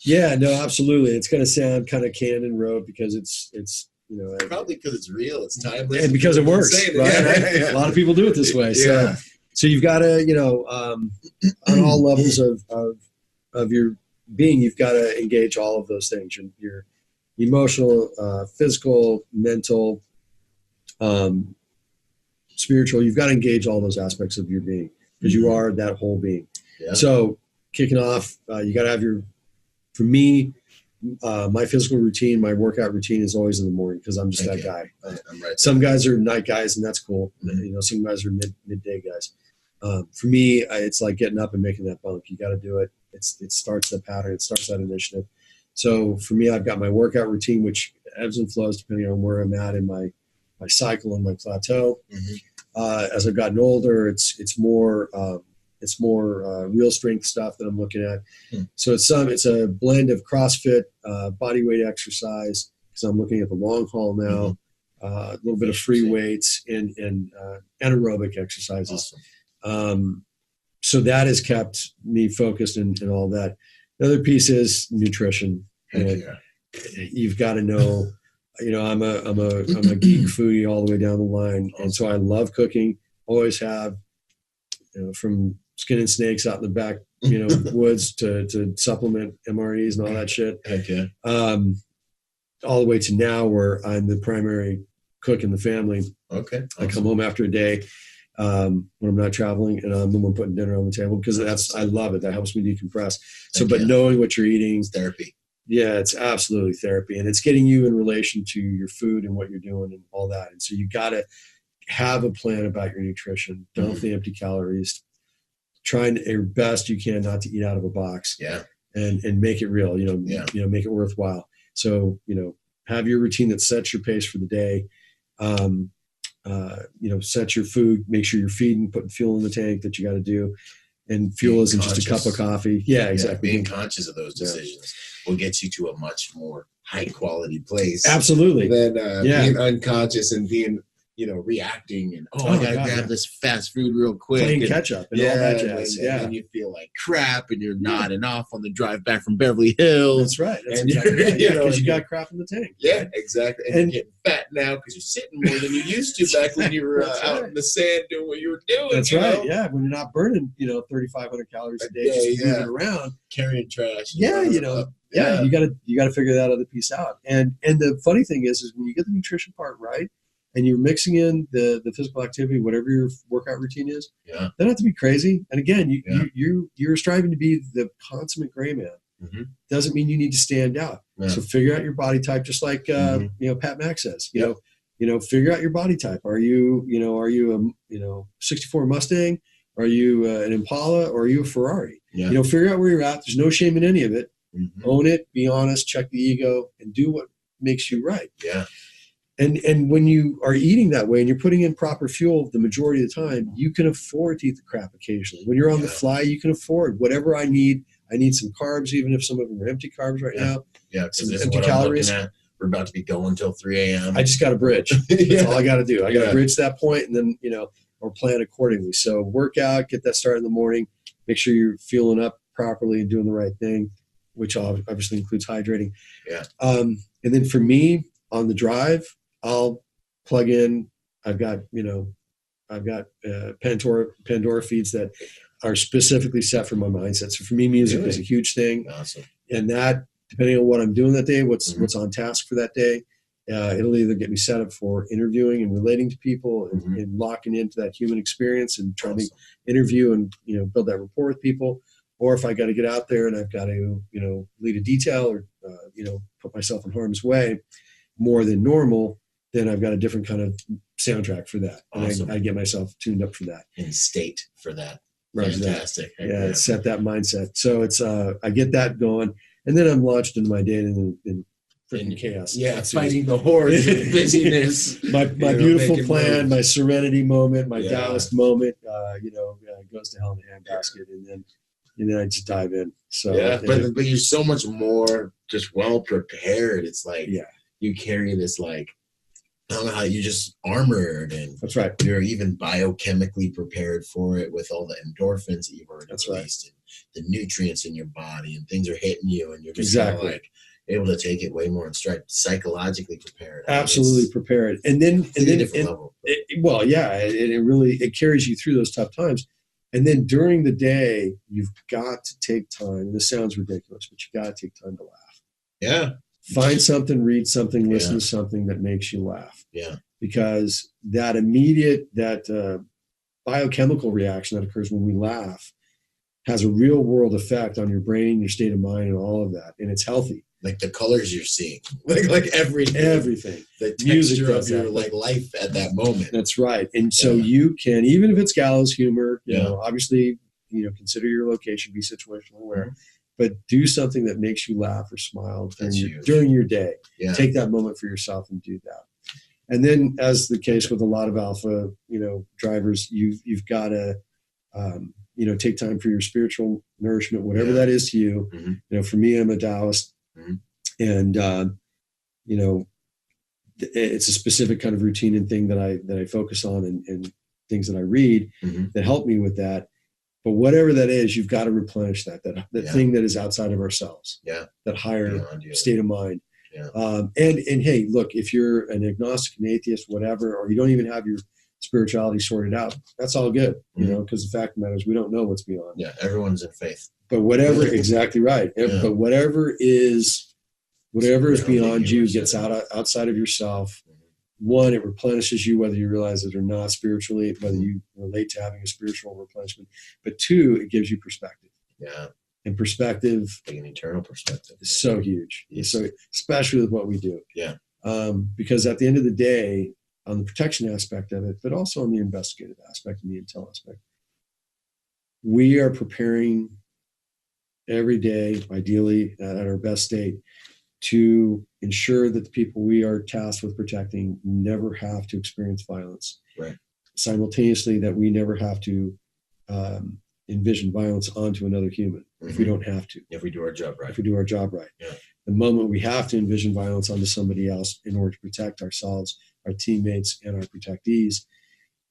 Yeah, no, absolutely. It's going to sound kind of Cannon Road because it's you know, probably because it's real, it's timeless, and because it works. Right? A lot of people do it this way. So you've got to, you know, on all levels of your being, you've got to engage all of those things. Your emotional, physical, mental, spiritual. You've got to engage all those aspects of your being because you are that whole being. Yeah. So kicking off, you got to have for me, my physical routine, my workout routine is always in the morning because I'm just that guy. I'm right. Some guys are night guys, and that's cool. Mm-hmm. You know, some guys are midday guys. For me, it's like getting up and making that bump. You got to do it. It starts the pattern. It starts that initiative. So for me, I've got my workout routine, which ebbs and flows depending on where I'm at in my cycle and my plateau. Mm-hmm. As I've gotten older, it's more real strength stuff that I'm looking at. So it's a blend of CrossFit, body weight exercise, because I'm looking at the long haul now, a little bit of free weights and anaerobic exercises. Awesome. So that has kept me focused and all that. The other piece is nutrition. You've got to know, you know, I'm a geek foodie all the way down the line. And so I love cooking, always have, you know, from skinning snakes out in the back, you know, woods to supplement MREs and all that shit. All the way to now where I'm the primary cook in the family. Okay. I come home after a day when I'm not traveling, and I'm the one putting dinner on the table because I love it. That helps me decompress. So, but knowing what you're eating, it's therapy. Yeah, it's absolutely therapy, and it's getting you in relation to your food and what you're doing and all that. And so you got to have a plan about your nutrition. Don't the empty calories. Trying your best you can not to eat out of a box. Yeah. And make it real. You know, make it worthwhile. So, you know, have your routine that sets your pace for the day. You know, set your food, make sure you're feeding, putting fuel in the tank that you got to do. And fuel being isn't conscious. Just a cup of coffee. Yeah, exactly. Being conscious of those decisions will get you to a much more high quality place. Absolutely. Than being unconscious and being, you know, reacting and I gotta grab this fast food real quick. Playing catch up and all that jazz. And then you feel like crap and you're nodding off on the drive back from Beverly Hills. That's right. That's exactly right. Yeah, because you got crap in the tank. Yeah, exactly. And you're getting fat now because you're sitting more than you used to back when you were out in the sand doing what you were doing. That's right. Yeah, when you're not burning, you know, 3,500 calories a day just moving around, carrying trash. Yeah, you know. Yeah, you got to figure that other piece out. And the funny thing is when you get the nutrition part right, and you're mixing in the physical activity, whatever your workout routine is, they don't have to be crazy. And again, you're striving to be the consummate gray man. Mm-hmm. Doesn't mean you need to stand out. Yeah. So figure out your body type, just like you know, Pat Mack says. You know, figure out your body type. Are you a 64 Mustang? Are you an Impala? Or are you a Ferrari? Yeah. You know, figure out where you're at. There's no shame in any of it. Mm-hmm. Own it. Be honest. Check the ego, and do what makes you right. Yeah. And when you are eating that way and you're putting in proper fuel the majority of the time, you can afford to eat the crap occasionally. When you're on the fly, you can afford whatever I need. I need some carbs, even if some of them are empty carbs right now. Yeah, because this is what calories. I'm looking at. We're about to be going till 3 a.m. I just got to bridge. That's all I got to do. I got to bridge that point and then, you know, or plan accordingly. So work out, get that started in the morning. Make sure you're fueling up properly and doing the right thing, which obviously includes hydrating. Yeah. And then for me, on the drive, I'll plug in. I've got Pandora feeds that are specifically set for my mindset. So for me, music is a huge thing. Awesome. And that, depending on what I'm doing that day, what's on task for that day, it'll either get me set up for interviewing and relating to people and locking into that human experience and trying to interview and, you know, build that rapport with people. Or if I got to get out there and I've got to, you know, lead a detail or, you know, put myself in harm's way, more than normal, then I've got a different kind of soundtrack for that. Awesome. And I get myself tuned up for that. In state for that. Right. Fantastic. Yeah, set that mindset. So it's I get that going, and then I'm launched into my day in freaking chaos. Yeah, fighting the hordes of busyness. my beautiful plan, my serenity moment, my Taoist moment, goes to hell in a handbasket, and then I just dive in. So but you're so much more just well prepared. It's like you carry this like, I don't know how, you just armored, and that's right. You're even biochemically prepared for it with all the endorphins that you've already released, and the nutrients in your body, and things are hitting you, and you're just kind of like able to take it way more in stride, psychologically prepared. Absolutely prepared. And then level. It really carries you through those tough times. And then during the day, you've got to take time. And this sounds ridiculous, but you got to take time to laugh. Yeah. Find something, read something, listen to something that makes you laugh. Yeah. Because that immediate, biochemical reaction that occurs when we laugh has a real world effect on your brain, your state of mind, and all of that. And it's healthy. Like the colors you're seeing, like everything, the texture of your like life at that moment. That's right. And so you can, even if it's gallows humor, you know, obviously, consider your location, be situational aware, but do something that makes you laugh or smile during your day. Yeah. Take that moment for yourself and do that. And then, as the case with a lot of alpha, drivers, you've got to, take time for your spiritual nourishment, whatever that is to you. Mm-hmm. For me, I'm a Taoist. And, it's a specific kind of routine and thing that I focus on and things that I read that help me with that. But whatever that is, you've got to replenish that thing that is outside of ourselves, that higher state of mind. Yeah. And hey, look, if you're an agnostic, an atheist, whatever, or you don't even have your spirituality sorted out, that's all good, because the fact of the matter is we don't know what's beyond. Yeah. Everyone's in faith. But whatever, exactly right. Yeah. But whatever is beyond you gets outside of yourself. One, it replenishes you, whether you realize it or not spiritually, whether you relate to having a spiritual replenishment. But two, it gives you perspective. Yeah. And perspective, like an eternal perspective, is so huge. So especially with what we do. Yeah. Because at the end of the day, on the protection aspect of it, but also on the investigative aspect and the intel aspect, we are preparing every day, ideally at our best state, to ensure that the people we are tasked with protecting never have to experience violence. Right. Simultaneously, that we never have to envision violence onto another human if we don't have to. If we do our job right. Yeah. The moment we have to envision violence onto somebody else in order to protect ourselves, our teammates, and our protectees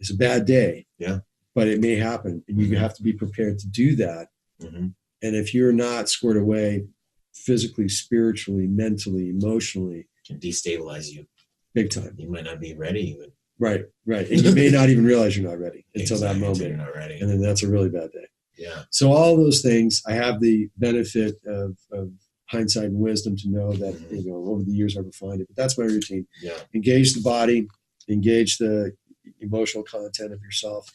is a bad day. Yeah. But it may happen, and you have to be prepared to do that. And if you're not squared away physically, spiritually, mentally, emotionally, can destabilize you big time. You might not be ready even. Right. And you may not even realize you're not ready until that moment. You're not ready. And then that's a really bad day. Yeah. So all those things, I have the benefit of hindsight and wisdom to know that, over the years I've refined it, but that's my routine. Yeah. Engage the body, engage the emotional content of yourself,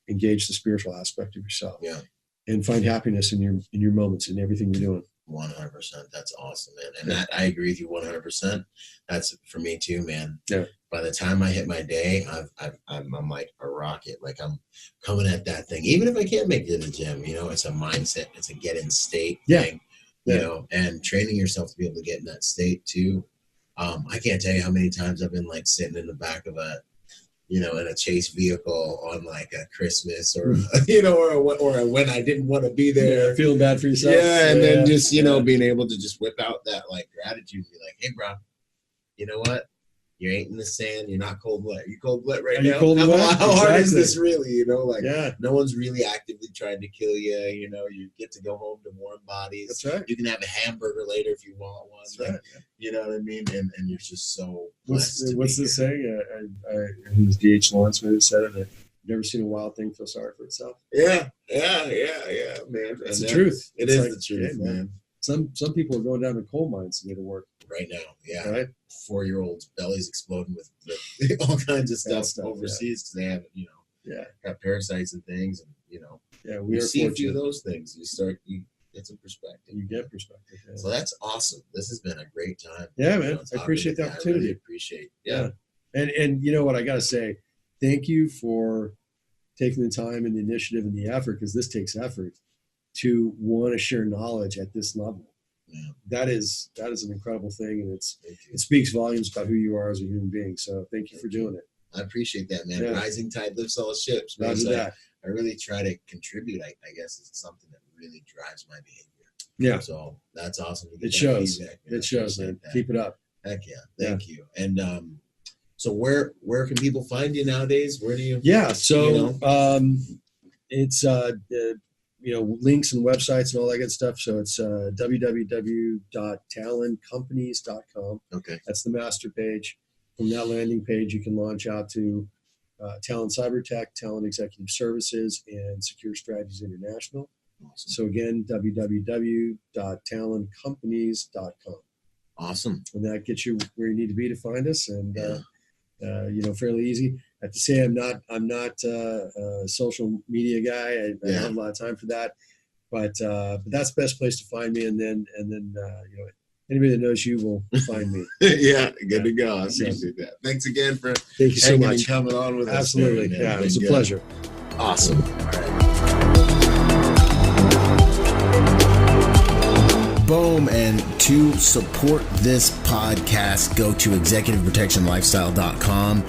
engage the spiritual aspect of yourself. Yeah. And find happiness in your moments and everything you're doing. 100%. That's awesome, man. And that, I agree with you 100%. That's for me too, man. Yeah. By the time I hit my day, I'm like a rocket. Like I'm coming at that thing. Even if I can't make it to the gym, it's a mindset. It's a get in state thing, and training yourself to be able to get in that state too. I can't tell you how many times I've been like sitting in the back of in a chase vehicle on like a Christmas or, or when I didn't want to be there. Yeah, feeling bad for yourself. Yeah. And then just, being able to just whip out that like gratitude and be like, hey, bro, you know what? You ain't in the sand. You're not cold blood. You're cold blood right now. How hard is this really? No one's really actively trying to kill you. You get to go home to warm bodies. That's right. You can have a hamburger later if you want one. That's right. You know what I mean? And you're just so blessed. What's the saying? I think it was D.H. Lawrence who said it. Never seen a wild thing feel sorry for itself. Yeah, man. It's the truth. It is the truth, man. Some people are going down to coal mines to get to work right now. Yeah, right. 4-year-olds bellies exploding with all kinds of stuff overseas because they have got parasites and things, and we see a few of those things. You get some perspective. You get perspective. Yeah. So that's awesome. This has been a great time. Yeah, man. I appreciate the opportunity. I really appreciate. Yeah. And you know what I got to say, thank you for taking the time and the initiative and the effort, because this takes effort to want to share knowledge at this level. Yeah. That is an incredible thing, and it speaks volumes about who you are as a human being. So thank you for doing it. I appreciate that, man. Yeah. Rising tide lifts all ships. Roger that. I really try to contribute. I guess it's something that really drives my behavior. Yeah. So that's awesome. It shows. It shows, man. Keep it up. Heck yeah. Thank you. And so where can people find you nowadays? Where do you? Yeah. So it's links and websites and all that good stuff. So it's www.taloncompanies.com. Okay. That's the master page. From that landing page, you can launch out to Talon Cybertech, Talon Executive Services, and Secure Strategies International. Awesome. So again, www.taloncompanies.com. Awesome. And that gets you where you need to be to find us, and fairly easy. I have to say, I'm not a social media guy. I don't have a lot of time for that, but that's the best place to find me. And then anybody that knows you will find me. Yeah, good to go. I appreciate that. Thanks again for thank you so much coming on with us. Absolutely, yeah, it was a pleasure. Awesome. All right. Boom. And to support this podcast, go to executiveprotectionlifestyle.com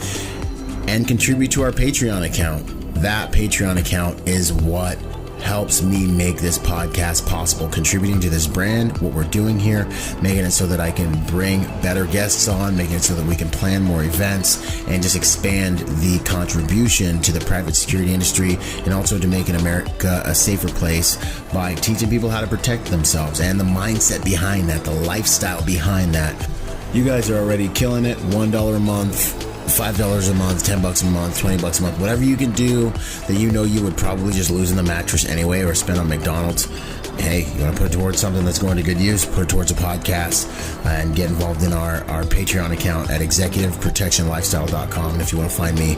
and contribute to our Patreon account. That Patreon account is what helps me make this podcast possible, contributing to this brand, what we're doing here, making it so that I can bring better guests on, making it so that we can plan more events and just expand the contribution to the private security industry, and also to making America a safer place by teaching people how to protect themselves and the mindset behind that, the lifestyle behind that. You guys are already killing it. $1 a month, $5 a month, $10 a month, $20 a month, whatever you can do that you know you would probably just lose in the mattress anyway or spend on McDonald's. Hey, you want to put it towards something that's going to good use, put it towards a podcast, and get involved in our Patreon account at executiveprotectionlifestyle.com. And if you want to find me,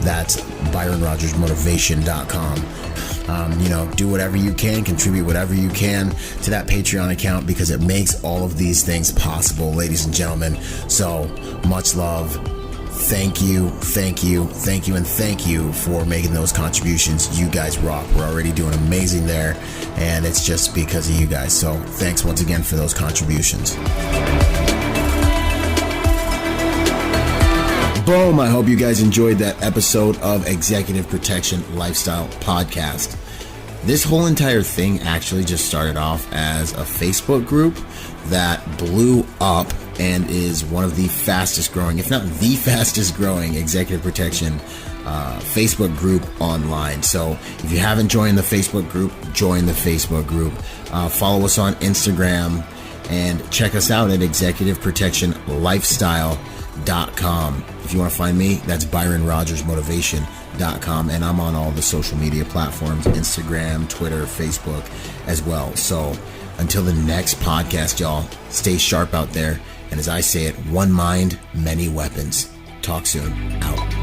that's ByronRodgersMotivation.com. Do whatever you can, contribute whatever you can to that Patreon account, because it makes all of these things possible, ladies and gentlemen. So much love. Thank you, and thank you for making those contributions. You guys rock. We're already doing amazing there, and it's just because of you guys. So thanks once again for those contributions. Boom. I hope you guys enjoyed that episode of Executive Protection Lifestyle Podcast. This whole entire thing actually just started off as a Facebook group that blew up and is one of the fastest growing, if not the fastest growing, executive protection Facebook group online. So if you haven't joined the Facebook group, join the Facebook group. Follow us on Instagram and check us out at executiveprotectionlifestyle.com. If you want to find me, that's ByronRodgersMotivation.com, and I'm on all the social media platforms, Instagram, Twitter, Facebook as well. So until the next podcast, y'all, stay sharp out there. And as I say it, one mind, many weapons. Talk soon. Out.